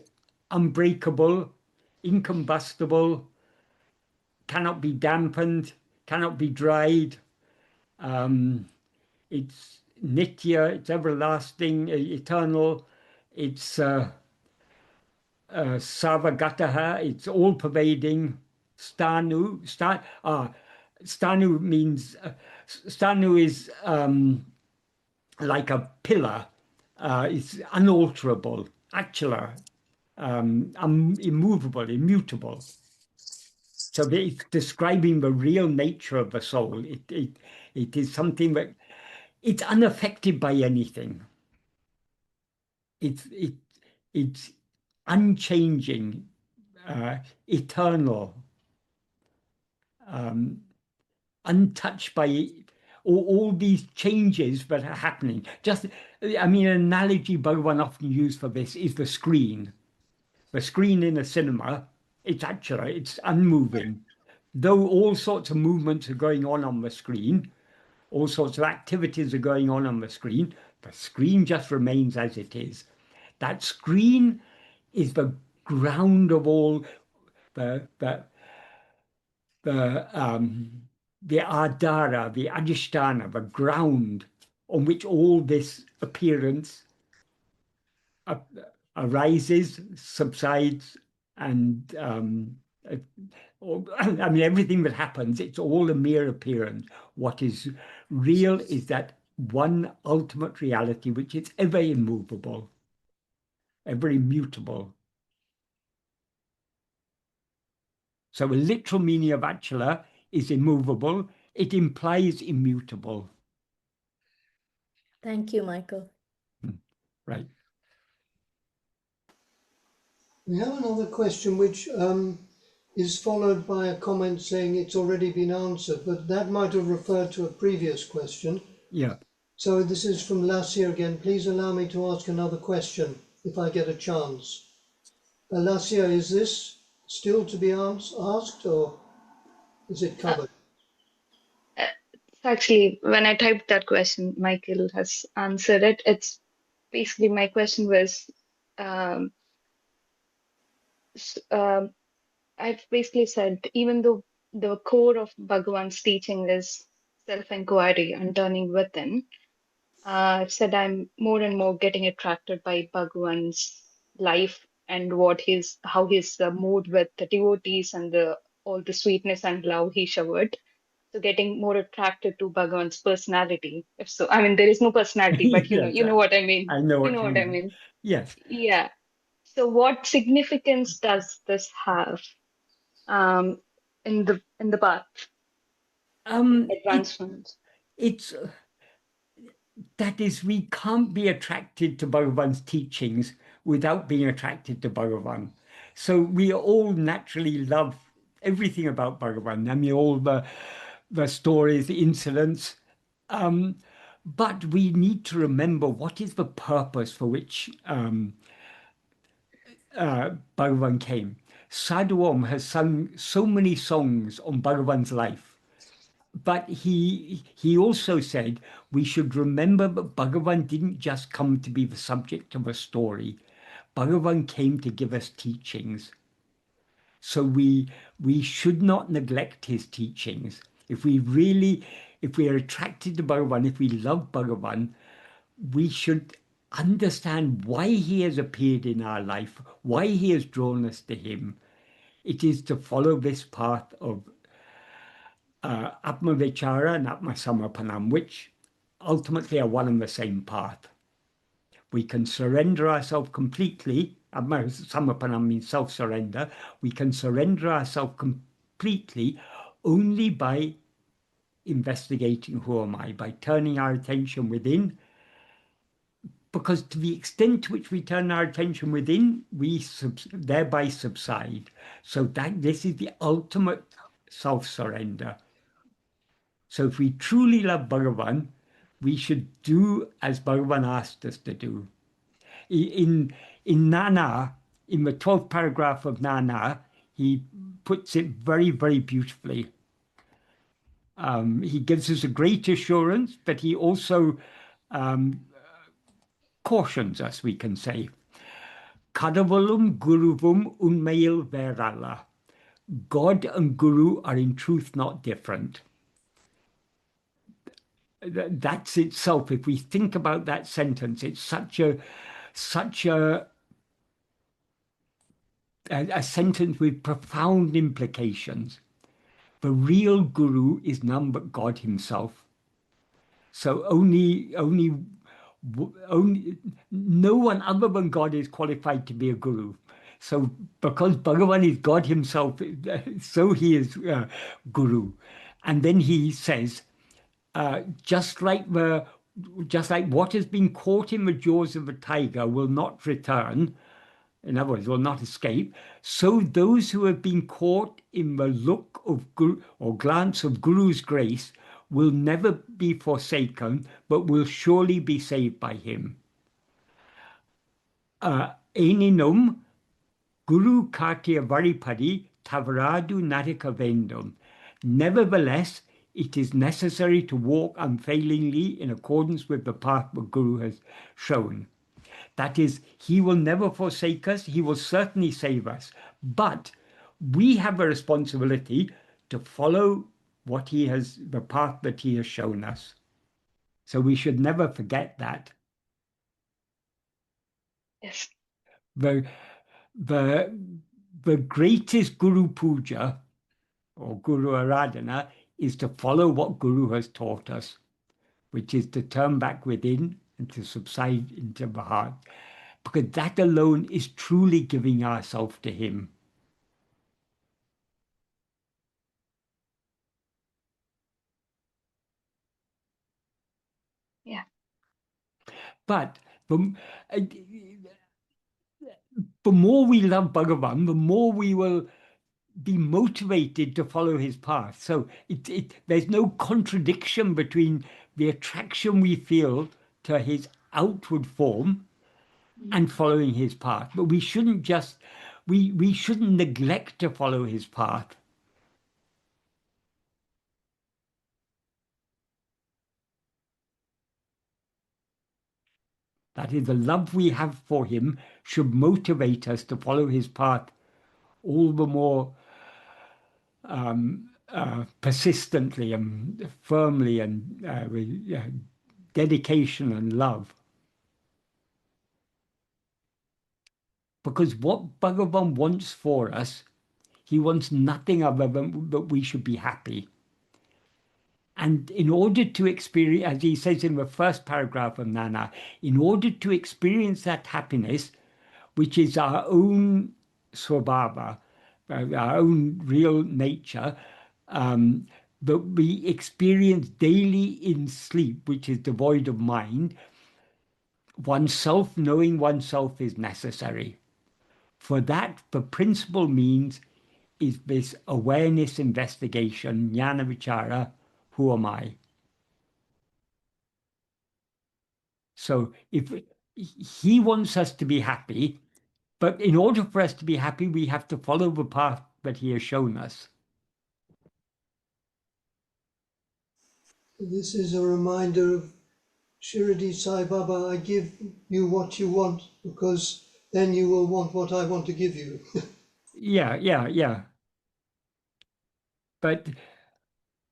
unbreakable, incombustible, cannot be dampened, cannot be dried. It's nitya, it's everlasting, eternal. It's sarvagataha, it's all-pervading. Stanu means stanu is like a pillar. It's unalterable, achala, immovable, immutable. So it's describing the real nature of the soul. It is something that it's unaffected by anything. It's unchanging, eternal. untouched by all these changes that are happening. I mean, an analogy Bhagavan often used for this is the screen. The screen in a cinema, it's unmoving. Though all sorts of movements are going on the screen, all sorts of activities are going on the screen just remains as it is. That screen is the ground of all the adhara, the adhisthana, the ground on which all this appearance arises, subsides, and I mean, everything that happens, it's all a mere appearance. What is real is that one ultimate reality, which is ever immovable, ever immutable. So a literal meaning of Achala is immovable. It implies immutable. Thank you, Michael. Right. We have another question which is followed by a comment saying it's already been answered, but that might have referred to a previous question. Yeah. So this is from Lassia again. Please allow me to ask another question if I get a chance. Lassia, is this still to be asked, or is it covered? Actually, when I typed that question, Michael has answered it. It's basically my question was, um, I've basically said, even though the core of Bhagavan's teaching is self-enquiry and turning within, I've said I'm more and more getting attracted by Bhagavan's life and how he's moved with the devotees and all the sweetness and love he showered. So getting more attracted to Bhagavan's personality. If so, I mean, there is no personality, but Yes, you know what I mean. I know You what know you what I mean. mean. Yes. Yeah. So what significance does this have in the path It advancement? it's that is, we can't be attracted to Bhagavan's teachings without being attracted to Bhagavan. So we all naturally love everything about Bhagavan. I mean, all the stories, the incidents. But we need to remember what is the purpose for which Bhagavan came. Sadhu Om has sung so many songs on Bhagavan's life. But he also said we should remember that Bhagavan didn't just come to be the subject of a story. Bhagavan came to give us teachings. So we should not neglect his teachings. If we are attracted to Bhagavan, if we love Bhagavan, we should understand why he has appeared in our life, why he has drawn us to him. It is to follow this path of Atma-vichara and Atma-samarpanam, which ultimately are one and the same path. We can surrender ourselves completely. Atma-samarpanam means self-surrender. We can surrender ourselves completely only by investigating who am I, by turning our attention within. Because to the extent to which we turn our attention within, we thereby subside. So that this is the ultimate self-surrender. So if we truly love Bhagavan, we should do as Bhagavan asked us to do. In Nana, in the 12th paragraph of Nana, he puts it very, very beautifully. He gives us a great assurance, but he also cautions us, we can say. Kadavalum Guruvum Unmail Verala. God and Guru are in truth not different. That's itself, if we think about that sentence, it's such a sentence with profound implications. The real guru is none but God himself. So only no one other than God is qualified to be a guru. So because Bhagavan is God himself, so he is guru. And then he says, just like what has been caught in the jaws of a tiger will not return, in other words, will not escape. So those who have been caught in the look of Guru or glance of Guru's grace will never be forsaken, but will surely be saved by him. Eninum Guru Kartia Varipadi Tavaradu Narika Vendum. Nevertheless, it is necessary to walk unfailingly in accordance with the path the Guru has shown. That is, he will never forsake us, he will certainly save us. But we have a responsibility to follow what he has, the path that he has shown us. So we should never forget that. Yes. The greatest Guru Puja or Guru Aradhana is to follow what Guru has taught us, which is to turn back within and to subside into the heart, because that alone is truly giving ourselves to him. Yeah. But the more we love Bhagavan, the more we will be motivated to follow his path. So there's no contradiction between the attraction we feel to his outward form and following his path. But we shouldn't just, we shouldn't neglect to follow his path. That is, the love we have for him should motivate us to follow his path all the more persistently and firmly and with dedication and love. Because what Bhagavan wants for us, he wants nothing other than that we should be happy. And in order to experience, as he says in the first paragraph of Nana, in order to experience that happiness, which is our own svabhava, our own real nature, that we experience daily in sleep, which is devoid of mind, oneself, knowing oneself is necessary. For that, the principal means is this awareness investigation, Atma-vichara, who am I? So if he wants us to be happy, but in order for us to be happy, we have to follow the path that he has shown us. This is a reminder of Shirdi Sai Baba, I give you what you want because then you will want what I want to give you. Yeah. But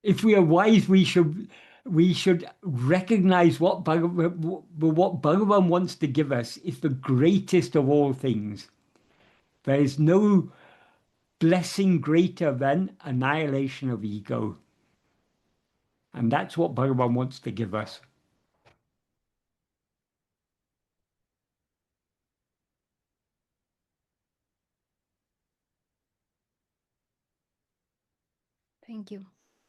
if we are wise, we should recognize what Bhagavan wants to give us is the greatest of all things. There is no blessing greater than annihilation of ego. And that's what Bhagavan wants to give us. Thank you.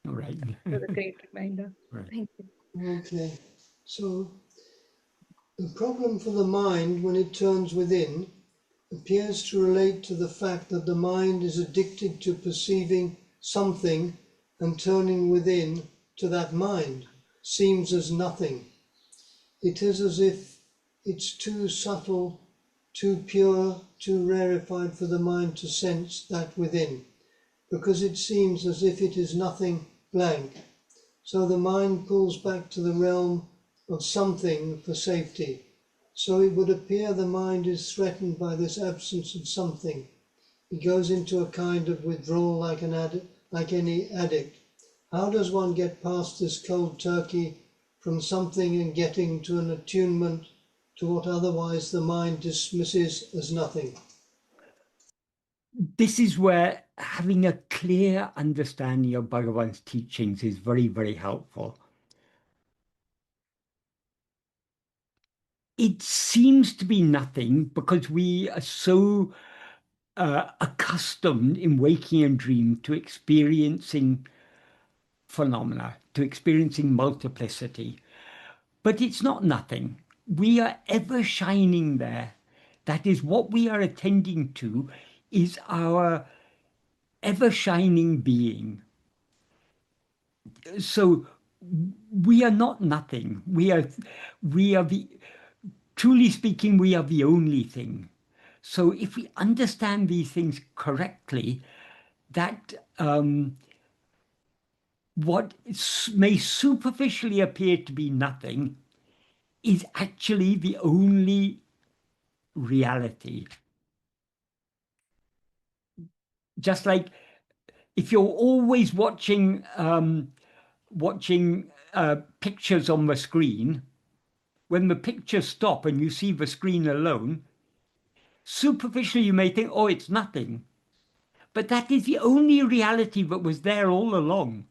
All right. For the great reminder. Right. Thank you. Okay, so the problem for the mind when it turns within appears to relate to the fact that the mind is addicted to perceiving something, and turning within to that mind seems as nothing. It is as if it's too subtle, too pure, too rarefied for the mind to sense that within, because it seems as if it is nothing, blank. So the mind pulls back to the realm of something for safety. So it would appear the mind is threatened by this absence of something. It goes into a kind of withdrawal like any addict. How does one get past this cold turkey from something and getting to an attunement to what otherwise the mind dismisses as nothing? This is where having a clear understanding of Bhagavan's teachings is very, very helpful. It seems to be nothing because we are so accustomed in waking and dream to experiencing phenomena, to experiencing multiplicity. But it's not nothing. We are ever shining there. That is, what we are attending to is our ever-shining being. So we are not nothing. We are the, truly speaking, we are the only thing. So if we understand these things correctly, that what may superficially appear to be nothing is actually the only reality. Just like if you're always watching pictures on the screen, when the pictures stop and you see the screen alone, superficially you may think, oh, it's nothing. But that is the only reality that was there all along.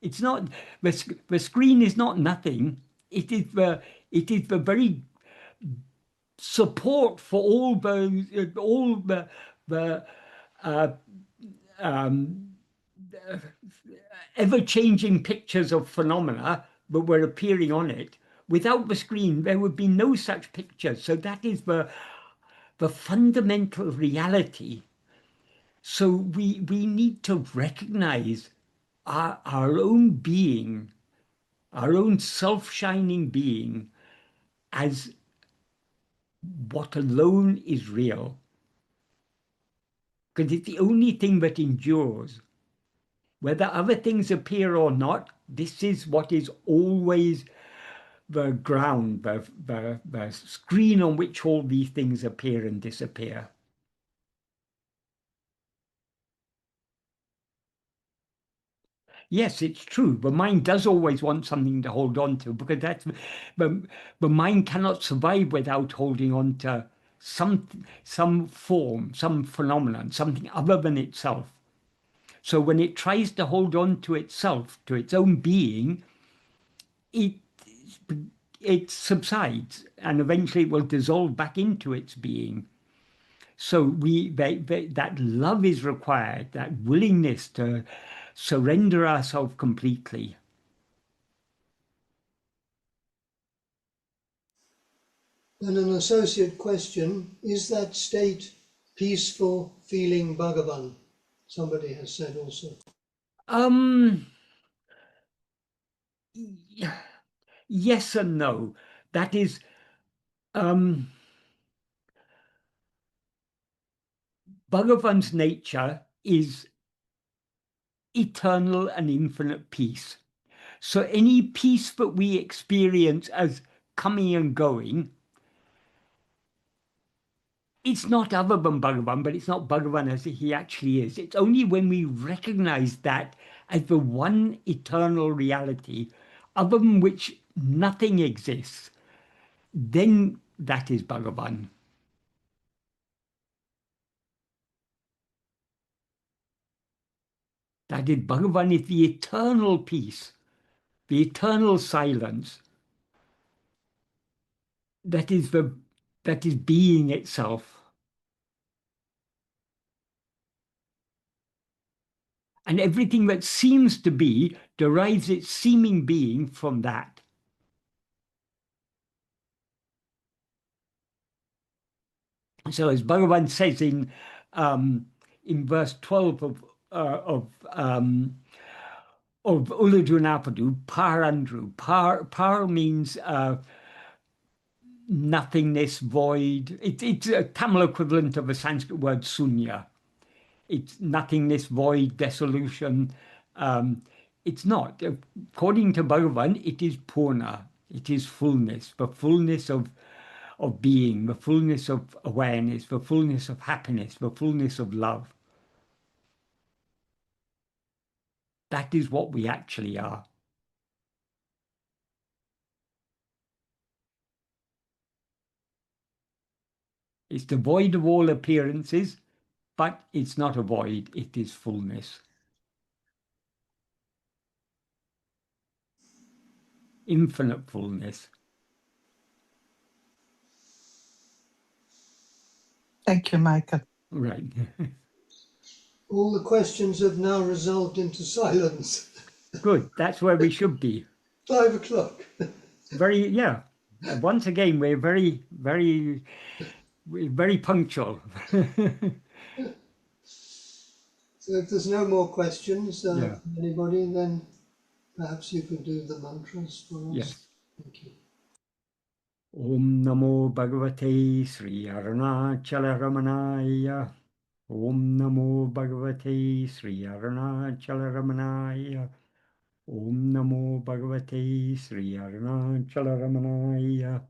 It's not, the screen is not nothing. It is the very support for all the ever-changing pictures of phenomena that were appearing on it. Without the screen, there would be no such pictures. So that is the fundamental reality. So we need to recognize our own being, our own self-shining being, as what alone is real. Because it's the only thing that endures. Whether other things appear or not, this is what is always the ground, the screen on which all these things appear and disappear. Yes, it's true. The mind does always want something to hold on to, because the mind cannot survive without holding on to some form, some phenomenon, something other than itself. So when it tries to hold on to itself, to its own being, it subsides, and eventually it will dissolve back into its being. So that love is required, that willingness to surrender ourselves completely. And an associate question, is that state peaceful, feeling Bhagavan? Somebody has said also. Yes and no. That is, Bhagavan's nature is eternal and infinite peace. So any peace that we experience as coming and going, it's not other than Bhagavan, but it's not Bhagavan as he actually is. It's only when we recognize that as the one eternal reality, other than which nothing exists, then that is Bhagavan. That is, Bhagavan is the eternal peace, the eternal silence. That is being itself. And everything that seems to be derives its seeming being from that. So as Bhagavan says in verse 12 of Ulajunapadu, Parandru. Par means nothingness, void. It's a Tamil equivalent of the Sanskrit word sunya. It's nothingness, void, dissolution. It's not. According to Bhagavan, it is purna. It is fullness, the fullness of being, the fullness of awareness, the fullness of happiness, the fullness of love. That is what we actually are. It's devoid of all appearances, but it's not a void, it is fullness. Infinite fullness. Thank you, Michael. Right. All the questions have now resolved into silence. Good, that's where we should be. 5 o'clock. Yeah. Once again, we're very, very We're very punctual. So if there's no more questions Yeah. from anybody, then perhaps you could do the mantras for us. Yes. Thank you. Om Namo Bhagavate Sri Arunachala Ramanaya. Om Namo Bhagavate Sri Arunachala Ramanaya. Om Namo Bhagavate Sri Arunachala Ramanaya.